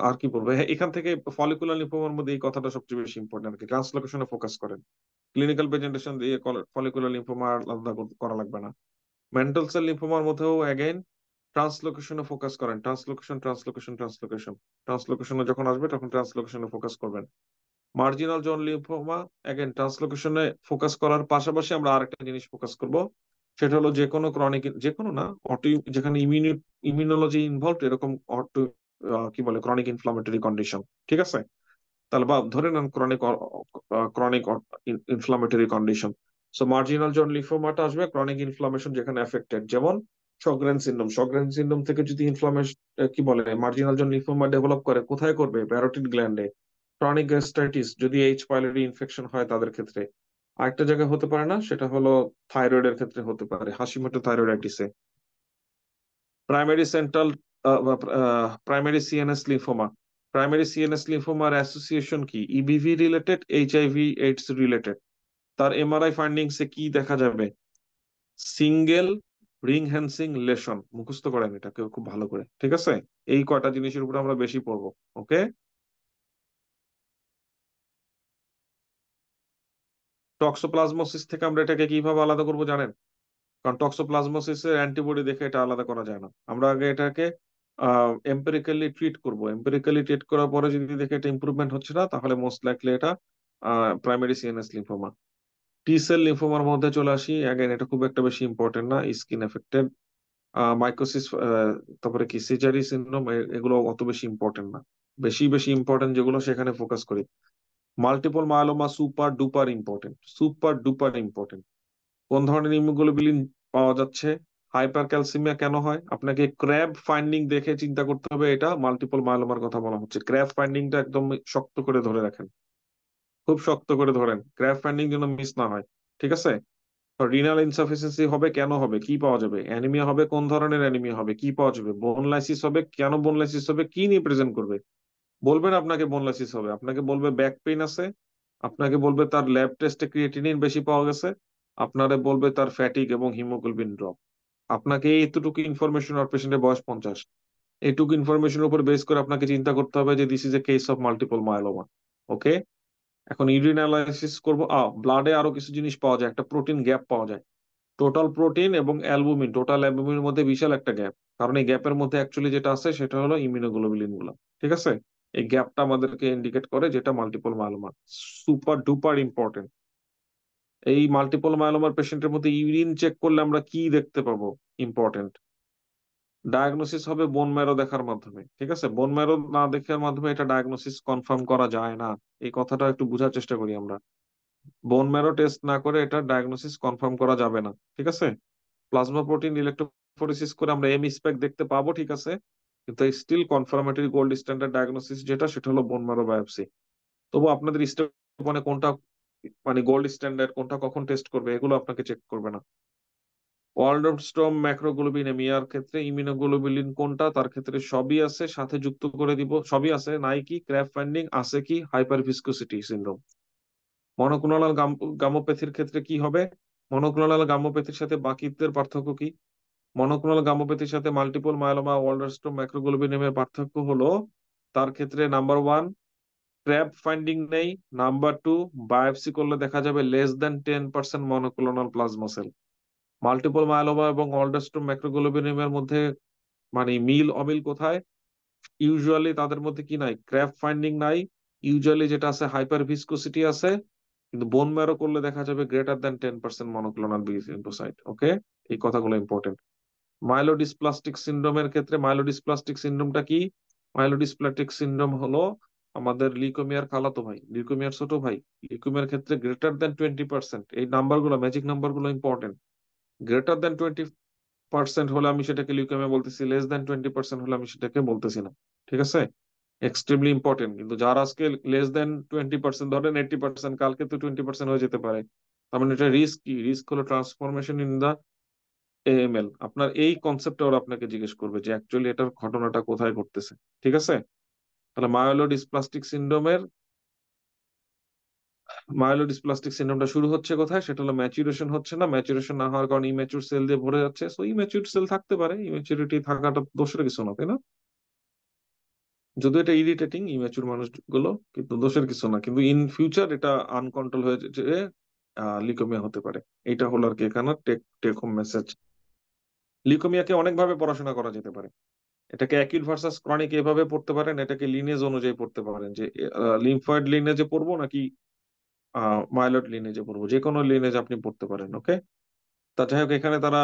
আর কি বলবো, হ্যাঁ, এখান থেকে ফলিকুলার লিম্ফোমার মধ্যে এই কথাটা সবচেয়ে বেশি ইম্পর্টেন্ট আর কি, ট্রান্সলোকেশনে ফোকাস করেন। ক্লিনিক্যাল প্রেজেন্টেশন দিয়ে ফলিকুলার লিম্ফোমা আলাদা করা লাগবে না। ম্যান্টল সেল লিম্ফোমার মধ্যেও অ্যাগেন ট্রান্সলোকেশনে ফোকাস করেন, ট্রান্সলোকেশন ট্রান্সলোকেশন ট্রান্সলোকেশন। ট্রান্সলোকেশনে যখন আসবে তখন ট্রান্সলোকেশনে ফোকাস করবেন। মার্জিনাল জোন লিম্ফোমা অ্যাগেন ট্রান্সলোকেশনে ফোকাস করার পাশাপাশি আমরা আরেকটা জিনিস ফোকাস করব, সেটা হলো যে কোনো ক্রনিক, যে কোনো না, অটো, যেখানে ইমিউনোলজি ইনভলভ, এরকম অটো, কি বলে, ক্রনিক ইনফ্লামেটরি কন্ডিশন। ঠিক আছে, তাহলে বা ধরে নেন chronic chronic inflammatory condition. So marginal zone লিম্ফোমাটা আসবে ক্রনিক ইনফ্লামেশন যেখানে এফেক্টেড, যেমন শগ্রেন সিনড্রোম। শগ্রেন সিনড্রোম থেকে যদি ইনফ্লামেশন, কি বলে, মার্জিনাল জোন লিম্ফোমা ডেভেলপ করে, কোথায় করবে? প্যারোটিড গ্ল্যান্ডে। ক্রনিক গ্যাস্ট্রাইটিস যদি এইচ পাইলোরি ইনফেকশন হয় তাদের ক্ষেত্রে। আরেকটা জায়গায় হতে পারে না, সেটা হলো থাইরয়েডের ক্ষেত্রে হতে পারে, হাসিমোটো থাইরয়েডাইটিসে। Primary central primary CNS lymphoma. Primary CNS লিম্ফোমার অ্যাসোসিয়েশন কি? EBV related, HIV AIDS related. তার এমআরআই ফাইন্ডিংসে কি দেখা যাবে? Single ring enhancing lesion. মুখস্থ করেন এটা কেউ খুব ভালো করে, ঠিক আছে? এই কয়টা জিনিসের উপর আমরা বেশি পড়বো। ওকে। টক্সোপ্লাজমোসিস থেকে আমরা এটাকে কিভাবে আলাদা করবো জানেন? কারণ টক্সোপ্লাজমোসিসের অ্যান্টিবডি দেখে এটা আলাদা করা যায় না। আমরা আগে এটাকে এম্পিরিক্যালি ট্রিট করব। এম্পিরিক্যালি ট্রিট করার পরে যদি দেখে এটা ইমপ্রুভমেন্ট হচ্ছে না, তাহলে মোস্ট লাইকলি এটা primary CNS lymphoma. T cell লিম্ফোমার মধ্যে চলে আসি, অ্যাগেন এটা খুব একটা বেশি ইম্পর্টেন্ট না, স্কিন এফেক্টেড। মাইকোসিস, তারপরে কি সিজারি সিনড্রোম, এগুলো অত বেশি ইম্পর্টেন্ট না। বেশি বেশি ইম্পর্টেন্ট যেগুলো সেখানে ফোকাস করি। Multiple myeloma super duper important, super duper important. কোন ধরনের ইমিউনোগ্লোবিলিন পাওয়া যাচ্ছে? হাইপার ক্যালসিমিয়া কেন হয়? আপনাকে ক্র্যাব ফাইন্ডিং দেখে চিন্তা করতে হবে, এটা মাল্টিপল মায়োলোমার কথা বলা হচ্ছে। ক্র্যাব ফাইন্ডিংটা একদম শক্ত করে ধরে রাখেন, খুব শক্ত করে ধরেন, ক্র্যাব ফাইন্ডিং যেন মিস না হয়। ঠিক আছে। রিনাল ইনসাফিসিয়েন্সি হবে, কেন হবে? কি পাওয়া যাবে? অ্যানিমিয়া হবে, কোন ধরনের অ্যানিমিয়া হবে? কি পাওয়া যাবে? বোন লাইসিস হবে, কেন বোন লাইসিস হবে? কি নিয়ে প্রেজেন্ট করবে? বলবেন আপনাকে বোন লাইসিস হবে, আপনাকে বলবে ব্যাক পেইন আছে, আপনাকে বলবে তার ল্যাব টেস্টে ক্রিয়েটিনিন বেশি পাওয়া গেছে, আপনারে বলবে তার ফ্যাটিক এবং হিমোগ্লোবিন ড্রপ। আপনাকে এইটুকু ইনফরমেশন, আর পেশেন্টের বয়স 50, এইটুকু ইনফরমেশনের উপর বেস করে আপনাকে চিন্তা করতে হবে যে this is a case of multiple myeloma. Okay. এখন ইউরিন অ্যানালাইসিস করবো। ব্লাডে আরো কিছু জিনিস পাওয়া যায়, একটা প্রোটিন গ্যাপ পাওয়া যায়। টোটাল প্রোটিন এবং অ্যালবুমিন, টোটাল অ্যালবুমিনের মধ্যে বিশাল একটা গ্যাপ। কারণ এই গ্যাপের মধ্যে অ্যাকচুয়ালি যেটা আছে সেটা হলো ইমিউনোগ্লোবুলিন গুলো। ঠিক আছে। এই গ্যাপটা আমাদেরকে ইন্ডিকেট করে যেটা multiple myeloma. Super duper important. এই মাল্টিপল মায়োলোমার পেশেন্টের মধ্যে ইউরিন চেক করলে আমরা কি দেখতে পাবো? ইম্পর্টেন্ট। ডায়াগনোসিস হবে বোন ম্যারো দেখার মাধ্যমে। ঠিক আছে, বোন ম্যারো না দেখার মাধ্যমে এটা ডায়াগনোসিস কনফার্ম করা যায় না। এই কথাটা একটু বোঝার চেষ্টা করি আমরা। বোন ম্যারো টেস্ট না করে এটা ডায়াগনোসিস কনফার্ম করা যাবে না। ঠিক আছে। প্লাজমা প্রোটিন ইলেকট্রোফোরেসিস করে আমরা এম স্পেক দেখতে পাবো, ঠিক আছে, কিন্তু still confirmatory gold standard diagnosis যেটা, সেটা হলো বোন ম্যারো বায়োপসি। তবু আপনাদের স্টেপ মানে কোনটা, মানে গোল্ড স্ট্যান্ডার্ড কোনটা, কখন টেস্ট করবে, এগুলো আপনাকে চেক করবে না। ওয়ালডস্ট্রম ম্যাক্রোগ্লোবিনেমিয়ার ক্ষেত্রে ইমিউনোগ্লোবুলিন কোনটা, তার ক্ষেত্রে সবই আছে, সাথে যুক্ত করে দিব সবই আছে, নাই কি ক্র্যাব ফাইন্ডিং আছে, কি হাইপার ভিসকোসিটি সিনড্রোম। মনোক্লোনাল গামোপ্যাথির ক্ষেত্রে কি হবে? মনোক্লোনাল গামোপ্যাথির সাথে বাকিদের পার্থক্য কি? মনোক্লোনাল গামোপ্যাথির সাথে মাল্টিপল মায়োলোমা ওয়ালডস্ট্রম ম্যাক্রোগ্লোবিনেমিয়ার পার্থক্য হলো, তার ক্ষেত্রে নাম্বার ওয়ান, ক্র্যাব ফাইন্ডিং নেই। নাম্বার টু, বায়োপসি করলে দেখা যাবে less than 10% monoclonal plasma sell. Multiple myeloma এবং ওয়ালডস্ট্রম ম্যাক্রোগ্লোবিনেমিয়ার মধ্যে মানে মিল অমিল কোথায়? ইউজুয়ালি তাদের মধ্যে কি নাই? ক্র্যাব ফাইন্ডিং নাই। ইউজুয়ালি যেটা আছে হাইপার ভিসকোসিটি আছে। কিন্তু বোন ম্যারো করলে দেখা যাবে greater than 10% মনোক্লোনাল লিম্ফোসাইট। ওকে। এই কথাগুলো ইম্পর্টেন্ট। মাইলোডিসপ্লাস্টিক সিনড্রোমের ক্ষেত্রে, মাইলোডিসপ্লাস্টিক সিনড্রোমটা কি? মাইলোডিসপ্লাস্টিক সিনড্রোম হলো আমাদের লিউকেমিয়ার খালাতো ভাই, লিউকেমিয়ার ছোট ভাই। লিউকেমিয়ার ক্ষেত্রে greater than 20%, এই নাম্বারগুলো, ম্যাজিক নাম্বারগুলো ইম্পর্টেন্ট। greater than 20% হলে আমি সেটাকে লিউকেমিয়া বলতেছি, less than 20% হলে আমি সেটাকে বলতেছি না। ঠিক আছে। Extremely important. কিন্তু যার আজকে less than 20%, ধরেন 80%, কালকে তো 20% হয়ে যেতে পারে। তার মানে এটা রিস্ক কি? রিস্ক হলো ট্রান্সফরমেশন ইন দা এএমএল। আপনার এই কনসেপ্টটা ওরা আপনাকে জিজ্ঞেস করবে যে অ্যাকচুয়ালি এটার ঘটনাটা কোথায় ঘটতেছে। ঠিক আছে। তাহলে মায়োলোডিসপ্লাস্টিক সিনড্রোমের, মায়োলোডিসপ্লাস্টিক সিনড্রোমটা শুরু হচ্ছে কোথায়? সেটা হলো ম্যাচুরেশন হচ্ছে না। ম্যাচুরেশন না হওয়ার কারণে ইম্যাচুর সেল দিয়ে ভরে যাচ্ছে। সো ইম্যাচুর সেল থাকতে পারে, ইম্যাচুরিটি থাকাটা দোষের কিছু না, তাই না? যদিও এটা ইরিটেটিং ইম্যাচুর মানুষগুলো, কিন্তু দোষের কিছু না, কিন্তু ইন ফিউচার এটা আনকন্ট্রোল হয়ে যে লিউকেমিয়া হতে পারে। এটা হলো আর কি এখানে টেক টেক হোম মেসেজ। লিউকেমিয়াকে অনেকভাবে পড়াশোনা করা যেতে পারে। এটাকে অ্যাকিউট ভার্সাস ক্রনিক এভাবে পড়তে পারেন, এটাকে লিনেজ অনুযায়ী পড়তে পারেন, যে লিম্ফয়েড লিনেজে পড়বো নাকি মাইলয়েড লিনেজে পড়বো, যে কোনো লিনেজ আপনি পড়তে পারেন। ওকে, তা যাই হোক, এখানে তারা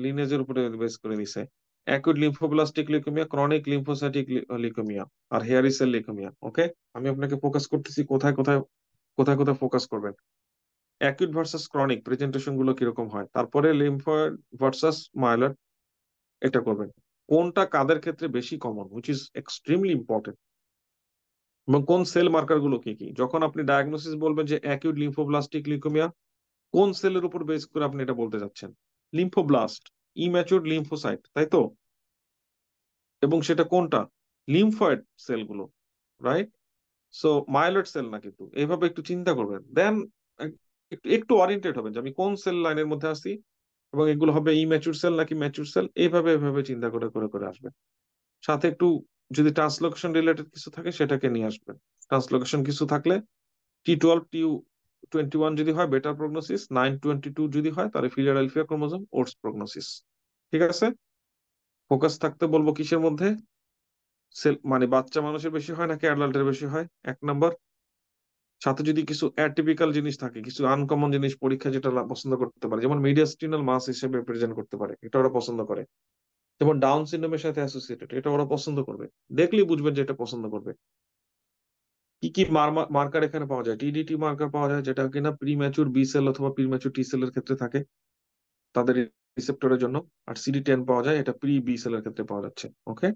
লিনেজের উপরে বেস করে দিছে acute lymphoblastic leukaemia, chronic lymphocytic leukaemia, আর হেয়ারি সেল লিউকেমিয়া। ওকে, আমি আপনাকে ফোকাস করতেছি কোথায় কোথায় কোথায় কোথায় ফোকাস করবেন। অ্যাকিউট ভার্সাস ক্রনিক প্রেজেন্টেশন গুলো কিরকম হয়, তারপরে লিম্ফয়েড ভার্সাস মাইলয়েড এটা করবেন। কোনটা কাদের ক্ষেত্রে বেশি common, which is extremely important, এবং কোন সেল মার্কার গুলো কি কি। যখন আপনি ডায়াগনোসিস বলবেন যে অ্যাকিউট লিম্ফোব্লাস্টিক লিউকেমিয়া, কোন সেলের উপর বেস করে আপনি এটা বলতে যাচ্ছেন? লিম্ফোব্লাস্ট, ইম্যাচুরড লিম্ফোসাইট, তাই তো? এবং সেটা কোনটা? লিম্ফয়েড সেলগুলো, রাইট? সো মাইলয়েড সেল না, কিন্তু এইভাবে একটু চিন্তা করবেন, দেন একটু একটু ওরিয়েন্টেড হবেন যে আমি কোন সেল লাইনের মধ্যে আছি, এবং এগুলো হবে ইম্যাচুর সেল নাকি ম্যাচুর সেল, এইভাবে এভাবে চিন্তা করে করে করে আসবেন। সাথে একটু যদি ট্রান্সলোকেশন রিলেটেড কিছু থাকে সেটাকে নিয়ে আসবেন। ট্রান্সলোকেশন কিছু থাকলে T12 T21 যদি হয় বেটার প্রগনোসিস, 922 যদি হয় তাহলে ফিলাডেলফিয়া ক্রোমোজোম ওটস প্রগনোসিস। ঠিক আছে, ফোকাস থাকতে বলবো কিসের মধ্যে? সেল মানে বাচ্চা মানুষের বেশি হয় নাকি অ্যাডাল্টের বেশি হয়, এক নাম্বার। সাথে যদি কিছু অ্যাটিপিক্যাল জিনিস থাকে, কিছু আনকমন জিনিস পরীক্ষা যেটা পছন্দ করতে পারে, যেমন মিডিয়াস্টিনাল মাস হিসেবে প্রেজেন্ট করতে পারে, এটা ওরা পছন্দ করে। যেমন ডাউন সিনড্রোমের সাথে অ্যাসোসিয়েটেড, এটা ওরা পছন্দ করবে। দেখলেই বুঝবেন যে এটা পছন্দ করবে। কি কি মার্কার এখানে পাওয়া যায়? টিডিটি মার্কার পাওয়া যায়, যেটা কিনা প্রিম্যাচুর বি সেল অথবা প্রিম্যাচুর টি সেলের ক্ষেত্রে থাকে তাদের রিসেপ্টরের জন্য। আর CD10 পাওয়া যায়, এটা প্রি বি সেলের ক্ষেত্রে পাওয়া যাচ্ছে। ওকে,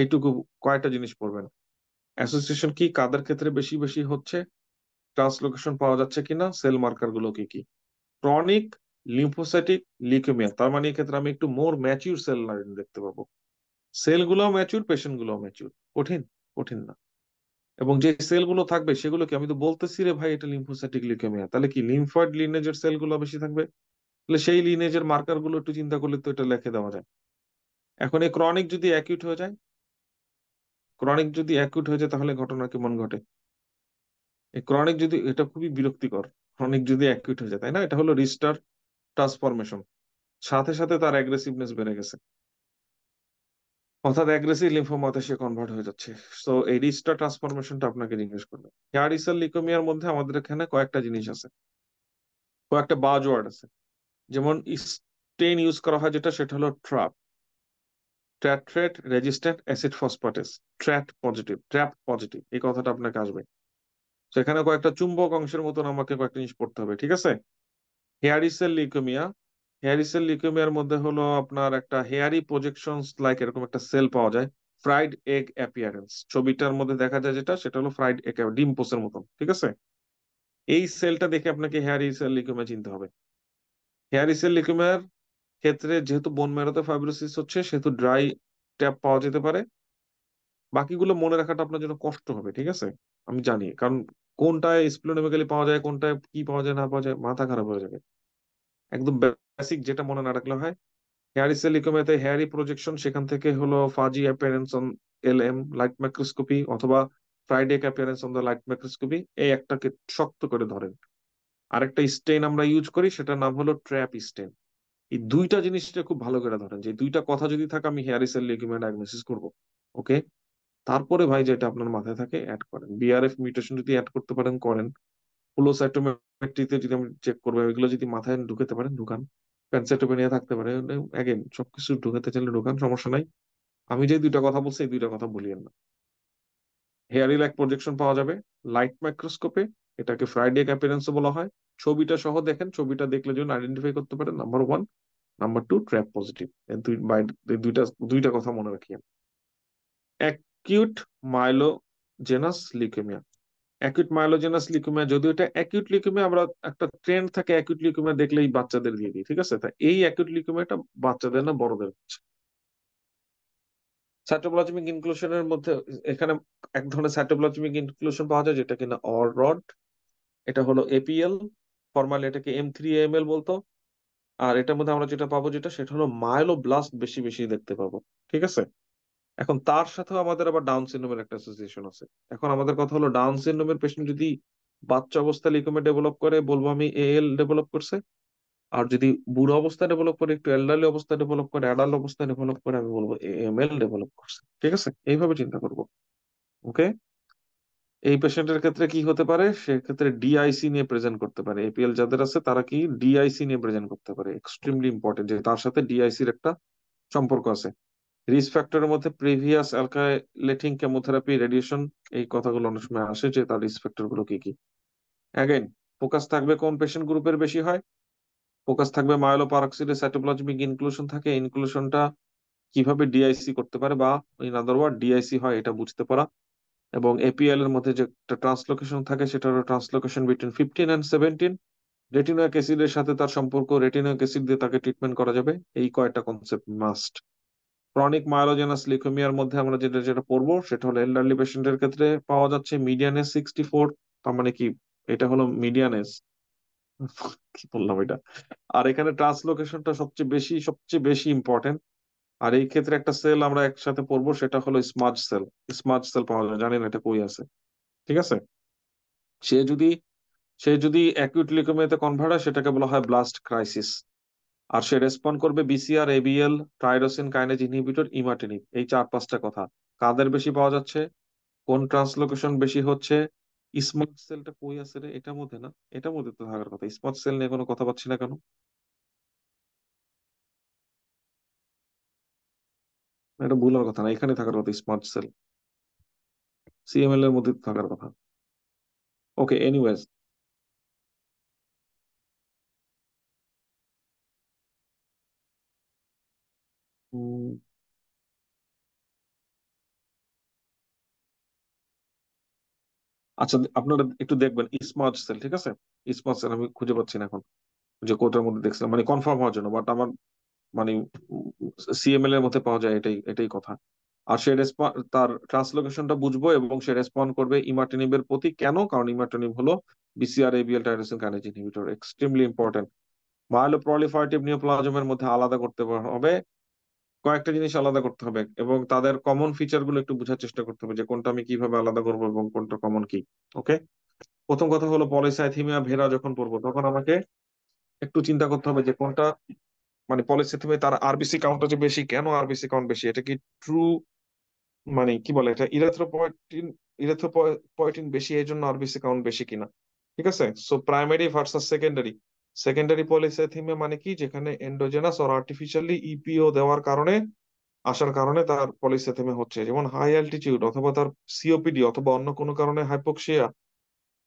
এইটুকু কয়টা জিনিস পড়বেন। অ্যাসোসিয়েশন কি কাদের ক্ষেত্রে বেশি বেশি হচ্ছে, ট্রান্সলোকেশন পাওয়া যাচ্ছে কিনা, সেল মার্কার গুলো কি কি। ক্রনিক লিম্ফোসাইটিক লিউকেমিয়া, তার মানে এক্ষেত্রে আমি একটু মোর ম্যাচিউর সেল লাইন দেখতে পাবো। সেল গুলো ম্যাচিউর, পেশেন্ট গুলো ম্যাচিউর। কঠিন? কঠিন না। এবং যে সেল গুলো থাকবে সেগুলো কি, আমি তো বলতেছি রে ভাই এটা লিম্ফোসাইটিক লিউকেমিয়া, তাহলে কি লিম্ফয়েড লিনেজের সেল গুলো বেশি থাকবে, তাহলে সেই লিনেজের মার্কার গুলো একটু চিন্তা করলে তো এটা লিখে দেওয়া যায়। এখন এই ক্রনিক যদি অ্যাকিউট হয়ে যায়, ক্রনিক যদি অ্যাকিউট হয়ে যায় তাহলে ঘটনা কেমন ঘটে? এই ক্রনিক যদি, এটা খুবই বিরক্তিকর। ক্রনিক যদি অ্যাকিউট হয়ে যায়, তাই না? এটা হলো রিস্টার ট্রান্সফরমেশন, সাথে সাথে তার অ্যাগ্রেসিভনেস বেড়ে গেছে, অর্থাৎ অ্যাগ্রেসিভ লিম্ফোমাতে সে কনভার্ট হয়ে যাচ্ছে। তো এই রিস্টার ট্রান্সফরমেশনটা আপনাকে জিজ্ঞেস করবে। হেয়ার সেল লিউকেমিয়ার মধ্যে আমাদের এখানে কয়েকটা জিনিস আছে, কয়েকটা বাজওয়ার্ড আছে। যেমন স্টেন ইউজ করা হয় যেটা, সেটা হলো ট্রাপ, ট্র্যাট resistant acid phosphatase, TRAP positive, TRAP positive, এই কথাটা আপনাকে আসবে। সেখানে কয়েকটা চুম্বক অংশের মতন আমাকে কয়েকটা জিনিস পড়তে হবে, ঠিক আছে? Hairy cell leukaemia, hairy cell লিউকেমিয়ার মধ্যে হলো আপনার একটা হেয়ারি প্রজেকশনস লাইক এরকম একটা সেল পাওয়া যায়, ফ্রাইড এগ অ্যাপিয়ারেন্স, ছবিটার মধ্যে দেখা যায় যেটা, সেটা হলো ফ্রাইড এগ, ডিম পোসের মতন, ঠিক আছে? এই সেলটা দেখে আপনাকে হেয়ারি সেল লিউকেমিয়া চিনতে হবে। হেয়ারি সেল লিউকেমিয়ার ক্ষেত্রে যেহেতু বোন ম্যারোতে ফাইব্রোসিস হচ্ছে, সেহেতু ড্রাই ট্যাপ পাওয়া যেতে পারে। বাকিগুলো মনে রাখাটা আপনার জন্য কষ্ট হবে, ঠিক আছে? আমি জানি, কারণ কোনটায় স্প্লেনোমেগালি পাওয়া যায়, কোনটায় কি পাওয়া যায় না পাওয়া যায়, মাথা খারাপ হয়ে যাবে। একদম বেসিক যেটা মনে না রাখলে হয়, হেয়ারি সেল লিউকেমিয়াতে হেয়ারি প্রজেকশন, সেখান থেকে হলো fuzzy appearance on LM light microscopy, অথবা fried egg appearance on the light microscopy, এই একটাকে শক্ত করে ধরেন। আরেকটা স্টেন আমরা ইউজ করি, সেটার নাম হলো ট্র্যাপ স্টেন। এই দুইটা জিনিসটা খুব ভালো করে ধরেন, যে দুইটা কথা যদি থাকে আমি হেয়ারি সেল লিউকেমিয়া ডায়াগনোসিস করবো। ওকে, তারপরে ভাই যেটা আপনার মাথায় থাকে অ্যাড করেন, BRF মিউটেশন যদি অ্যাড করতে পারেন করেন, ফ্লোসাইটোমেট্রিতে যদি আমি চেক করবো, এগুলো যদি মাথায় ঢুকাতে পারেন ঢুকান, প্যানসাইটোপেনিয়া থাকতে পারে, অ্যাগেন সবকিছু ঢুকাতে চাইলে ঢুকান, সমস্যা নাই। আমি যে দুইটা কথা বলছি এই দুইটা কথা বলিয়েন না। হেয়ারি লাইক প্রজেকশন পাওয়া যাবে লাইট মাইক্রোস্কোপে, এটাকে ফ্রাইডে অ্যাপিয়ারেন্স বলা হয়। ছবিটা সহ দেখেন, ছবিটা দেখলে যেন আইডেন্টিফাই করতে পারেন, number one. Number two, TRAP positive. দুইটা দুইটা কথা মনে রাখি। Acute myelogenous leukaemia, acute myelogenous leukaemia, যদিও এটা অ্যাকিউট লিউকেমিয়া, আমরা একটা ট্রেন্ড থাকে অ্যাকিউট লিউকেমিয়া দেখলেই বাচ্চাদের দিয়ে দিই, ঠিক আছে? তাই এই অ্যাকিউট লিউকেমিয়াটা বাচ্চাদের না বড়দের হচ্ছে। সাইটোপ্লাজমিক ইনক্লুশনের মধ্যে এখানে এক ধরনের সাইটোপ্লাজমিক ইনক্লুশন পাওয়া যায় যেটা কিনা অর রড, এটা হলো APL, ফরমালি এটাকে M3AML বলতো। আর এটার মধ্যে আমরা যেটা পাবো যেটা, সেটা হলো মায়োলোব্লাস্ট বেশি বেশি দেখতে পাবো, ঠিক আছে? এখন তার সাথেও আমাদের আবার ডাউন সিনড্রোমের একটা অ্যাসোসিয়েশন আছে। এখন আমাদের কথা হলো ডাউন সিনড্রোমের পেশেন্ট যদি বাচ্চা অবস্থায় লিউকেমিয়া ডেভেলপ করে, বলবো আমি এএল ডেভেলপ করছে। আর যদি বুড়ো অবস্থায় ডেভেলপ করে, একটু এল্ডারলি অবস্থায় ডেভেলপ করে, অ্যাডাল্ট অবস্থায় ডেভেলপ করে, আমি বলবো এএমএল ডেভেলপ করছে। ঠিক আছে, এইভাবে চিন্তা করবো। ওকে। এই পেশেন্টের ক্ষেত্রে কি হতে পারে, সেক্ষেত্রে ডিআইসি নিয়ে প্রেজেন্ট করতে পারে। এপিএল যাদের আছে তারা কি ডিআইসি নিয়ে প্রেজেন্ট করতে পারে, এক্সট্রিমলি ইম্পর্টেন্ট যে তার সাথে ডিআইসির একটা সম্পর্ক আছে। রিস্ক ফ্যাক্টরের মধ্যে প্রিভিয়াস অ্যালকাইলেটিং কেমোথেরাপি, রেডিয়েশন, এই কথাগুলো অনেক সময় আসে যে তার রিস্ক ফ্যাক্টর গুলো কি কি। অ্যাগেন, ফোকাস থাকবে কোন পেশেন্ট গ্রুপের বেশি হয়, ফোকাস থাকবে মায়োলোপারক্সিডে সাইটোপ্লাজমিক ইনক্লুশন থাকে, ইনক্লুশনটা কিভাবে ডিআইসি করতে পারে, বা ইন আদার ওয়ার্ড ডিআইসি হয় এটা বুঝতে পারা। এবং এপিএল এর মধ্যে যে একটা ট্রান্সলোকেশন থাকে, সেটা হলো ট্রান্সলোকেশন বিটুইন 15 and 17। রেটিনোয়িক অ্যাসিডের সাথে তার সম্পর্ক, রেটিনোয়িক অ্যাসিড দিয়ে তাকে ট্রিটমেন্ট করা যাবে, এই কয়েকটা কনসেপ্ট মাস্ট। ক্রনিক মায়োলোজেনাস লিউকেমিয়ার মধ্যে আমরা যেটা যেটা পড়বো সেটা হলো এল্ডারলি পেশেন্টের ক্ষেত্রে পাওয়া যাচ্ছে মিডিয়ান এজ 64। তার মানে কি, এটা হলো মিডিয়ান এজ, কি বললাম এটা। আর এখানে ট্রান্সলোকেশনটা সবচেয়ে বেশি ইম্পর্টেন্ট। আর এই ক্ষেত্রে একটা সেল আমরা একসাথে পড়বো, সেটা হলো স্মার্ট সেল। স্মার্ট সেল পাওয়া যায়, জানি না এটা কই আছে। ঠিক আছে। সে যদি সে যদি অ্যাকিউট লিউকেমিয়াতে কনভার্ট হয়, সেটাকে বলা হয় ব্লাস্ট ক্রাইসিস। আর সে রেসপন্ড করবে VCR, ABL, tyrosine kinase inhibitor, imatinib, এই 4-5টা কথা। কাদের বেশি পাওয়া যাচ্ছে, কোন ট্রান্সলোকেশন বেশি হচ্ছে, স্মার্ট সেলটা কই আছে রে, এটার মধ্যে না, এটার মধ্যে তো থাকার কথা। স্মার্ট সেল নিয়ে কোনো কথা পাচ্ছি না কেন? এটা ভুলার কথা না, এখানে থাকার কথা স্মার্ট সেল, সিএমএল এর মধ্যে তো থাকার কথা। ওকে, এনিওয়েজ। আচ্ছা, আপনারা একটু দেখবেন স্মার্ট সেল। ঠিক আছে, স্মার্ট সেল আমি খুঁজে পাচ্ছি না এখন, যে কোটার মধ্যে দেখছিলাম মানে কনফার্ম হওয়ার জন্য, বাট আমার মানে সিএমএল এর মধ্যে পাওয়া যায়, এটাই এটাই কথা। আর সে তার ট্রান্সলোকেশনটা বুঝবো, এবং সে রেসপন্ড করবে ইমাটিনিবের প্রতি। কেন? কারণ ইমাটিনিব হলো BCR, ABL, tyrosine kinase inhibitor, extremely important. Myeloproliferative নিওপ্লাজমের মধ্যে আলাদা করতে হবে, কয়েকটা জিনিস আলাদা করতে হবে, এবং তাদের কমন ফিচার গুলো একটু বোঝার চেষ্টা করতে হবে যে কোনটা আমি কিভাবে আলাদা করবো এবং কোনটা কমন কি। ওকে। প্রথম কথা হলো পলিসাইথিমিয়া ভেরা যখন পড়বো, তখন আমাকে একটু চিন্তা করতে হবে যে কোনটা, মানে পলিসাইথিমিয়া তার আরবিসি কাউন্টটা যে বেশি, কেন আরবিসি কাউন্ট বেশি, এটা কি ট্রু, মানে কি বলে এটা, ইরেথ্রোপয়েটিন বেশি এই জন্য আরবিসি কাউন্ট বেশি কিনা। ঠিক আছে। So primary versus secondary. Secondary polycythaemia মানে কি, যেখানে এন্ডোজেনাস আর আর্টিফিশিয়ালি ইপিও দেওয়ার কারণে, আসার কারণে তার পলিসাইথেমিয়া হচ্ছে, যেমন হাই অ্যালটিটিউড, অথবা তার সিওপিডি, অথবা অন্য কোনো কারণে হাইপোক্সিয়া,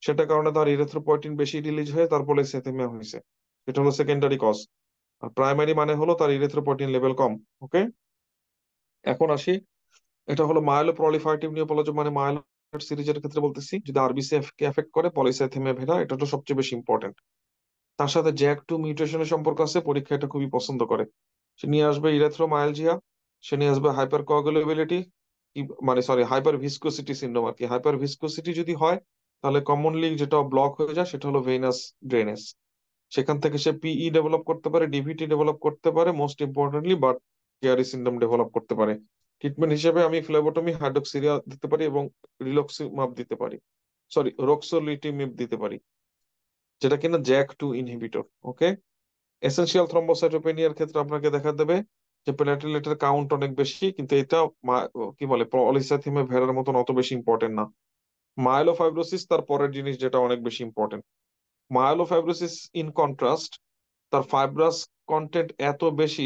সেটা কারণে তার ইরেথ্রোপয়েটিন বেশি রিলিজ হয়ে তার পলিসাইথেমিয়া হয়েছে। এটা হলো সেকেন্ডারি কজ। আর প্রাইমারি মানে হলো তার ইরেথ্রোপয়েটিন লেভেল কম। ওকে। এখন আসি, এটা হলো মায়েলোপ্রলিফারেটিভ নিওপ্লাজম, মানে মায়েলোয়েড সিরিজের ক্ষেত্রে বলতেছি, যদি আরবিসি কে এফেক্ট করে পলিসাইথেমিয়া ভেরা, এটা তো সবচেয়ে বেশি ইম্পর্টেন্ট। তার সাথে জ্যাক 2 মিউটেশনের সম্পর্ক আছে, পরীক্ষা এটা খুবই পছন্দ করে। সে নিয়ে আসবে ইরেথ্রোমায়ালজিয়া, সে নিয়ে আসবে হাইপার কোয়াগুলেবিলিটি, মানে সরি হাইপার ভিসকোসিটি সিন্ড্রোম আর কি। হাইপার ভিসকোসিটি যদি হয়, তাহলে কমনলি যেটা ব্লক হয়ে যায় সেটা হলো ভেনাস ড্রেনেজ। সেখান থেকে সে পিই ডেভেলপ করতে পারে, ডিভিটি ডেভেলপ করতে পারে, most importantly but Keari syndrome develop করতে পারে। ট্রিটমেন্ট হিসেবে আমি ফ্লেবোটমি, হাইড্রোক্সিরিয়া দিতে পারি, এবং রিলক্সিমাব দিতে পারি, সরি রোক্সোলিটিমিব দিতে পারি, যেটা কিনা জ্যাক 2 ইনহিবিটর। ওকে। এসেনশিয়াল থ্রম্বোসাইটোপেনিয়ার ক্ষেত্রে আপনাকে দেখা দেবে যে প্লেটলেটের কাউন্ট অনেক বেশি, কিন্তু এটা কি বলে পলিসাইথেমিয়া ভেরার মতন অত বেশি ইম্পর্টেন্ট না। মায়োলোফাইব্রোসিস তার পরের জিনিস, যেটা অনেক বেশি ইম্পর্টেন্ট। মায়োলোফাইব্রোসিস ইন কন্ট্রাস্ট, তার ফাইব্রাস কন্টেন্ট এত বেশি,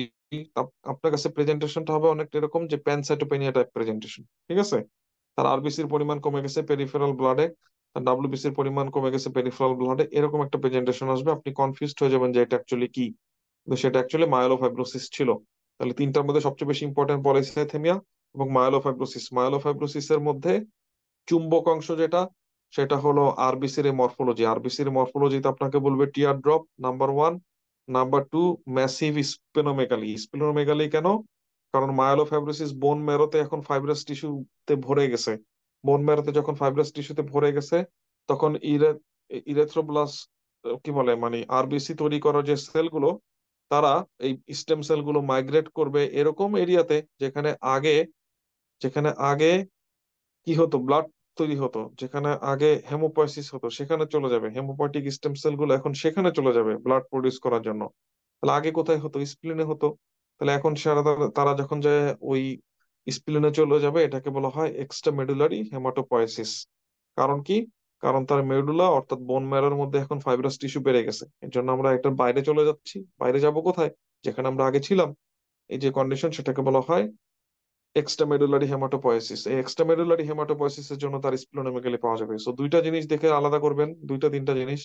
আপনার কাছে প্রেজেন্টেশনটা হবে অনেকটা এরকম যে প্যানসাইটোপেনিয়া টাইপ প্রেজেন্টেশন। ঠিক আছে। তার আরবিসির পরিমাণ কমে গেছে পেরিফেরাল ব্লাডে, তার ডাব্লিউবিসির পরিমাণ কমে গেছে পেরিফেরাল ব্লাডে, এরকম একটা প্রেজেন্টেশন আসবে, আপনি কনফিউজড হয়ে যাবেন যে এটা অ্যাকচুয়ালি কি। কিন্তু সেটা অ্যাকচুয়ালি মায়োলোফাইব্রোসিস ছিল। তাহলে তিনটার মধ্যে সবচেয়ে বেশি ইম্পর্টেন্ট পলিসাইথেমিয়া এবং মায়োলোফাইব্রোসিস। মায়োলোফাইব্রোসিসের মধ্যে চুম্বক অংশ যেটা, সেটা হলো আরবিসির মরফোলজি। আরবিসির মরফোলজিতে আপনাকে বলবে tear drop number 1, number 2 massive splenomegaly. Splenomegaly কেন? কারণ মায়োলোফাইব্রোসিস বোন ম্যারোতে এখন ফাইব্রাস টিস্যুতে ভরে গেছে। বোন ম্যারোতে যখন ফাইব্রাস টিস্যুতে ভরে গেছে, তখন ইরেথ্রোব্লাস্ট, কি বলে মানে আরবিসি তৈরি করার যে সেলগুলো, তারা এই স্টেম সেলগুলো মাইগ্রেট করবে এরকম এরিয়াতে যেখানে আগে যেখানে আগে কি হতো, ব্লাড তৈরি হতো, যেখানে আগে হেমোপয়সিস হতো সেখানে চলে যাবে, হেমোপয়টিক স্টেম সেল গুলো এখন সেখানে চলে যাবে ব্লাড প্রডিউস করার জন্য। তাহলে আগে কোথায় হতো, স্প্লিনে হতো। তাহলে এখন তারা যখন যায় ওই স্প্লিনে চলে যাবে, এটাকে বলা হয় এক্সট্রা মেডুলারি হেমাটোপয়েসিস। কারণ কি? কারণ তার মেডুলা অর্থাৎ বোন ম্যারোর মধ্যে এখন ফাইব্রাস টিস্যু বেড়ে গেছে, এর জন্য আমরা একটা বাইরে চলে যাচ্ছি। বাইরে যাব কোথায়? যেখানে আমরা আগে ছিলাম। এই যে কন্ডিশন, সেটাকে বলা হয় এক্সট্রামেডুলারি হেমাটোপয়েসিস। এই এক্সট্রামেডুলারি হেমাটোপয়েসিসের জন্য তার স্প্লেনোমেগালি পাওয়া যাবে। সো দুইটা জিনিস দেখে আলাদা করবেন, দুইটা তিনটা জিনিস: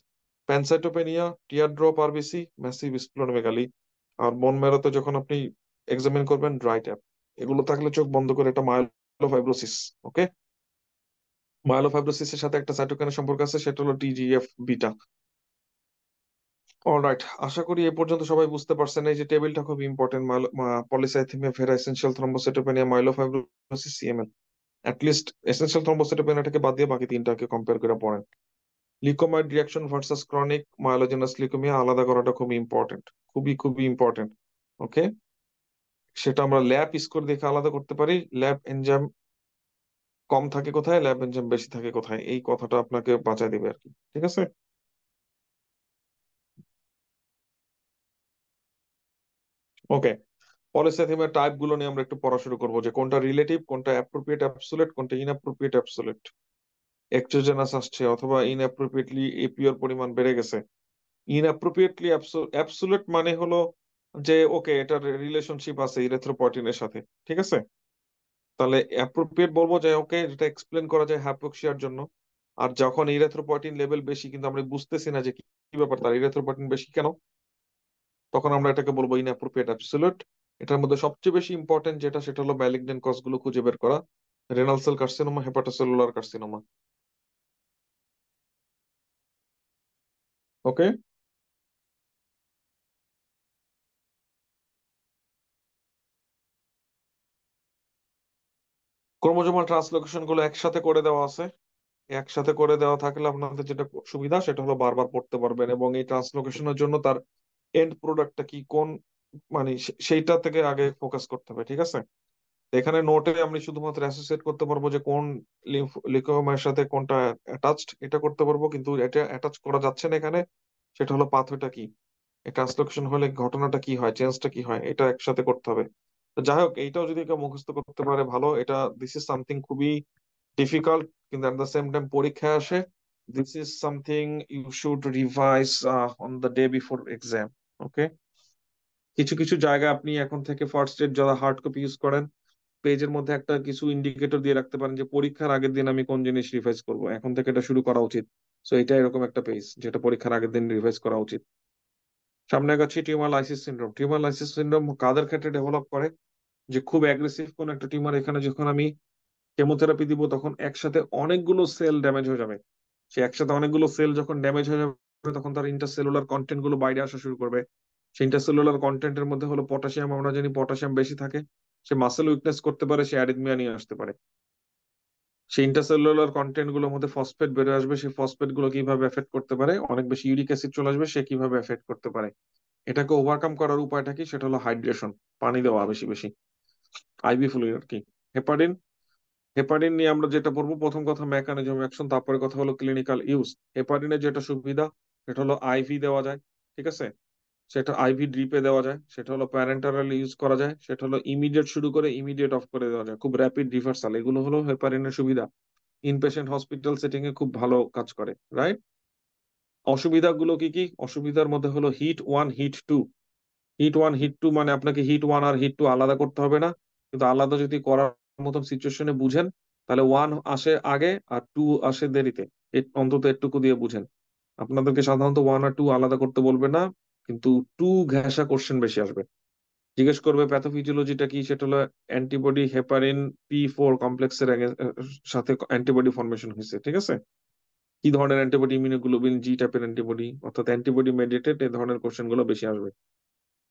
pancytopenia, tear drop RBC, massive splenomegaly. আর বোন ম্যারোতে যখন আপনি এক্সামিন করবেন ড্রাই ট্যাপ, এগুলো থাকলে চোখ বন্ধ করে এটা মায়োলোফাইব্রোসিস। ওকে, মায়োলোফাইব্রোসিসের সাথে একটা সাইটোকাইনের সম্পর্ক আছে, সেটা হলো টিজিএফ বিটা। অলরাইট, আশা করি এ পর্যন্ত সবাই বুঝতে পারছেন। এই যে টেবিলটা খুব important: polycythaemia vera, essential thrombocytopenia, myelofibrosis, CML. At least essential থ্রম্বোসাইটোপেনিয়াটাকে বাদ দিয়ে বাকি তিনটাকে কম্পেয়ার করে পড়েন। Leukaemoid reaction versus chronic myelogenous leukaemia আলাদা করাটা খুবই ইম্পর্টেন্ট, খুবই খুবই ইম্পর্টেন্ট। ওকে, সেটা আমরা ল্যাব স্কোর দেখে আলাদা করতে পারি। ল্যাব এনজাইম কম থাকে কোথায়, ল্যাব এনজাইম বেশি থাকে কোথায়, এই কথাটা আপনাকে বাঁচায় দিবে আর কি। ঠিক আছে। ওকে, পলিসাইথেমিয়া টাইপ গুলো নিয়ে আমরা একটু পড়া শুরু করবো, যে কোনটা রিলেটিভ, কোনটা অ্যাপ্রোপ্রিয়েট অ্যাবসোলিউট, কোনটা ইনঅ্যাপ্রোপ্রিয়েট অ্যাবসোলিউট। এক্সোজেনাস আসছে অথবা ইনঅ্যাপ্রোপ্রিয়েটলি এপিওর পরিমাণ বেড়ে গেছে। ইনঅ্যাপ্রোপ্রিয়েটলি অ্যাবসোলিউট মানে হলো যে ওকে, এটার রিলেশনশিপ আছে ইরেথ্রোপয়টিনের সাথে। ঠিক আছে। তাহলে অ্যাপ্রোপ্রিয়েট বলবো যে ওকে, এটা এক্সপ্লেন করা যায় হাইপোক্সিয়ার জন্য। আর যখন ইরেথ্রোপয়টিন লেভেল বেশি কিন্তু আমরা বুঝতেছি না যে কি কি ব্যাপার, তার ইরেথ্রোপয়টিন বেশি কেন, তখন আমরা এটাকে বলবো ইনঅ্যাপ্রোপ্রিয়েট অ্যাবসোলিউট। এটার মধ্যে সবচেয়ে বেশি ইম্পর্টেন্ট যেটা, সেটা হলো ম্যালিগন্যান্ট কজ গুলো খুঁজে বের করা: renal cell carcinoma, hepatocellular carcinoma. Okay, chromosomal translocation গুলো একসাথে করে দেওয়া আছে। একসাথে করে দেওয়া থাকলে আপনাদের যেটা সুবিধা, সেটা হলো বারবার পড়তে পারবেন, এবং এই ট্রান্সলোকেশনের জন্য তার এন্ড প্রোডাক্টটা কি, কোন মানে সেইটা থেকে আগে ফোকাস করতে হবে। ঠিক আছে। তো এখানে নোটে আমি শুধুমাত্র অ্যাসোসিয়েট করতে পারবো যে কোন লিকোমার সাথে কোনটা অ্যাটাচড, এটা করতে পারবো, কিন্তু এটা অ্যাটাচ করা যাচ্ছে না এখানে। সেটা হলো পাথওয়েটা কি, ট্রান্সলোকেশন হলে ঘটনাটা কি হয়, চেঞ্জটা কি হয়, এটা একসাথে করতে হবে। তো যাই হোক, এইটাও যদি কেউ মুখস্থ করতে পারে ভালো। এটা দিস ইজ সামথিং খুবই ডিফিকাল্ট, কিন্তু অ্যাট দ্য সেম টাইম পরীক্ষায় আসে। This is something you should revise on the day before exam. Okay, কিছু কিছু জায়গায় আপনি এখন থেকে ফার্স্ট এড যারা হার্ড কপি ইউজ করেন, পেজের মধ্যে একটা কিছু ইন্ডিকেটর দিয়ে রাখতে পারেন যে পরীক্ষার আগের দিন আমি কোন জিনিস রিভাইজ করব, এখন থেকে এটা শুরু করা উচিত। সো এটা এরকম একটা পেজ যেটা পরীক্ষার আগের দিন রিভাইজ করা উচিত। সামনে আগাচ্ছি, tumour lysis syndrome. Tumour lysis syndrome কাদের ক্ষেত্রে ডেভেলপ করে? যে খুব অ্যাগ্রেসিভ কোন একটা টিউমার, এখানে যখন আমি কেমোথেরাপি দিব তখন একসাথে অনেকগুলো সেল ড্যামেজ হয়ে যাবে। সে একসাথে অনেকগুলো সেল যখন ড্যামেজ হয়ে যাবে, তখন তার ইন্টারসেলুলার কন্টেন্ট গুলো বাইরে আসা শুরু করবে। সেই ইন্টারসেলুলার কন্টেন্টের মধ্যে হলো পটাশিয়াম, আমরা জানি পটাশিয়াম বেশি থাকে, সে মাসেল উইকনেস করতে পারে, সে অ্যারিথমিয়া নিয়ে আসতে পারে। সেই ইন্টারসেলুলার কন্টেন্ট গুলোর মধ্যে ফসফেট বেড়ে আসবে, সেই ফসফেট গুলো কিভাবে এফেক্ট করতে পারে, অনেক বেশি ইউরিক অ্যাসিড চলে আসবে, সে কিভাবে এফেক্ট করতে পারে। এটাকে ওভারকাম করার উপায়টা কি? সেটা হলো হাইড্রেশন, পানি দেওয়া বেশি বেশি, আইভি ফ্লুইড আর কি। হেপারিন, হেপারিন নিয়ে আমরা যেটা পড়বো, প্রথম কথা মেকানিজম অ্যাকশন, তারপরে কথা হলো ক্লিনিক্যাল ইউজ। হেপারিনের যেটা সুবিধা, সেটা হলো আইভি দেওয়া যায়। ঠিক আছে। সেটা আইভি ড্রিপে দেওয়া যায়, সেটা হলো প্যারেন্টারাল ইউজ করা যায়, সেটা হলো ইমিডিয়েট শুরু করে ইমিডিয়েট অফ করে দেওয়া যায়, খুব র্যাপিড রিভার্সাল। এগুলো হলো হেপারিনের সুবিধা। ইনপেশেন্ট হসপিটাল সেটিং এ খুব ভালো কাজ করে, রাইট। অসুবিধাগুলো কি কি? অসুবিধার মধ্যে হলো hit one, hit two. Hit one, hit two মানে আপনাকে হিট ওয়ান আর হিট টু আলাদা করতে হবে না, কিন্তু আলাদা যদি করার মতন সিচুয়েশনে বুঝেন, তাহলে ওয়ান আসে আগে আর টু আসে দেরিতে। অন্তত এটুকু দিয়ে বুঝেন। আপনাদেরকে সাধারণত ওয়ান আর টু আলাদা করতে বলবে না, কিন্তু টু ঘেঁষা কোশ্চেন বেশি আসবে। জিজ্ঞেস করবে প্যাথোফিজিওলজিটা কি, সেটা হলো অ্যান্টিবডি হেপারিন P4 কমপ্লেক্সের সাথে অ্যান্টিবডি ফর্মেশন হয়েছে। ঠিক আছে। কি ধরনের অ্যান্টিবডি? ইমিউনোগ্লোবিন জি টাইপের অ্যান্টিবডি, অর্থাৎ অ্যান্টিবডি মেডিয়েটেড, এই ধরনের কোশ্চেন গুলো বেশি আসবে।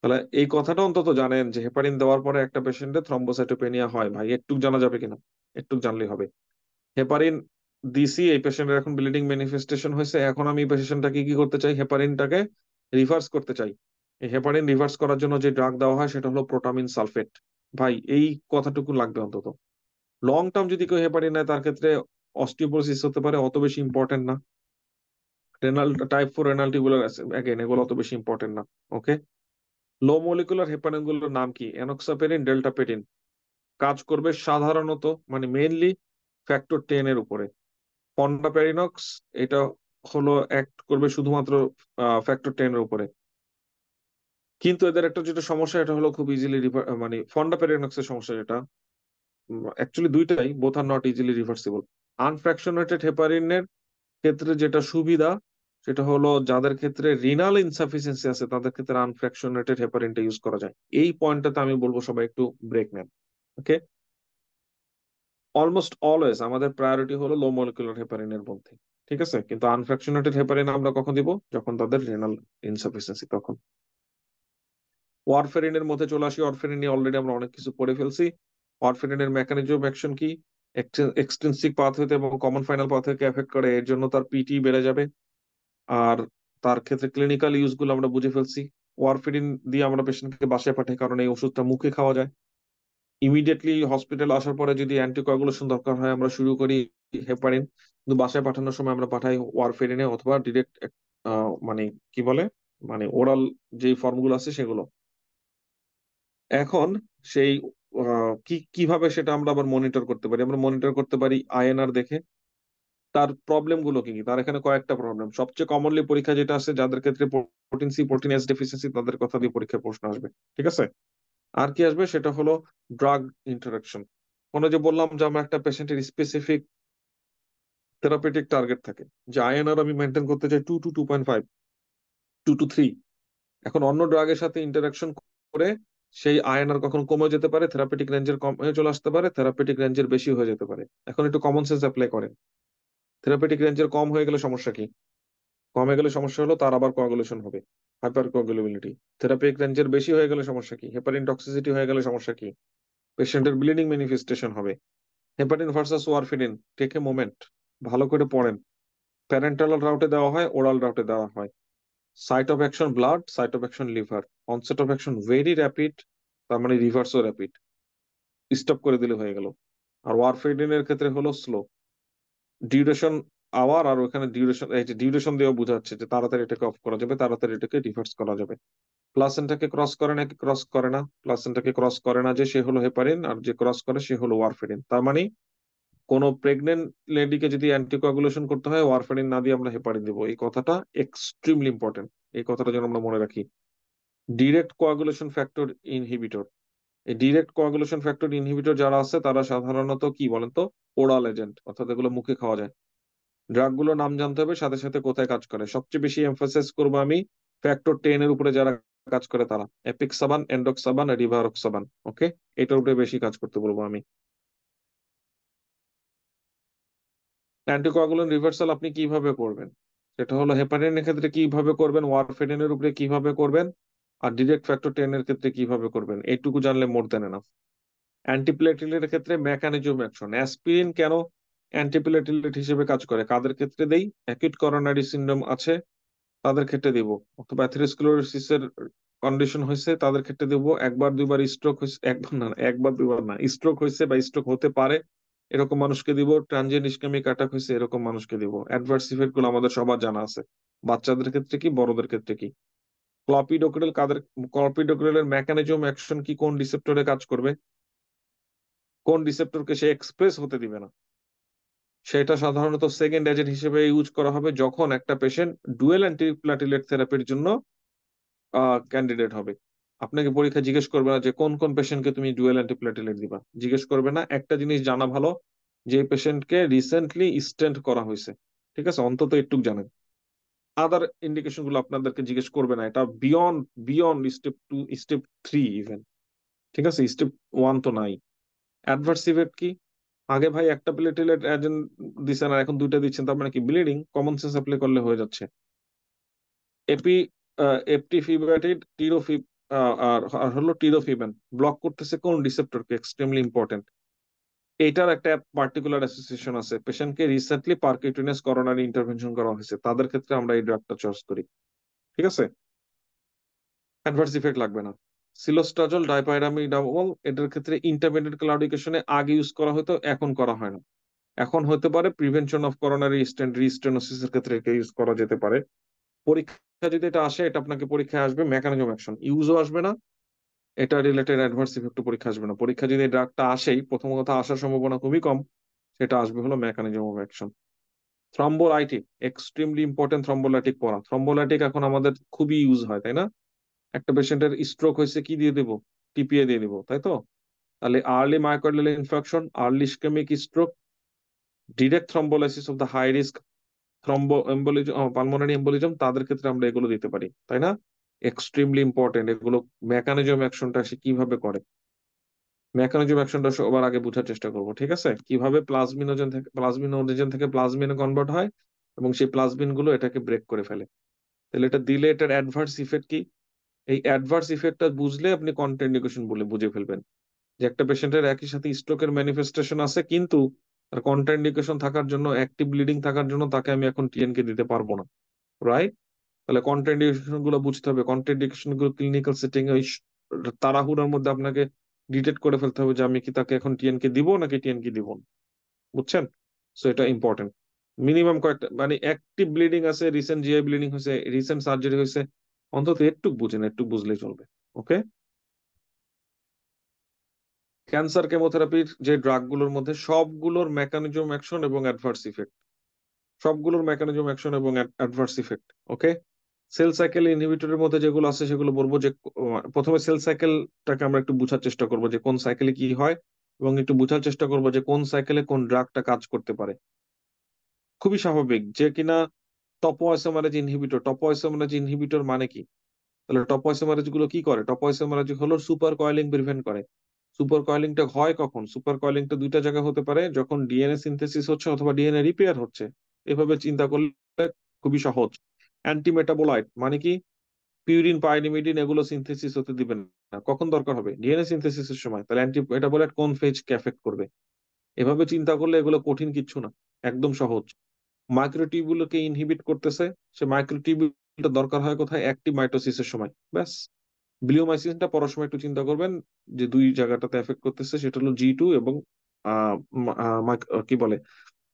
তাহলে এই কথাটা অন্তত জানেন যে হেপারিন দেওয়ার পরে একটা পেশেন্টের থ্রম্বোসাইটোপেনিয়া হয়, ভাই একটু জানা যাবে কিনা, একটু জানলেই হবে। হেপারিন দিছি, এই পেশেন্টের এখন ব্লিডিং ম্যানিফেস্টেশন হয়েছে, এখন আমি পেশেন্টটাকে কি করতে চাই? হেপারিনটাকে রিভার্স করতে চাই। এই হেপারিন রিভার্স করার জন্য যে ড্রাগ দেওয়া হয় সেটা হলো প্রোটামিন সালফেট। ভাই এই কথাটুকু লাগবে অন্তত। লং টার্ম যদি কেউ হেপারিন নেয় তার ক্ষেত্রে অস্টিওপোরোসিস হতে পারে, অত বেশি ইম্পর্টেন্ট না। Renal type 4 renal tubular again এগুলো অত বেশি ইম্পর্টেন্ট না। ওকে, লো মলিকুলার হেপারিন গুলোর নাম কি? এনক্সাপেরিন, ডেল্টাপেরিন। কাজ করবে সাধারণত মানে মেইনলি ফ্যাক্টর 10 এর উপরে। ফন্ডাপেরিনক্স এটা হলো অ্যাক্ট করবে শুধুমাত্র ফ্যাক্টর 10 এর উপরে। কিন্তু এদের একটা যেটা সমস্যা, এটা হলো খুব ইজিলি মানে ফন্ডাপেরিনক্স এর সমস্যা যেটা, অ্যাকচুয়ালি দুইটাই, both are not easily reversible. Unfractionated হেপারিনের ক্ষেত্রে যেটা সুবিধা সেটা হলো যাদের ক্ষেত্রে রিনাল ইনসাফিসিয়েন্সি আছে তাদের ক্ষেত্রে আনফ্র্যাকশনেটেড হেপারিনটা ইউজ করা যায়। এই পয়েন্টটাতে আমি বলবো সবাই একটু ব্রেক নেন। ওকে, অলমোস্ট অলওয়েজ আমাদের প্রায়োরিটি হলো লো মলিকুলার হেপারিনের মধ্যে, ঠিক আছে? কিন্তু আনফ্র্যাকশনেটেড হেপারিন আমরা কখন দিব? যখন তাদের রেনাল ইনসাফিসিয়েন্সি তখন। ওয়ারফেরিনের মধ্যে চলে আসি। ওয়ারফেরিন নিয়ে অলরেডি আমরা অনেক কিছু পড়ে ফেলছি। ওয়ারফেরিনের মেকানিজম অফ অ্যাকশন কি? এক্সট্রিনসিক পাথওয়েতে এবং কমন ফাইনাল পাথওয়েকে এফেক্ট করে, এর জন্য তার পিটি বেড়ে যাবে। আর তার ক্ষেত্রে ক্লিনিক্যাল ইউজ গুলো আমরা বুঝে ফেলছি। ওয়ারফেরিন দিয়ে আমরা পেশেন্টকে বাসায় পাঠাই কারণ এই ওষুধটা মুখে খাওয়া যায়। ইমিডিয়েটলি হসপিটাল আসার পরে যদি অ্যান্টিকোয়াগুলেশন দরকার হয় আমরা শুরু করি হেপারিন, কিন্তু বাসায় পাঠানোর সময় আমরা পাঠাই ওয়ারফেরিনে অথবা ডিরেক্ট মানে কি বলে, মানে ওরাল যে ফর্মগুলো আছে সেগুলো। এখন সেই কিভাবে সেটা আমরা আবার মনিটর করতে পারি? আমরা মনিটর করতে পারি আইএনআর দেখে। তার প্রবলেম গুলো কি কি? তার এখানে কয়েকটা প্রবলেম। সবচেয়ে কমনলি পরীক্ষা যেটা আছে, যাদের ক্ষেত্রে protein C protein S deficiency, তাদের কথা দিয়ে পরীক্ষায় প্রশ্ন আসবে, ঠিক আছে? আর কি আসবে সেটা হলো ড্রাগ ইন্টারাকশন। মানে যে বললাম যে আমরা একটা পেশেন্টের স্পেসিফিক থেরাপিউটিক টার্গেট থাকে, যে আইএনআর আমি মেনটেন করতে চাই 2 to 2.5, 2 to 3। এখন অন্য ড্রাগের সাথে ইন্টারাকশন করে সেই আইএনআর কখনো কমে যেতে পারে, থেরাপিউটিক রেঞ্জের কম হয়ে চলে আসতে পারে, থেরাপিউটিক রেঞ্জের বেশি হয়ে যেতে পারে। এখন একটু কমন সেন্স অ্যাপ্লাই করেন। থেরাপিউটিক রেঞ্জের কম হয়ে গেলে সমস্যা কি? কমে গেলে সমস্যা হলো তার আবার কোয়াগুলেশন হবে, হাইপার কোয়াগুলেবিলিটি। থেরাপিউটিক রেঞ্জের বেশি হয়ে গেলে সমস্যা কি? হেপারিন টক্সিসিটি হয়ে গেলে সমস্যা কি? পেশেন্টের ব্লিডিং ম্যানিফেস্টেশন হবে। Heparin versus warfarin, take a moment, ভালো করে পড়েন। প্যারেন্টাল রুটে দেওয়া হয়, ওরাল রুটে দেওয়া হয়। Site of action blood, site of action liver. Onset of action very rapid, তার মানে রিভার্সও র্যাপিড, স্টপ করে দিলে হয়ে গেল। আর ওয়ারফেরিনের ক্ষেত্রে হলো স্লো, ডিউরেশন আওয়ার, আর ওখানে ডিউরেশন, এই যে ডিউরেশন দিয়েও বোঝাচ্ছে যে তাড়াতাড়ি এটাকে অফ করা যাবে, তাড়াতাড়ি এটাকে রিভার্স করা যাবে। প্লাসেন্টাকে ক্রস করে নাকি ক্রস করে না? প্লাসেন্টাকে ক্রস করে না যে সে হলো হেপারিন, আর যে ক্রস করে সে হলো ওয়ারফেরিন। তার মানে কোনো প্রেগনেন্ট লেডিকে যদি অ্যান্টিকোয়াগুলেশন করতে হয় ওয়ারফেরিন না দিয়ে আমরা হেপারিন দিব, এই কথাটা এক্সট্রিমলি ইম্পর্টেন্ট। এই কথাটা যেন আমরা মনে রাখি। ডিরেক্ট কোয়াগুলেশন ফ্যাক্টর ইনহিবিটর, এই ডিরেক্ট কোয়াগুলেশন ফ্যাক্টর ইনহিবিটর যারা আছে তারা সাধারণত কি বলেন তো? ওরাল এজেন্ট, অর্থাৎ এগুলো মুখে খাওয়া যায়। ড্রাগ গুলোর নাম জানতে হবে, সাথে সাথে কোথায় কাজ করে। সবচেয়ে বেশি এমফাসাইজ করবো আমি ফ্যাক্টর 10 এর উপরে যারা কাজ করে তারা, এপিক্সাবান, এন্ডোক্সাবান, রিভারক্সাবান। ওকে, এটার উপরে বেশি কাজ করতে বলবো আমি। অ্যান্টিকোয়াগুলেন্ট রিভার্সাল আপনি কিভাবে করবেন? সেটা হলো হেপারিনের ক্ষেত্রে কিভাবে করবেন, ওয়ারফেরিনের উপরে কিভাবে করবেন, আর ডিরেক্ট ফ্যাক্টর 10 এর ক্ষেত্রে কিভাবে করবেন, এইটুকু জানলে মোর দেন এনাফ। অ্যান্টিপ্লেটিলের ক্ষেত্রে মেকানিজম অ্যাকশন, অ্যাসপিরিন কেন অ্যান্টিপ্লেটিলেট হিসেবে কাজ করে, কাদের ক্ষেত্রে দেই? অ্যাকিউট করোনারি সিনড্রোম আছে তাদের ক্ষেত্রে দিব, অথবা অ্যাথেরোস্ক্লেরোসিস এর কন্ডিশন হয়েছে তাদের ক্ষেত্রে দিব। একবার দুইবার স্ট্রোক হয়েছে, একবার না, একবার দুইবার না, স্ট্রোক হয়েছে বা স্ট্রোক হতে পারে এরকম মানুষকে দিব। ট্রানজিয়েন্ট ইসকেমিক অ্যাটাক হয়েছে এরকম মানুষকে দিব। অ্যাডভার্স ইফেক্ট গুলো আমাদের সবার জানা আছে, বাচ্চাদের ক্ষেত্রে কি, বড়দের ক্ষেত্রে কি। ক্লপিডোগ্রেল কাদের? ক্লপিডোগ্রেলের মেকানিজম অ্যাকশন কি, কোন রিসেপ্টরে কাজ করবে, কোন রিসেপ্টরকে সে এক্সপ্রেস হতে দিবে না, সেটা সাধারণত সেকেন্ড এজেন্ট হিসেবে ইউজ করা হবে যখন একটা পেশেন্ট ডুয়েল অ্যান্টিপ্লাটিলেট থেরাপির জন্য ক্যান্ডিডেট হবে। আপনাকে পরীক্ষা জিজ্ঞেস করবে না যে কোন কোন পেশেন্টকে তুমি ডুয়েল অ্যান্টিপ্লেটিলেট দিবা, জিজ্ঞেস করবে না। একটা জিনিস জানা ভালো, যে পেশেন্টকে রিসেন্টলি স্টেন্ট করা হয়েছে, ঠিক আছে, অন্তত একটু জানেন। আদার ইন্ডিকেশন গুলো আপনাদেরকে জিজ্ঞেস করবে না, এটা beyond beyond step 2, step 3 even, ঠিক আছে, স্টেপ 1 তো নাই। অ্যাডভার্স ইফেক্ট কি? আগে ভাই একটা প্লেটিলেট এজেন্ট দিচ্ছেন আর এখন দুইটা দিচ্ছেন, তার মানে কি ব্লিডিং? কমন সেন্স অ্যাপ্লাই করলে হয়ে যাচ্ছে। এপি এপটিফিব্রেটেড টিরোফিব, আর হলো টিরোফিবেন ব্লক করতেছে কোন রিসেপ্টরকে? Extremely important. এটার একটা পার্টিকুলার অ্যাসোসিয়েশন আছে, পেশেন্টকে রিসেন্টলি পারকিউটেনিয়াস করোনারি ইন্টারভেনশন করা হয়েছে তাদের ক্ষেত্রে আমরা এই ড্রাগটা চয়েস করি, ঠিক আছে? অ্যাডভার্স ইফেক্ট লাগবে না। সিলোস্টাজল ডাইপাইরামিডামল এটার ক্ষেত্রে ইন্টারমিডিয়েট ক্লাউডিকেশনে আগে ইউজ করা হতো, এখন করা হয় না। এখন হতে পারে প্রিভেনশন অফ করোনারি স্টেন্ট রিস্টেনোসিস এর ক্ষেত্রে এটা ইউজ করা যেতে পারে। পরীক্ষা যদি এটা আসে, এটা আপনাকে পরীক্ষায় আসবে মেকানিজম অ্যাকশন, ইউজও আসবে না, এটা রিলেটেড অ্যাডভার্স ইফেক্ট পরীক্ষা আসবে না। পরীক্ষা যদি ড্রাগটা আসেই, প্রথম কথা আসার সম্ভাবনা খুবই কম, সেটা আসবে হলো mechanism of action. Thrombolytic, extremely important thrombolytic পড়া। থ্রম্বোলাইটিক এখন আমাদের খুবই ইউজ হয়, তাই না? একটা পেশেন্টের স্ট্রোক হয়েছে, কি দিয়ে দেবো? টিপিএ দিয়ে দিব, তাই তো? তাহলে early myocardial infarction, early ischaemic stroke, direct thrombolysis of the high risk thromboembolism, pulmonary embolism, তাদের ক্ষেত্রে আমরা এগুলো দিতে পারি, তাই না? এক্সট্রিমলি ইম্পর্টেন্ট এগুলো। মেকানিজম অ্যাকশনটা সে কিভাবে করে, মেকানিজম অ্যাকশনটা সবার আগে বোঝার চেষ্টা করব, ঠিক আছে? কিভাবে প্লাজমিনোজেন থেকে প্লাজমিনে কনভার্ট হয় এবং সেই প্লাজমিন গুলো এটাকে ব্রেক করে ফেলে। তাহলে এটা দিলে এটার অ্যাডভার্স ইফেক্ট কি? এই অ্যাডভার্স ইফেক্টটা বুঝলে আপনি কন্ট্রাইন্ডিকেশন বলে বুঝে ফেলবেন, যে একটা পেশেন্টের একই সাথে স্ট্রোকের ম্যানিফেস্টেশন আছে, কিন্তু তার কন্ট্রাইন্ডিকেশন থাকার জন্য, অ্যাক্টিভ ব্লিডিং থাকার জন্য তাকে আমি এখন টিএনকে দিতে পারবো না, রাইট? তাহলে কন্ট্রাইন্ডিকেশন গুলো বুঝতে হবে, কন্ট্রাইন্ডিকেশন গুলো ক্লিনিক্যাল সেটিং ওই তাড়াহুড়োর মধ্যে আপনাকে ডিটেক্ট করে ফেলতে হবে যে আমি কি তাকে এখন টিএনকে দিব নাকি টিএনকে দিব না, বুঝছেন? সো এটা ইম্পর্টেন্ট। মিনিমাম কয়েকটা মানে অ্যাক্টিভ ব্লিডিং আছে, রিসেন্ট জিআই ব্লিডিং হয়েছে, রিসেন্ট সার্জারি হয়েছে, অন্তত একটু বুঝেন, একটু বুঝলেই চলবে। ওকে। ক্যান্সার কেমোথেরাপির যে ড্রাগ গুলোর মধ্যে সবগুলোর মেকানিজম অ্যাকশন এবং অ্যাডভার্স ইফেক্ট, সবগুলোর মেকানিজম অ্যাকশন এবং অ্যাডভার্স ইফেক্ট, ওকে। সেল সাইকেল ইনহিবিটরের মধ্যে যেগুলো আছে সেগুলো বলবো যে প্রথমে সেল সাইকেলটাকে আমরা একটু বোঝার চেষ্টা করবো যে কোন সাইকেলে কি হয়, এবং একটু বোঝার চেষ্টা করবো যে কোন সাইকেলে কোন ড্রাগটা কাজ করতে পারে। খুবই স্বাভাবিক যে কিনা টপোআইসোমারেজ ইনহিবিটর, টপোআইসোমারেজ ইনহিবিটর মানে কি? তাহলে টপোআইসোমারেজ গুলো কি করে? টপোআইসোমারেজ হলো সুপার কয়েলিং প্রিভেন্ট করে। সুপার কয়েলিংটা হয় কখন? সুপার কয়েলিংটা দুইটা জায়গা হতে পারে, যখন ডিএনএ সিনথেসিস হচ্ছে অথবা ডিএনএ রিপেয়ার হচ্ছে। এভাবে চিন্তা করলে খুবই সহজ। অ্যান্টিমেটাবোলাইট মানে কি? পিউরিন, পাইরিমিডিন এগুলো সিনথেসিস হতে দিবেন না। কখন দরকার হবে? ডিএনএ সিনথেসিসের সময়। তাহলে অ্যান্টিমেটাবোলাইট কোন ফেজকে এফেক্ট করবে? এভাবে চিন্তা করলে এগুলো কঠিন কিচ্ছু না, একদম সহজ। মাইক্রোটিউবুলকে ইনহিবিট করতেছে, সে মাইক্রোটিউবুলটা দরকার হয় কোথায়? অ্যাক্টিভ মাইটোসিসের সময়, ব্যাস। ব্লিওমাইসিনটা পড়ার সময় একটু চিন্তা করবেন, যে দুই জায়গাটাতে এফেক্ট করতেছে, সেটা হলো G2 এবং কি বলে,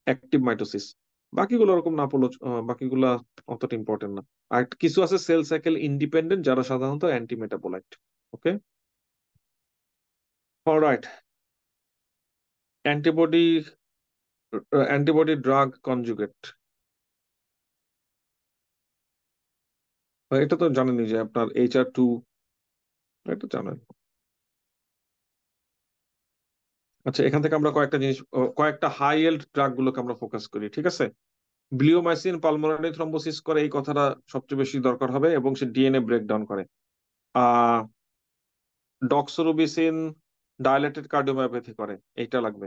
অ্যাক্টিভ মাইটোসিস। বাকিগুলো ওরকম না পড়লো, বাকিগুলা অতটা ইম্পর্টেন্ট না। আর কিছু আছে সেল সাইকেল ইন্ডিপেন্ডেন্ট, যারা সাধারণত antimetabolite. Okay. Alright. Antibody, antibody drug conjugate, এটা তো জানেনই যে আপনার HR2, এটা জানেন। আচ্ছা, এখান থেকে আমরা কয়েকটা জিনিস, কয়েকটা হাই এল্ড ড্রাগ গুলোকে আমরা ফোকাস করি, ঠিক আছে? ব্লিওমাইসিন পালমোনারি থ্রম্বোসিস করে, এই কথাটা সবচেয়ে বেশি দরকার হবে, এবং সে ডিএনএ ব্রেকডাউন করে। আহ ডক্সোরুবিসিন ডাইলেটেড কার্ডিওমায়োপ্যাথি করে, এইটা লাগবে।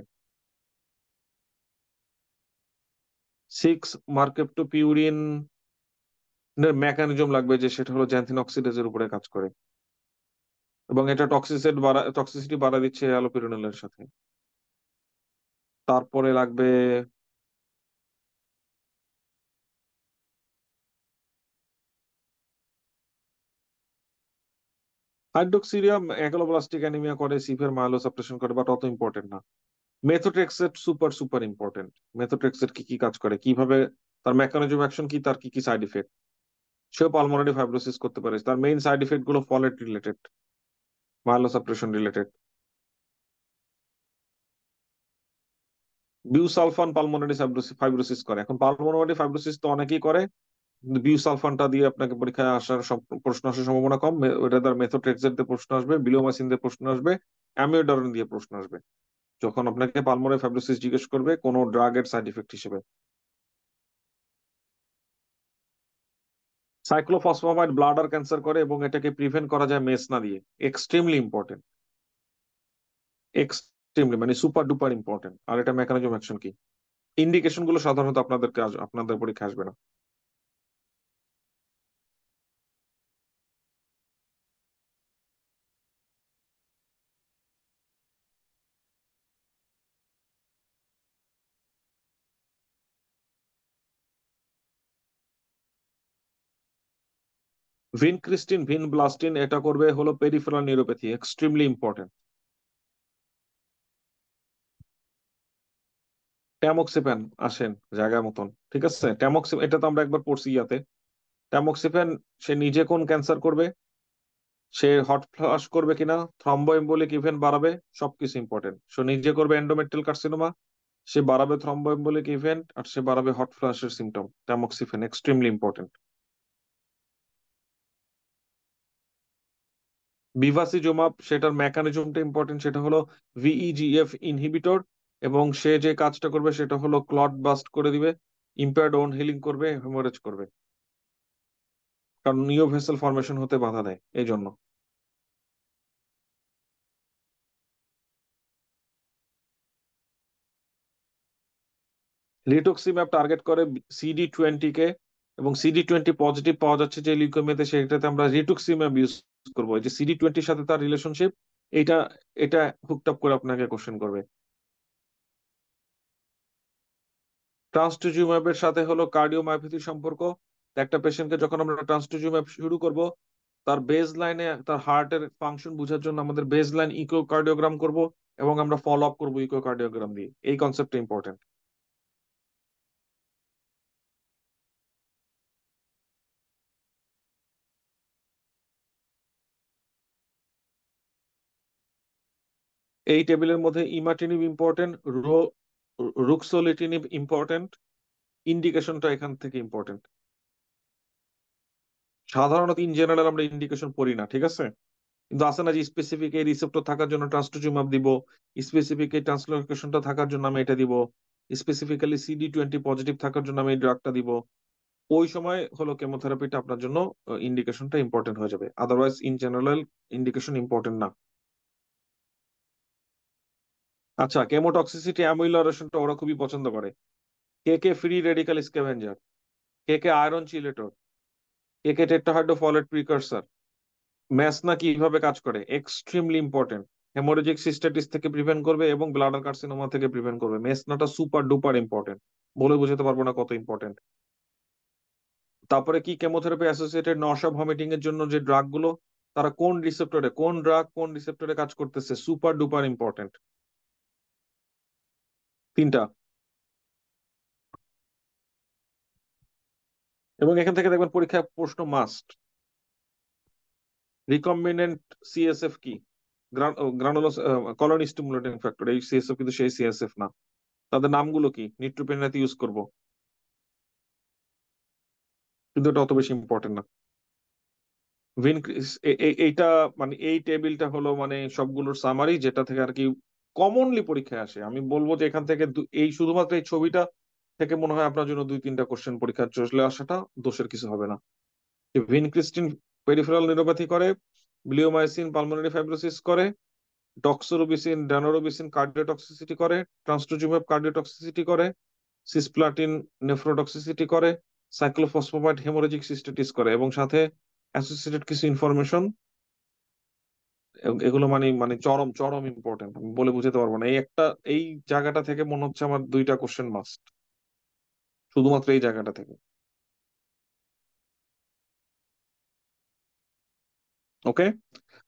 6 মার্কেপটোপিউরিন মেকানিজম লাগবে, যে সেটা হলো জ্যান্থিন অক্সিডেজের উপরে কাজ করে, এবং এটা টক্সিসিটি বাড়া দিচ্ছে অ্যালোপিরিডোনের সাথে। তারপরে লাগবে হাইড্রোক্সিরিয়া, এগালোব্লাস্টিক অ্যানিমিয়া করে, সিভিয়ার মায়োলোসাপ্রেশন করে, বাট অত ইম্পর্টেন্ট না। Methotrexate super super important. Methotrexate কি কি কাজ করে, কিভাবে, তার মেকানিজম অ্যাকশন কি, তার কি কি সাইড ইফেক্ট। সেও পালমোনারি ফাইব্রোসিস করতে পারে, তার মেইন সাইড ইফেক্ট গুলো folate related, myelosuppression related. Busulfan pulmonary fibrosis করে। এখন পালমোনারি ফাইব্রোসিস তো অনেকেই করে, কিন্তু বিউসালফানটা দিয়ে আপনাকে পরীক্ষায় আসার প্রশ্ন আসার সম্ভাবনা কম। ওটা তার মেথোট্রেক্সেট দিয়ে প্রশ্ন আসবে, বিলোমাসিন দিয়ে প্রশ্ন আসবে, অ্যামিওডারন দিয়ে প্রশ্ন আসবে, যখন আপনাকে পালমোনারি ফাইব্রোসিস জিজ্ঞেস করবে কোন ড্রাগের সাইড ইফেক্ট হিসেবে। সাইক্লোফসফামাইড ব্লাডার ক্যান্সার করে, এবং এটাকে প্রিভেন্ট করা যায় মেসনা দিয়ে। এক্সট্রিমলি ইম্পর্টেন্ট, এক্সট্রিমলি মানে সুপার ডুপার ইম্পর্টেন্ট। আর এটা মেকানিজম অ্যাকশন কি, ইন্ডিকেশন গুলো সাধারণত আপনাদের পরীক্ষা আসবে না। ভিনক্রিস্টিন, ভিনব্লাস্টিন, এটা করবে হলো peripheral neuropathy, extremely important. Tamoxifen আসেন জায়গা মতন, ঠিক আছে। ট্যামক্সিফেন এটা তো আমরা একবার পড়ছি ইয়াতে। ট্যামক্সিফেন সে নিজে কোন ক্যান্সার করবে, সে হট ফ্লাশ করবে কিনা, থ্রম্বোএম্বোলিক ইভেন্ট বাড়াবে, সবকিছু ইম্পর্টেন্ট। সে নিজে করবে এন্ডোমেট্রিয়াল কার্সিনোমা, সে বাড়াবে থ্রম্বোএম্বোলিক ইভেন্ট, আর সে বাড়াবে হট ফ্লাশের symptom. Tamoxifen extremely important. Bevacizumab, সেটার মেকানিজমটা ইম্পর্টেন্ট, সেটা হলো ভিইজিএফ ইনহিবিটর, এবং সে যে কাজটা করবে সেটা হলো ক্লট বাস্ট করে দিবে, ইম্পেয়ার্ড ওন হিলিং করবে, হেমোরেজ করবে, কারণ নিও ভেসেল ফর্মেশন হতে বাধা দেয় এই জন্য। রিটুক্সিম্যাব টার্গেট করে CD20 কে, এবং CD20 পজিটিভ পাওয়া যাচ্ছে যে লিউকেমিয়াতে, সেটাতে আমরা রিটুক্সিম্যাব ইউজ করবো। এই যে CD20 সাথে তার রিলেশনশিপ, এটা এটা হুকড আপ করে আপনাকে কোশ্চেন করবে। ট্রান্সটুজিউম্যাবের সাথে হলো কার্ডিওমায়োপ্যাথির সম্পর্ক। একটা পেশেন্টকে যখন আমরা ট্রান্সটুজিউম্যাব শুরু করব, তার বেজ লাইনে তার হার্টের ফাংশন বোঝার জন্য আমাদের বেজ লাইন ইকোকার্ডিওগ্রাম করব, এবং আমরা ফলো আপ করবো ইকোকার্ডিওগ্রাম দিয়ে। এই কনসেপ্টটা ইম্পর্টেন্ট। এই টেবিলের মধ্যে ইমাটিনিব ইম্পর্টেন্ট, রুক্সোলিটিনিব ইম্পর্টেন্ট, ইন্ডিকেশনটা এখান থেকে ইম্পর্টেন্ট। সাধারণত ইন জেনারেল আমরা ইন্ডিকেশন পড়ি না, ঠিক আছে, কিন্তু আছে না যে স্পেসিফিক এই রিসেপ্টর থাকার জন্য ট্রান্সটুজিমাব দিব, স্পেসিফিক এই ট্রান্সলোকেশনটা থাকার জন্য আমি এটা দিব, স্পেসিফিক্যালি CD20 পজিটিভ থাকার জন্য আমি এই ড্রাগটা দিব। ওই সময় হলো কেমোথেরাপিটা আপনার জন্য ইন্ডিকেশনটা ইম্পর্টেন্ট হয়ে যাবে, otherwise in general indication important না। আচ্ছা, কেমোটক্সিসিটি অ্যামিলোরেশনটা ওরা খুবই পছন্দ করে। কে কে ফ্রি রেডিক্যাল স্ক্যাভেঞ্জার, কে কে আয়রন চিলেটর, কে কে টেট্রাহাইড্রোফলেট প্রিকারসর। ম্যাসনা কিভাবে কাজ করে, এক্সট্রিমলি ইম্পর্টেন্ট। হেমোরেজিক সিস্টাইটিস থেকে প্রিভেন্ট করবে এবং ব্লাডার কার্সিনোমা থেকে প্রিভেন্ট করবে। মেসনাটা সুপার ডুপার ইম্পর্টেন্ট, বলে বোঝাতে পারবো না কত ইম্পর্টেন্ট। তারপরে কি, কেমোথেরাপি অ্যাসোসিয়েটেড নশা ভমিটিং এর জন্য যে ড্রাগ গুলো, তারা কোন রিসেপ্টরে, কোন ড্রাগ কোন রিসেপ্টরে কাজ করতেছে, সুপার ডুপার ইম্পর্টেন্ট। তিনটা। এবং এখান থেকে দেখবেন পরীক্ষায় প্রশ্ন মাস্ট, রিকম্বিনেন্ট সিএসএফ কি, গ্রানুলোস কলোনি স্টিমুলেটিং ফ্যাক্টর, এই সিএসএফ কিন্তু সেই সিএসএফ না। তাদের নামগুলো কি, নিউট্রোপেনিয়াতে ইউজ করব, কিন্তু এটা অত বেশি ইম্পর্টেন্ট না। এইটা মানে এই টেবিলটা হলো মানে সবগুলোর সামারি, যেটা থেকে আর কি কমনলি পরীক্ষায় আসে। আমি বলবো যে এখান থেকে এই শুধুমাত্র এই ছবিটা থেকে মনে হয় আপনার জন্য 2-3টা কোশ্চেন পরীক্ষা চলে আসাটা দোষের কিছু হবে না। ভিনক্রিস্টিন পেরিফেরাল নিউরোপ্যাথি করে, ব্লিওমাইসিন পালমোনারি ফাইব্রোসিস করে, ডক্সোরুবিসিন ড্যানোরুবিসিন কার্ডিওটক্সিসিটি করে, ট্রান্সটুজিমাব কার্ডিওটক্সিসিটি করে, সিসপ্লাটিন নেফ্রোটক্সিসিটি করে, সাইক্লোফসফোমাইড হেমোরেজিক সিস্টেটিস করে, এবং সাথে অ্যাসোসিয়েটেড কিছু ইনফরমেশন। এগুলো মানে মানে চরম চরম ইম্পর্টেন্ট, আমি বলে বুঝাতে পারবো না। এই একটা, এই জায়গাটা থেকে মনে হচ্ছে আমার 2টা কোশ্চেন মাস্ট, শুধুমাত্র এই জায়গাটা থেকে। ওকে,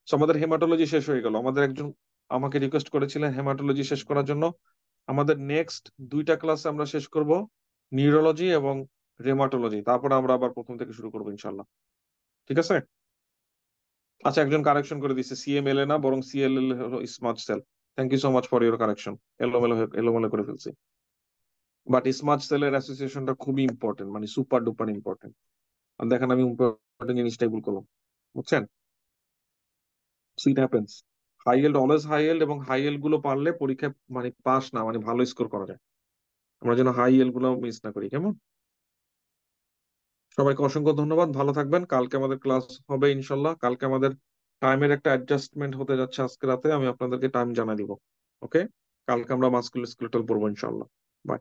সো আমাদের হেমাটোলজি শেষ হয়ে গেল। আমাদের একজন আমাকে রিকোয়েস্ট করেছিলেন হেমাটোলজি শেষ করার জন্য। আমাদের নেক্সট 2টা ক্লাসে আমরা শেষ করব নিউরোলজি এবং রেমাটোলজি, তারপরে আমরা আবার প্রথম থেকে শুরু করবো ইনশাল্লাহ। ঠিক আছে। আচ্ছা, একজন কারেকশন করে দিচ্ছে, CMLA না বরং CLL হলো smart cell. Thank you so much for your correction. এলোমেলো করে ফেলছি, বাট স্মার্ট সেলের অ্যাসোসিয়েশনটা খুবই ইম্পর্টেন্ট, মানে সুপার ডুপার ইম্পর্টেন্ট। আর দেখেন আমি ইম্পর্টেন্ট জিনিসটাই ভুল করলাম, বুঝছেন। So it happens. High yield, always high yield, এবং হাই হেল্ড গুলো পারলে পরীক্ষায় মানে পাস না মানে ভালো স্কোর করা যায়। আমরা যেন হাই হেল্ড গুলো মিস না করি, কেমন। সবাইকে অসংখ্য ধন্যবাদ, ভালো থাকবেন। কালকে আমাদের ক্লাস হবে ইনশাল্লাহ। কালকে আমাদের টাইমের একটা অ্যাডজাস্টমেন্ট হতে যাচ্ছে আজকে রাতে, আমি আপনাদেরকে টাইম জানাই দিব। ওকে, কালকে আমরা মাস্কুলোস্কেলেটাল পড়বো ইনশাল্লাহ। বাই।